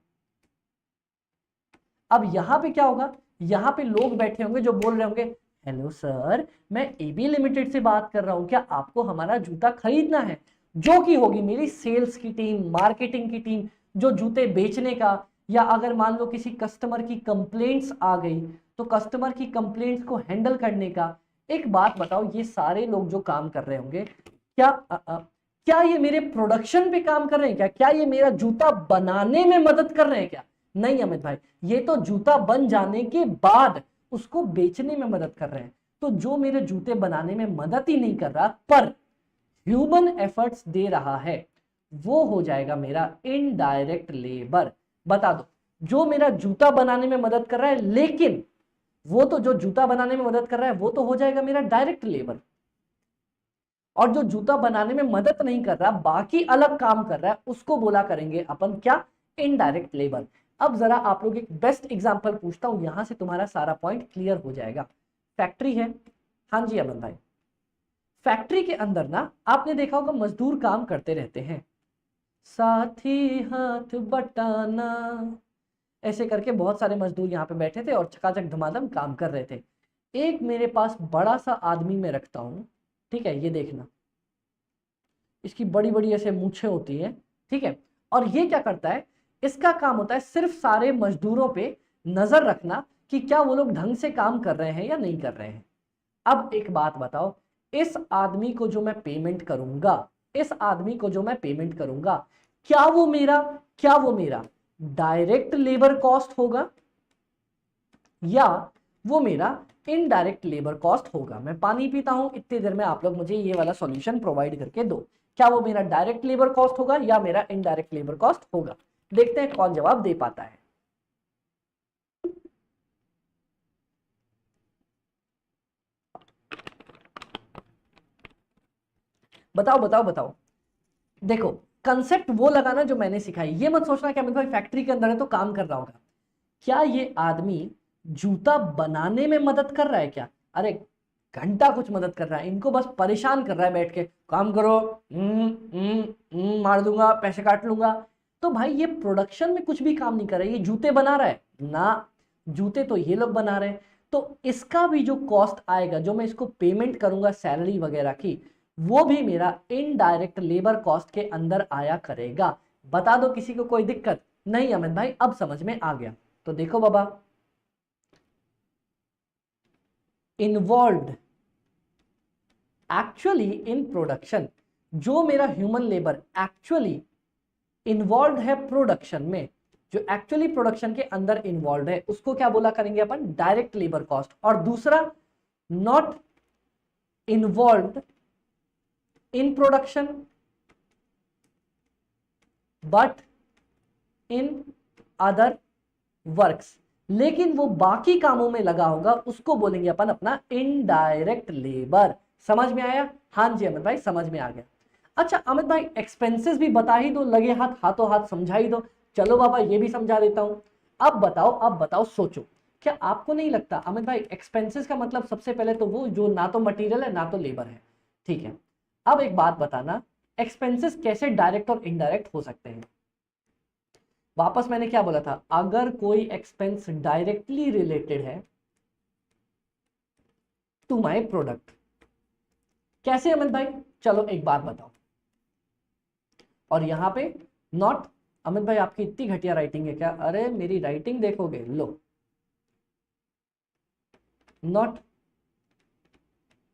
अब यहां पे क्या होगा, यहां पे लोग बैठे होंगे जो बोल रहे होंगे, हेलो सर मैं AB लिमिटेड से बात कर रहा हूं, क्या आपको हमारा जूता खरीदना है? जो कि होगी मेरी सेल्स की टीम, मार्केटिंग की टीम, जो जूते बेचने का, या अगर मान लो किसी कस्टमर की कंप्लेंट्स आ गई तो कस्टमर की कंप्लेंट्स को हैंडल करने का। एक बात बताओ, ये सारे लोग जो काम कर रहे होंगे, क्या ये मेरे प्रोडक्शन पे काम कर रहे हैं क्या? क्या ये मेरा जूता बनाने में मदद कर रहे हैं क्या? नहीं अमित भाई, ये तो जूता बन जाने के बाद उसको बेचने में मदद कर रहे हैं। तो जो मेरे जूते बनाने में मदद ही नहीं कर रहा पर ह्यूमन एफर्ट्स दे रहा है, वो हो जाएगा मेरा इनडायरेक्ट लेबर। बता दो, जो मेरा जूता बनाने में मदद कर रहा है, लेकिन वो तो जो जूता बनाने में मदद कर रहा है वो तो हो जाएगा मेरा डायरेक्ट लेबर, और जो जूता बनाने में मदद नहीं कर रहा, बाकी अलग काम कर रहा है, उसको बोला करेंगे अपन क्या? Indirect labour. अब जरा आप लोग एक बेस्ट एग्जांपल पूछता हूं, यहां से तुम्हारा सारा पॉइंट क्लियर हो जाएगा। फैक्ट्री है, हाँ जी अमन भाई, फैक्ट्री के अंदर ना आपने देखा होगा मजदूर काम करते रहते हैं, साथी हाथ बटाना, ऐसे करके बहुत सारे मजदूर यहाँ पे बैठे थे और चकाचक धमाधम काम कर रहे थे। एक मेरे पास बड़ा सा आदमी मैं रखता हूँ, ठीक है, ये देखना, इसकी बड़ी बड़ी ऐसे मूछें होती हैं, ठीक है, और ये क्या करता है, इसका काम होता है सिर्फ सारे मजदूरों पे नजर रखना कि क्या वो लोग ढंग से काम कर रहे हैं या नहीं कर रहे हैं। अब एक बात बताओ, इस आदमी को जो मैं पेमेंट करूंगा, इस आदमी को जो मैं पेमेंट करूंगा, क्या वो मेरा डायरेक्ट लेबर कॉस्ट होगा या वो मेरा इनडायरेक्ट लेबर कॉस्ट होगा? मैं पानी पीता हूं, इतनी देर में आप लोग मुझे ये वाला सॉल्यूशन प्रोवाइड करके दो। क्या वो मेरा डायरेक्ट लेबर कॉस्ट होगा या मेरा इनडायरेक्ट लेबर कॉस्ट होगा? देखते हैं कौन जवाब दे पाता है। बताओ बताओ बताओ। देखो, कंसेप्ट वो लगाना जो मैंने सिखाई, ये मत सोचना कि अमित भाई फैक्ट्री के अंदर है तो काम कर रहा होगा। क्या ये आदमी जूता बनाने में मदद कर रहा है क्या? अरे घंटा कुछ मदद कर रहा है, इनको बस परेशान कर रहा है बैठ के, काम करो, मार दूंगा, पैसे काट लूंगा। तो भाई ये प्रोडक्शन में कुछ भी काम नहीं कर रहा है, ये जूते बना रहा है ना, जूते तो ये लोग बना रहे हैं। तो इसका भी जो कॉस्ट आएगा, जो मैं इसको पेमेंट करूंगा सैलरी वगैरह की, वो भी मेरा इनडायरेक्ट लेबर कॉस्ट के अंदर आया करेगा। बता दो किसी को कोई दिक्कत? नहीं अमित भाई अब समझ में आ गया। तो देखो बाबा, इन्वॉल्व्ड एक्चुअली इन प्रोडक्शन, जो मेरा ह्यूमन लेबर एक्चुअली इन्वॉल्व है प्रोडक्शन में, जो एक्चुअली प्रोडक्शन के अंदर इन्वॉल्व है, उसको क्या बोला करेंगे अपन? Direct labour cost. और दूसरा, not involve in production but in other works, लेकिन वो बाकी कामों में लगा होगा, उसको बोलेंगे अपन अपना इनडायरेक्ट लेबर। समझ में आया? हाँ जी अमित भाई समझ में आ गया। अच्छा अमित भाई एक्सपेंसेस भी बता ही दो, लगे हाथ हाथों हाथ समझा ही दो। चलो बाबा ये भी समझा देता हूं। अब बताओ सोचो, क्या आपको नहीं लगता अमित भाई एक्सपेंसेस का मतलब सबसे पहले तो वो जो ना तो मटेरियल है ना तो लेबर है, ठीक है। अब एक बात बताना, एक्सपेंसेस कैसे डायरेक्ट और इनडायरेक्ट हो सकते हैं? वापस मैंने क्या बोला था, अगर कोई एक्सपेंस डायरेक्टली रिलेटेड है टू माय प्रोडक्ट, कैसे अमित भाई? चलो एक बात बताओ। और यहां पे नॉट, अमित भाई आपकी इतनी घटिया राइटिंग है क्या? अरे मेरी राइटिंग देखोगे, लो, not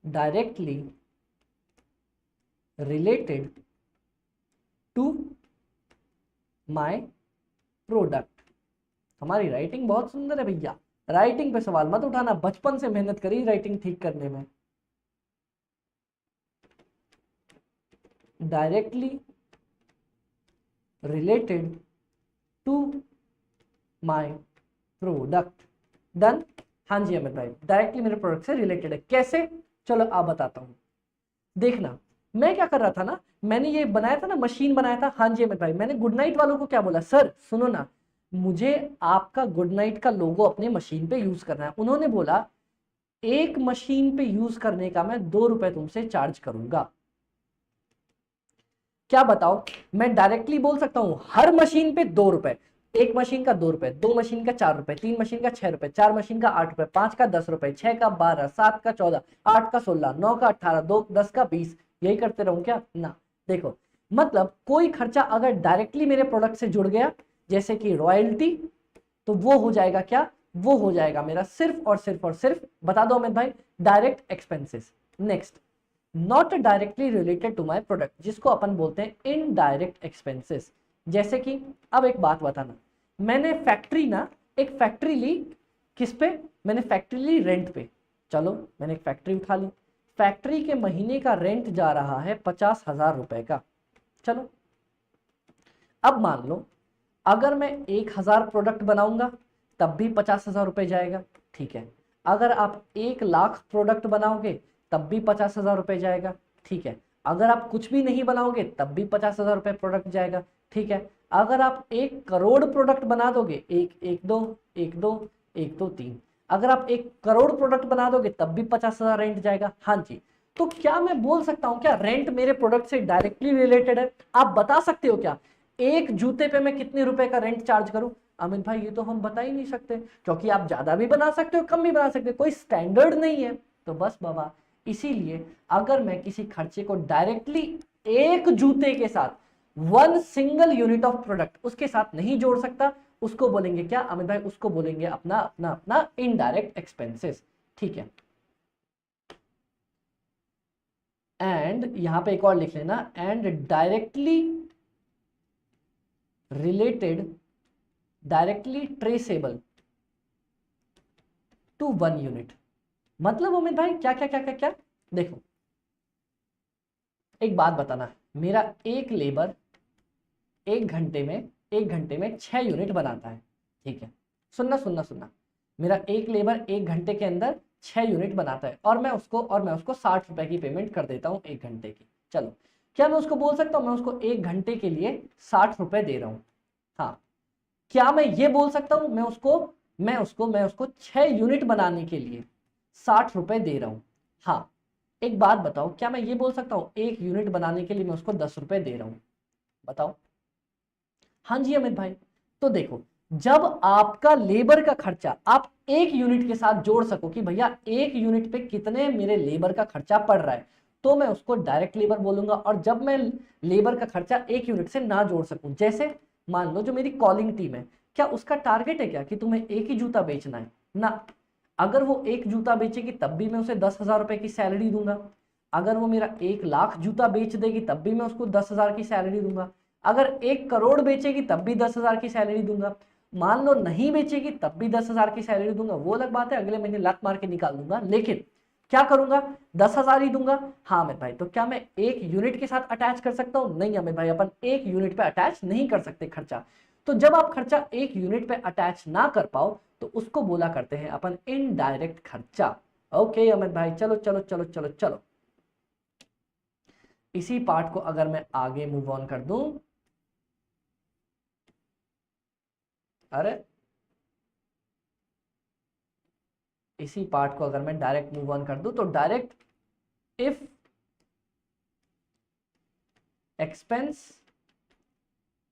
directly related to my product. हमारी राइटिंग बहुत सुंदर है भैया, राइटिंग पे सवाल मत उठाना, बचपन से मेहनत करी राइटिंग ठीक करने में। Directly related to my product. Done. हाँ जी अमित भाई, डायरेक्टली मेरे प्रोडक्ट से रिलेटेड है। कैसे? चलो आप बताता हूं। देखना, मैं क्या कर रहा था ना, मैंने ये बनाया था ना, मशीन बनाया था। हाँ जी अमित भाई, मैंने गुड नाइट वालों को क्या बोला, सर सुनो ना, मुझे आपका गुड नाइट का लोगो अपने मशीन पे यूज करना है। उन्होंने बोला एक मशीन पे यूज करने का मैं 2 रुपए तुमसे चार्ज करूंगा। क्या बताओ, मैं डायरेक्टली बोल सकता हूं हर मशीन पे 2 रुपए, एक मशीन का 2 रुपए, 2 मशीन का 4 रुपए, 3 मशीन का 6 रुपए, 4 मशीन का 8 रुपए, 5 का 10 रुपए, 6 का 12, 7 का 14, 8 का 16, 9 का 18, 2 10 का 20, यही करते रहूं क्या ना। देखो, मतलब कोई खर्चा अगर डायरेक्टली मेरे प्रोडक्ट से जुड़ गया, जैसे कि रॉयल्टी, तो वो हो जाएगा क्या, वो हो जाएगा मेरा सिर्फ और सिर्फ और सिर्फ, बता दो अमित भाई, direct expenses. Next, not directly related to my product, जिसको अपन बोलते हैं इनडायरेक्ट एक्सपेंसेस। जैसे कि अब एक बात बताना, मैंने फैक्ट्री ना, एक फैक्ट्री ली, किस पे, मैंने फैक्ट्री ली रेंट पे। चलो मैंने एक फैक्ट्री उठा ली, फैक्ट्री के महीने का रेंट जा रहा है 50,000 रुपए का। चलो अब मान लो अगर मैं 1,000 प्रोडक्ट बनाऊंगा तब भी 50,000 रुपए जाएगा, ठीक है। अगर आप 1,00,000 प्रोडक्ट बनाओगे तब भी 50,000 रुपए जाएगा, ठीक है। अगर आप कुछ भी नहीं बनाओगे तब भी 50,000 रुपए प्रोडक्ट जाएगा, ठीक है। अगर आप 1 करोड़ प्रोडक्ट बना दोगे, 1 1 2 1 2 1 2 3, अगर आप 1 करोड़ प्रोडक्ट बना दोगे तब भी 50,000 रेंट जाएगा। हाँ जी, तो क्या मैं बोल सकता हूं क्या रेंट मेरे प्रोडक्ट से डायरेक्टली रिलेटेड है? आप बता सकते हो क्या एक जूते पे मैं कितने रुपए का रेंट चार्ज करूं? अमित भाई ये तो हम बता ही नहीं सकते, क्योंकि आप ज्यादा भी बना सकते हो, कम भी बना सकते हो, कोई स्टैंडर्ड नहीं है। तो बस बाबा, इसीलिए अगर मैं किसी खर्चे को डायरेक्टली एक जूते के साथ, 1 सिंगल यूनिट ऑफ प्रोडक्ट उसके साथ नहीं जोड़ सकता, उसको बोलेंगे क्या अमित भाई? उसको बोलेंगे अपना अपना अपना इनडायरेक्ट एक्सपेंसेस, ठीक है। एंड यहां पे एक और लिख लेना, and directly related, directly traceable to 1 unit. मतलब अमित भाई क्या क्या क्या क्या क्या? देखो एक बात बताना, मेरा एक लेबर एक घंटे में 6 यूनिट बनाता है, ठीक है। सुनना सुनना सुनना, मेरा एक लेबर एक घंटे के अंदर 6 यूनिट बनाता है, और मैं उसको 60 रुपए की पेमेंट कर देता हूँ एक घंटे की। चलो, क्या मैं उसको बोल सकता हूँ मैं उसको एक घंटे के लिए 60 रुपए दे रहा हूँ? हाँ। क्या मैं ये बोल सकता हूँ मैं उसको 6 यूनिट बनाने के लिए 60 रुपए दे रहा हूँ? हाँ। एक बात बताओ, क्या मैं ये बोल सकता हूँ 1 यूनिट बनाने के लिए मैं उसको 10 रुपए दे रहा हूँ? बताओ। हाँ जी अमित भाई, तो देखो, जब आपका लेबर का खर्चा आप 1 यूनिट के साथ जोड़ सको कि भैया 1 यूनिट पे कितने मेरे लेबर का खर्चा पड़ रहा है, तो मैं उसको डायरेक्ट लेबर बोलूंगा। और जब मैं लेबर का खर्चा 1 यूनिट से ना जोड़ सकूं, जैसे मान लो जो मेरी कॉलिंग टीम है, क्या उसका टारगेट है क्या कि तुम्हें एक ही जूता बेचना है ना? अगर वो एक जूता बेचेगी तब भी मैं उसे 10,000 रुपए की सैलरी दूंगा। अगर वो मेरा 1,00,000 जूता बेच देगी तब भी मैं उसको 10,000 की सैलरी दूंगा। अगर 1 करोड़ बेचेगी तब भी 10,000 की सैलरी दूंगा। मान लो नहीं बेचेगी तब भी 10,000 की सैलरी दूंगा, वो अलग बात है, अगले महीने लात मार के निकाल दूंगा, लेकिन क्या करूंगा? 10,000 ही दूंगा। हाँ अमित भाई, तो क्या मैं 1 यूनिट के साथ अटैच कर सकता हूँ? नहीं अमित भाई, अपन 1 यूनिट पे अटैच नहीं कर सकते खर्चा। तो जब आप खर्चा 1 यूनिट पे अटैच ना कर पाओ तो उसको बोला करते हैं अपन इनडायरेक्ट खर्चा। ओके अमित भाई, चलो चलो चलो चलो चलो, इसी पार्ट को अगर मैं आगे मूव ऑन कर दूं, अरे इसी पार्ट को अगर मैं डायरेक्ट मूव ऑन कर दूं, तो direct if expense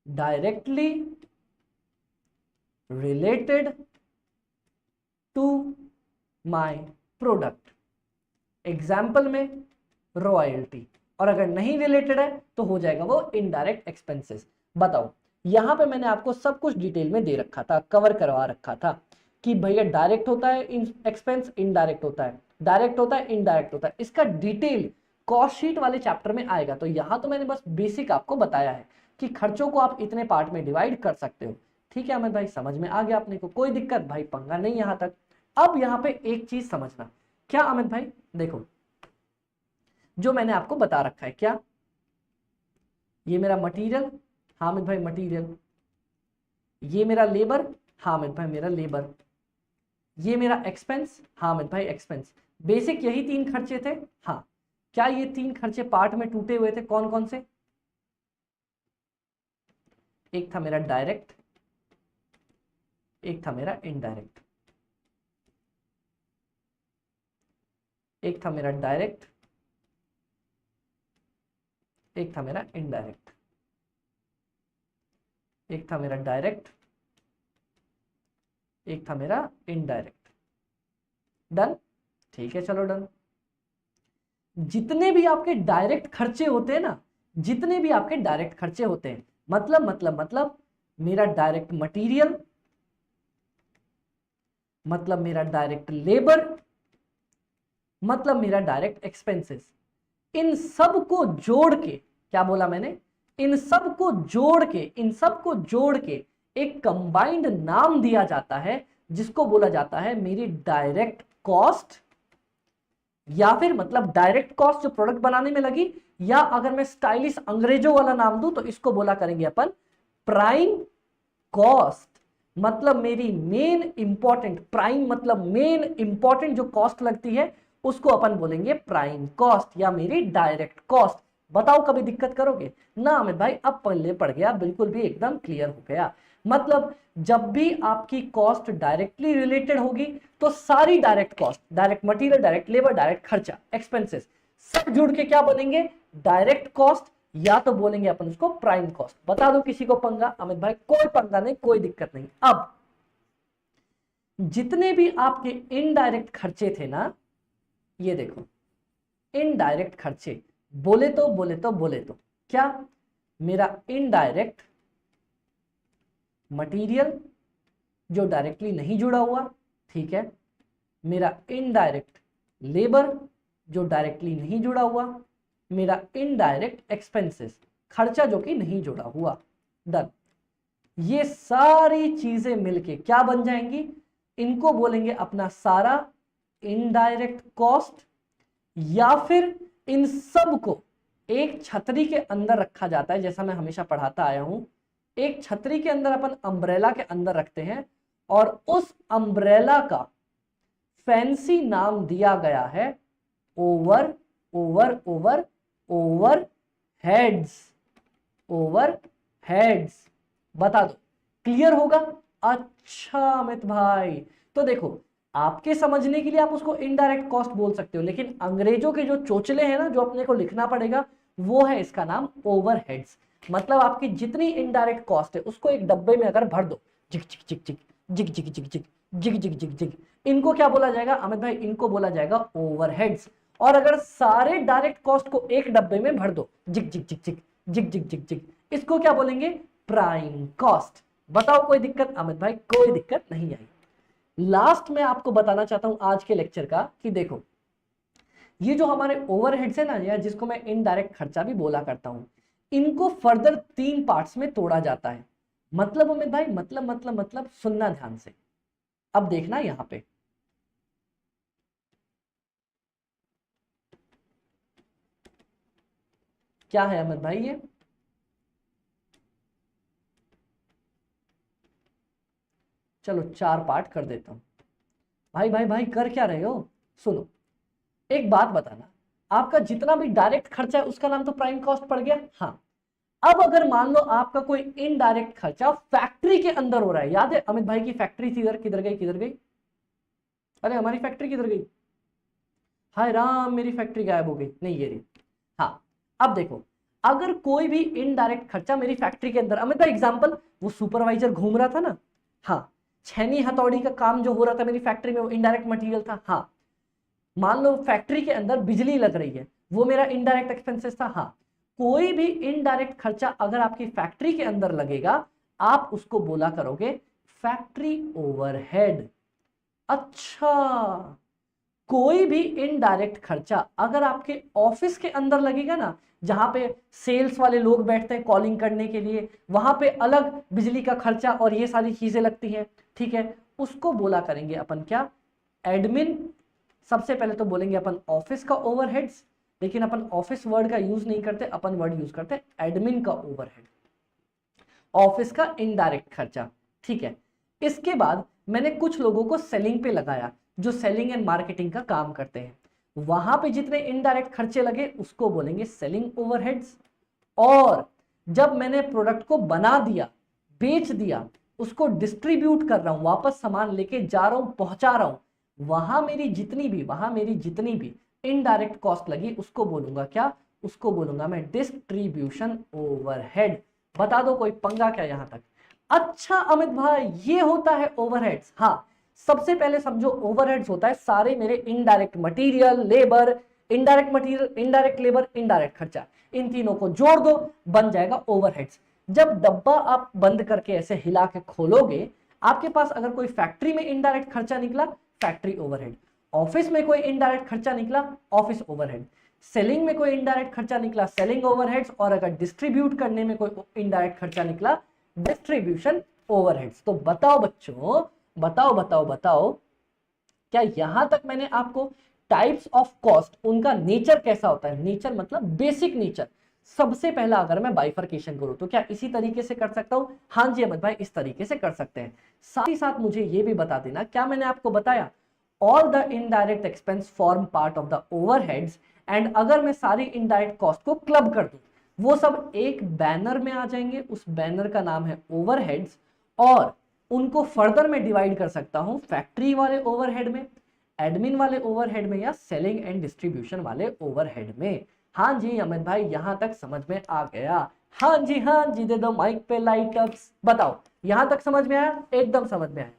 directly related to my product, example में रॉयल्टी, और अगर नहीं रिलेटेड है तो हो जाएगा वो इनडायरेक्ट एक्सपेंसेस। बताओ, यहां पे मैंने आपको सब कुछ डिटेल में दे रखा था, कवर करवा रखा था कि भैया डायरेक्ट होता है एक्सपेंस, इनडायरेक्ट होता है, डायरेक्ट होता है, इनडायरेक्ट होता है। इसका डिटेल कॉस्ट शीट वाले चैप्टर में आएगा। तो यहां तो मैंने बस बेसिक आपको बताया है कि खर्चों को आप इतने पार्ट में डिवाइड कर सकते हो, ठीक है अमित भाई, समझ में आ गया अपने को, कोई दिक्कत भाई, पंगा नहीं यहां तक। अब यहां पे एक चीज समझना, क्या अमित भाई, देखो जो मैंने आपको बता रखा है, क्या ये मेरा मटेरियल, हाँ अमित भाई मटेरियल, ये मेरा लेबर, हाँ अमित भाई मेरा लेबर, ये मेरा एक्सपेंस, हाँ अमित भाई एक्सपेंस। बेसिक यही 3 खर्चे थे। हाँ, क्या ये 3 खर्चे पार्ट में टूटे हुए थे, कौन कौन से? एक था मेरा डायरेक्ट, एक था मेरा इनडायरेक्ट, एक था मेरा डायरेक्ट, एक था मेरा इनडायरेक्ट, एक था मेरा डायरेक्ट, एक था मेरा इनडायरेक्ट। डन, ठीक है चलो डन। जितने भी आपके डायरेक्ट खर्चे होते हैं ना, जितने भी आपके डायरेक्ट खर्चे होते हैं, मतलब मेरा डायरेक्ट मटेरियल, मतलब मेरा डायरेक्ट लेबर, मतलब मेरा डायरेक्ट एक्सपेंसेस, इन सब को जोड़ के, क्या बोला मैंने, इन सब को जोड़ के एक कंबाइंड नाम दिया जाता है, जिसको बोला जाता है मेरी डायरेक्ट कॉस्ट, या फिर मतलब डायरेक्ट कॉस्ट जो प्रोडक्ट बनाने में लगी, या अगर मैं स्टाइलिश अंग्रेजों वाला नाम दूं तो इसको बोला करेंगे अपन प्राइम कॉस्ट। मतलब मेरी मेन इंपॉर्टेंट, प्राइम मतलब मेन इंपॉर्टेंट जो कॉस्ट लगती है उसको अपन बोलेंगे प्राइम कॉस्ट या मेरी डायरेक्ट कॉस्ट। बताओ कभी दिक्कत करोगे ना अमित भाई? अब पहले पड़ गया, बिल्कुल भी एकदम क्लियर हो गया। मतलब जब भी आपकी कॉस्ट डायरेक्टली रिलेटेड होगी तो सारी direct cost, direct material, direct labour, direct खर्चा, एक्सपेंसेस, सब जुड़ के क्या बनेंगे, डायरेक्ट कॉस्ट, या तो बोलेंगे अपन उसको प्राइम कॉस्ट। बता दो किसी को पंगा? अमित भाई कोई पंगा नहीं, कोई दिक्कत नहीं। अब जितने भी आपके इनडायरेक्ट खर्चे थे ना, ये देखो इनडायरेक्ट खर्चे, बोले तो क्या, मेरा इनडायरेक्ट मटेरियल जो डायरेक्टली नहीं जुड़ा हुआ, ठीक है, मेरा इनडायरेक्ट लेबर जो डायरेक्टली नहीं जुड़ा हुआ, मेरा इनडायरेक्ट एक्सपेंसेस खर्चा जो कि नहीं जुड़ा हुआ। डन। ये सारी चीजें मिलके क्या बन जाएंगी, इनको बोलेंगे अपना सारा इनडायरेक्ट कॉस्ट, या फिर इन सब को एक छतरी के अंदर रखा जाता है। जैसा मैं हमेशा पढ़ाता आया हूं, एक छतरी के अंदर अपन अम्ब्रेला के अंदर रखते हैं और उस अम्ब्रेला का फैंसी नाम दिया गया है over over over over heads, over heads. बता दो क्लियर होगा? अच्छा अमित भाई, तो देखो आपके समझने के लिए आप उसको इनडायरेक्ट कॉस्ट बोल सकते हो, लेकिन अंग्रेजों के जो चोचले हैं ना, जो अपने को लिखना पड़ेगा, वो है इसका नाम ओवरहेड्स। मतलब आपकी जितनी इनडायरेक्ट कॉस्ट है उसको एक डब्बे में अगर भर दो, जिक जिक जिक जिक जिक जिक जिक जिक जिक जिक जिक जिक, इनको क्या बोला जाएगा अमित भाई? इनको बोला जाएगा ओवरहेड्स। और अगर सारे डायरेक्ट कॉस्ट को एक डब्बे में भर दो, जिक जिक जिक जिक जिक जिक जिक जिक, इसको क्या बोलेंगे? Prime cost. बताओ कोई दिक्कत अमित भाई? कोई दिक्कत नहीं आई। लास्ट में आपको बताना चाहता हूं आज के लेक्चर का कि देखो ये जो हमारे ओवरहेड्स है ना, या जिसको मैं इनडायरेक्ट खर्चा भी बोला करता हूं, इनको फर्दर 3 पार्ट्स में तोड़ा जाता है। मतलब अमित भाई मतलब सुनना ध्यान से, अब देखना यहां पे क्या है अमित भाई, ये चलो 4 पार्ट कर देता हूं। भाई भाई भाई कर क्या रहे हो? सुनो, एक बात बताना, आपका जितना भी डायरेक्ट खर्चा है उसका नाम तो प्राइम कॉस्ट पड़ गया। हाँ, अब अगर मान लो आपका कोई इनडायरेक्ट खर्चा फैक्ट्री के अंदर हो रहा है, याद है अमित भाई की फैक्ट्री थी इधर, किधर गई किधर गई? अरे हमारी फैक्ट्री किधर गई? हाय राम, मेरी फैक्ट्री गायब हो गई। नहीं ये रही। हाँ, अब देखो अगर कोई भी इनडायरेक्ट खर्चा मेरी फैक्ट्री के अंदर, अमित भाई एग्जांपल, वो सुपरवाइजर घूम रहा था ना, हाँ, छेनी हथौड़ी का काम जो हो रहा था मेरी फैक्ट्री में, वो इनडायरेक्ट मटेरियल था। हाँ, मान लो फैक्ट्री के अंदर बिजली लग रही है, वो मेरा इनडायरेक्ट एक्सपेंसेस था। हाँ, कोई भी इनडायरेक्ट खर्चा अगर आपकी फैक्ट्री के अंदर लगेगा, आप उसको बोला करोगे फैक्ट्री ओवरहेड। अच्छा, कोई भी इनडायरेक्ट खर्चा अगर आपके ऑफिस के अंदर लगेगा ना, जहां पे सेल्स वाले लोग बैठते हैं कॉलिंग करने के लिए, वहां पे अलग बिजली का खर्चा और ये सारी चीजें लगती हैं, ठीक है, उसको बोला करेंगे अपन क्या, एडमिन। सबसे पहले तो बोलेंगे अपन ऑफिस का ओवरहेड्स, लेकिन अपन ऑफिस वर्ड का यूज नहीं करते, अपन वर्ड यूज करते हैं एडमिन का ओवरहेड, ऑफिस का इनडायरेक्ट खर्चा, ठीक है। इसके बाद मैंने कुछ लोगों को सेलिंग पे लगाया जो सेलिंग एंड मार्केटिंग का काम करते हैं, वहां पे जितने इनडायरेक्ट खर्चे लगे उसको बोलेंगे सेलिंग ओवरहेड्स। और जब मैंने प्रोडक्ट को बना दिया, बेच दिया, उसको डिस्ट्रीब्यूट कर रहा हूं, वापस सामान लेके जा रहा हूं, पहुंचा रहा हूं, वहां मेरी जितनी भी इनडायरेक्ट कॉस्ट लगी उसको बोलूंगा क्या, उसको बोलूंगा मैं डिस्ट्रीब्यूशन ओवरहेड। बता दो कोई पंगा क्या यहां तक? अच्छा अमित भाई ये होता है ओवरहेड्स। हाँ, सबसे पहले समझो ओवरहेड्स होता है सारे मेरे indirect material, labour, indirect material, indirect labour, indirect खर्चा, इन तीनों को जोड़ दो, बन जाएगा ओवरहेड्स। जब डब्बा आप बंद करके ऐसे हिला के खोलोगे, आपके पास अगर कोई फैक्ट्री में इनडायरेक्ट खर्चा निकला, फैक्ट्री ओवरहेड, ऑफिस में कोई इनडायरेक्ट खर्चा निकला, ऑफिस ओवरहेड, सेलिंग में कोई इनडायरेक्ट खर्चा निकला, सेलिंग ओवरहेड्स, और अगर डिस्ट्रीब्यूट करने में कोई इनडायरेक्ट खर्चा निकला, डिस्ट्रीब्यूशन ओवरहेड्स। तो बताओ बच्चों, बताओ क्या यहां तक मैंने आपको टाइप्स ऑफ कॉस्ट, उनका नेचर कैसा होता है, नेचर मतलब बेसिक नेचर, सबसे पहला अगर मैं बाइफरकेशन करूं तो क्या इसी तरीके से कर सकता हूं? हाँ जी अमित भाई, इस तरीके से कर सकते हैं। साथ ही साथ मुझे यह भी बता देना, क्या मैंने आपको बताया all the indirect expense form part of the overheads, and अगर मैं सारी इनडायरेक्ट कॉस्ट को क्लब कर दूं, वो सब एक बैनर में आ जाएंगे, उस बैनर का नाम है ओवरहेड्स, और उनको फर्दर में डिवाइड कर सकता हूं फैक्ट्री वाले ओवरहेड में, एडमिन वाले ओवरहेड में, या सेलिंग एंड डिस्ट्रीब्यूशन वाले ओवरहेड में। हाँ जी अमित भाई यहां तक समझ में आ गया? हाँ जी दे दो माइक पे लाइट अप्स। बताओ यहां तक समझ में आया? एकदम समझ में आया।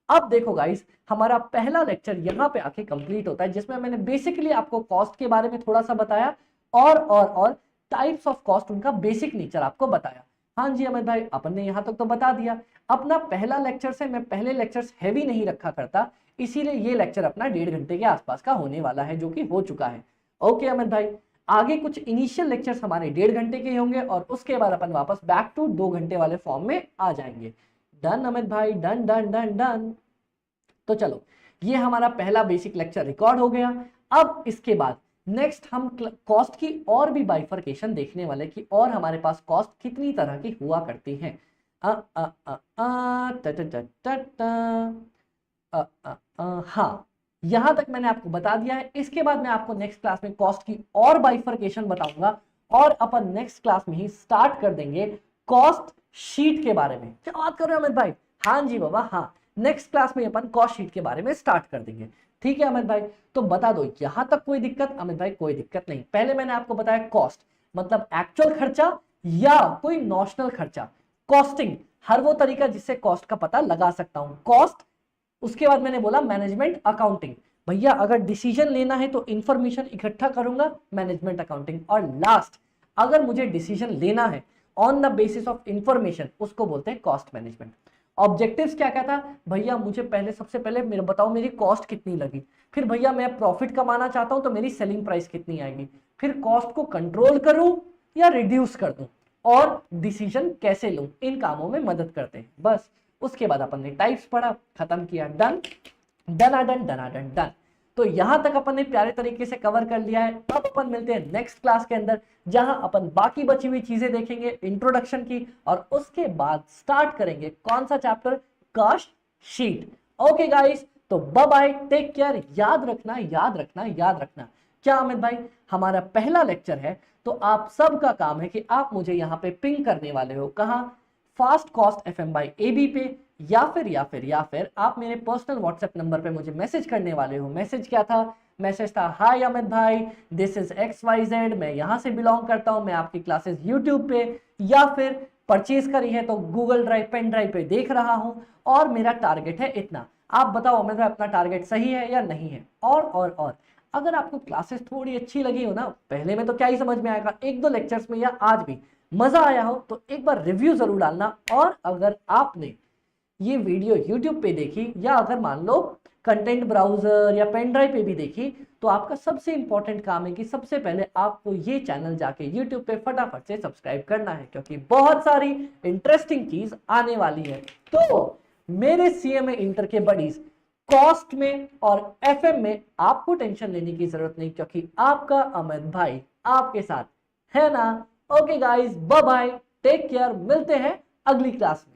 अब देखो गाइस, हमारा पहला लेक्चर यहाँ पे आके कंप्लीट होता है, जिसमें मैंने बेसिकली आपको कॉस्ट के बारे में थोड़ा सा बताया और टाइप्स ऑफ कॉस्ट, उनका बेसिक नेचर आपको बताया। हाँ जी अमित भाई, अपन ने यहाँ तक तो बता दिया। अपना पहला लेक्चर से मैं पहले लेक्चर्स हैवी नहीं रखा करता, इसीलिए ये लेक्चर अपना 1.5 घंटे के आसपास का होने वाला है, जो कि हो चुका है। ओके अमित भाई, आगे कुछ इनिशियल लेक्चर्स हमारे 1.5 घंटे के होंगे, और उसके बाद अपन वापस बैक टू 2 घंटे वाले फॉर्म में आ जाएंगे। डन अमित भाई, डन डन डन डन। तो चलो, ये हमारा पहला बेसिक लेक्चर रिकॉर्ड हो गया। अब इसके बाद नेक्स्ट हम कॉस्ट की और भी बाइफरकेशन देखने वाले, कि और हमारे पास कॉस्ट कितनी तरह की हुआ करती हैं। हाँ, यहां तक मैंने आपको बता दिया है। इसके बाद मैं आपको नेक्स्ट क्लास में कॉस्ट की और बाइफरकेशन बताऊंगा, और अपन नेक्स्ट क्लास में ही स्टार्ट कर देंगे कॉस्ट शीट के बारे में। क्या बात कर रहे हो अमित भाई? हाँ जी बाबा, हाँ, नेक्स्ट क्लास में अपन कॉस्ट शीट के बारे में स्टार्ट कर देंगे। ठीक है अमित भाई, तो बता दो यहां तक कोई दिक्कत? अमित भाई कोई दिक्कत नहीं। पहले मैंने आपको बताया कॉस्ट मतलब एक्चुअल खर्चा या कोई नॉशनल खर्चा, कॉस्टिंग हर वो तरीका जिससे कॉस्ट का पता लगा सकता हूं, कॉस्ट। उसके बाद मैंने बोला मैनेजमेंट अकाउंटिंग, भैया अगर डिसीजन लेना है तो इंफॉर्मेशन इकट्ठा करूंगा, मैनेजमेंट अकाउंटिंग। और लास्ट, अगर मुझे डिसीजन लेना है on the basis of information, उसको बोलते हैं कॉस्ट मैनेजमेंट। ऑब्जेक्टिव्स क्या क्या था? भैया मुझे पहले, सबसे पहले मेरे बताओ मेरी कॉस्ट कितनी लगी, फिर भैया मैं प्रॉफिट कमाना चाहता हूं तो मेरी सेलिंग प्राइस कितनी आएगी, फिर कॉस्ट को कंट्रोल करूं या रिड्यूस कर दूं, और डिसीजन कैसे लूं, इन कामों में मदद करते हैं। बस उसके बाद अपन ने टाइप्स पढ़ा, खत्म किया, डन डनाडन डनाडन डन। तो यहां तक अपन ने प्यारे तरीके से कवर कर लिया है। अब अपन मिलते हैं नेक्स्ट क्लास के अंदर, जहां अपन बाकी बची हुई चीजें देखेंगे इंट्रोडक्शन की, और उसके बाद स्टार्ट करेंगे कौन सा chapter? Cost sheet. Okay guys, तो बाय बाय, टेक केयर। याद रखना याद रखना याद रखना, क्या अमित भाई हमारा पहला लेक्चर है, तो आप सबका काम है कि आप मुझे यहाँ पे पिंग करने वाले हो, कहाँ? Fast cost FM by AB पे, या फिर आप मेरे पर्सनल व्हाट्सएप नंबर पे मुझे मैसेज करने वाले हो। मैसेज क्या था? मैसेज था, हाय अमित भाई, दिस इज XYZ, मैं यहाँ से बिलोंग करता हूँ, मैं आपकी क्लासेस यूट्यूब पे या फिर परचेज करी है तो गूगल ड्राइव, पेन ड्राइव पे देख रहा हूँ, और मेरा टारगेट है इतना। आप बताओ अमित भाई अपना टारगेट सही है या नहीं है? और अगर आपको क्लासेस थोड़ी अच्छी लगी हो ना, पहले में तो क्या ही समझ में आएगा, 1-2 लेक्चर्स में या आज भी मजा आया हो तो एक बार रिव्यू जरूर डालना। और अगर आपने ये वीडियो YouTube पे देखी, या अगर मान लो कंटेंट ब्राउजर या पेन ड्राइव पे भी देखी, तो तो आपका सबसे इंपॉर्टेंट काम है कि सबसे पहले आपको ये चैनल जाके यूट्यूब पे फटाफट से सब्सक्राइब करना है, क्योंकि बहुत सारी इंटरेस्टिंग चीज आने वाली है। तो मेरे सीएमए इंटर के बडीज, कॉस्ट में और एफएम में आपको टेंशन लेने की जरूरत नहीं, क्योंकि आपका अमित भाई आपके साथ है ना। Okay guys, bye bye, take care, मिलते हैं अगली क्लास में।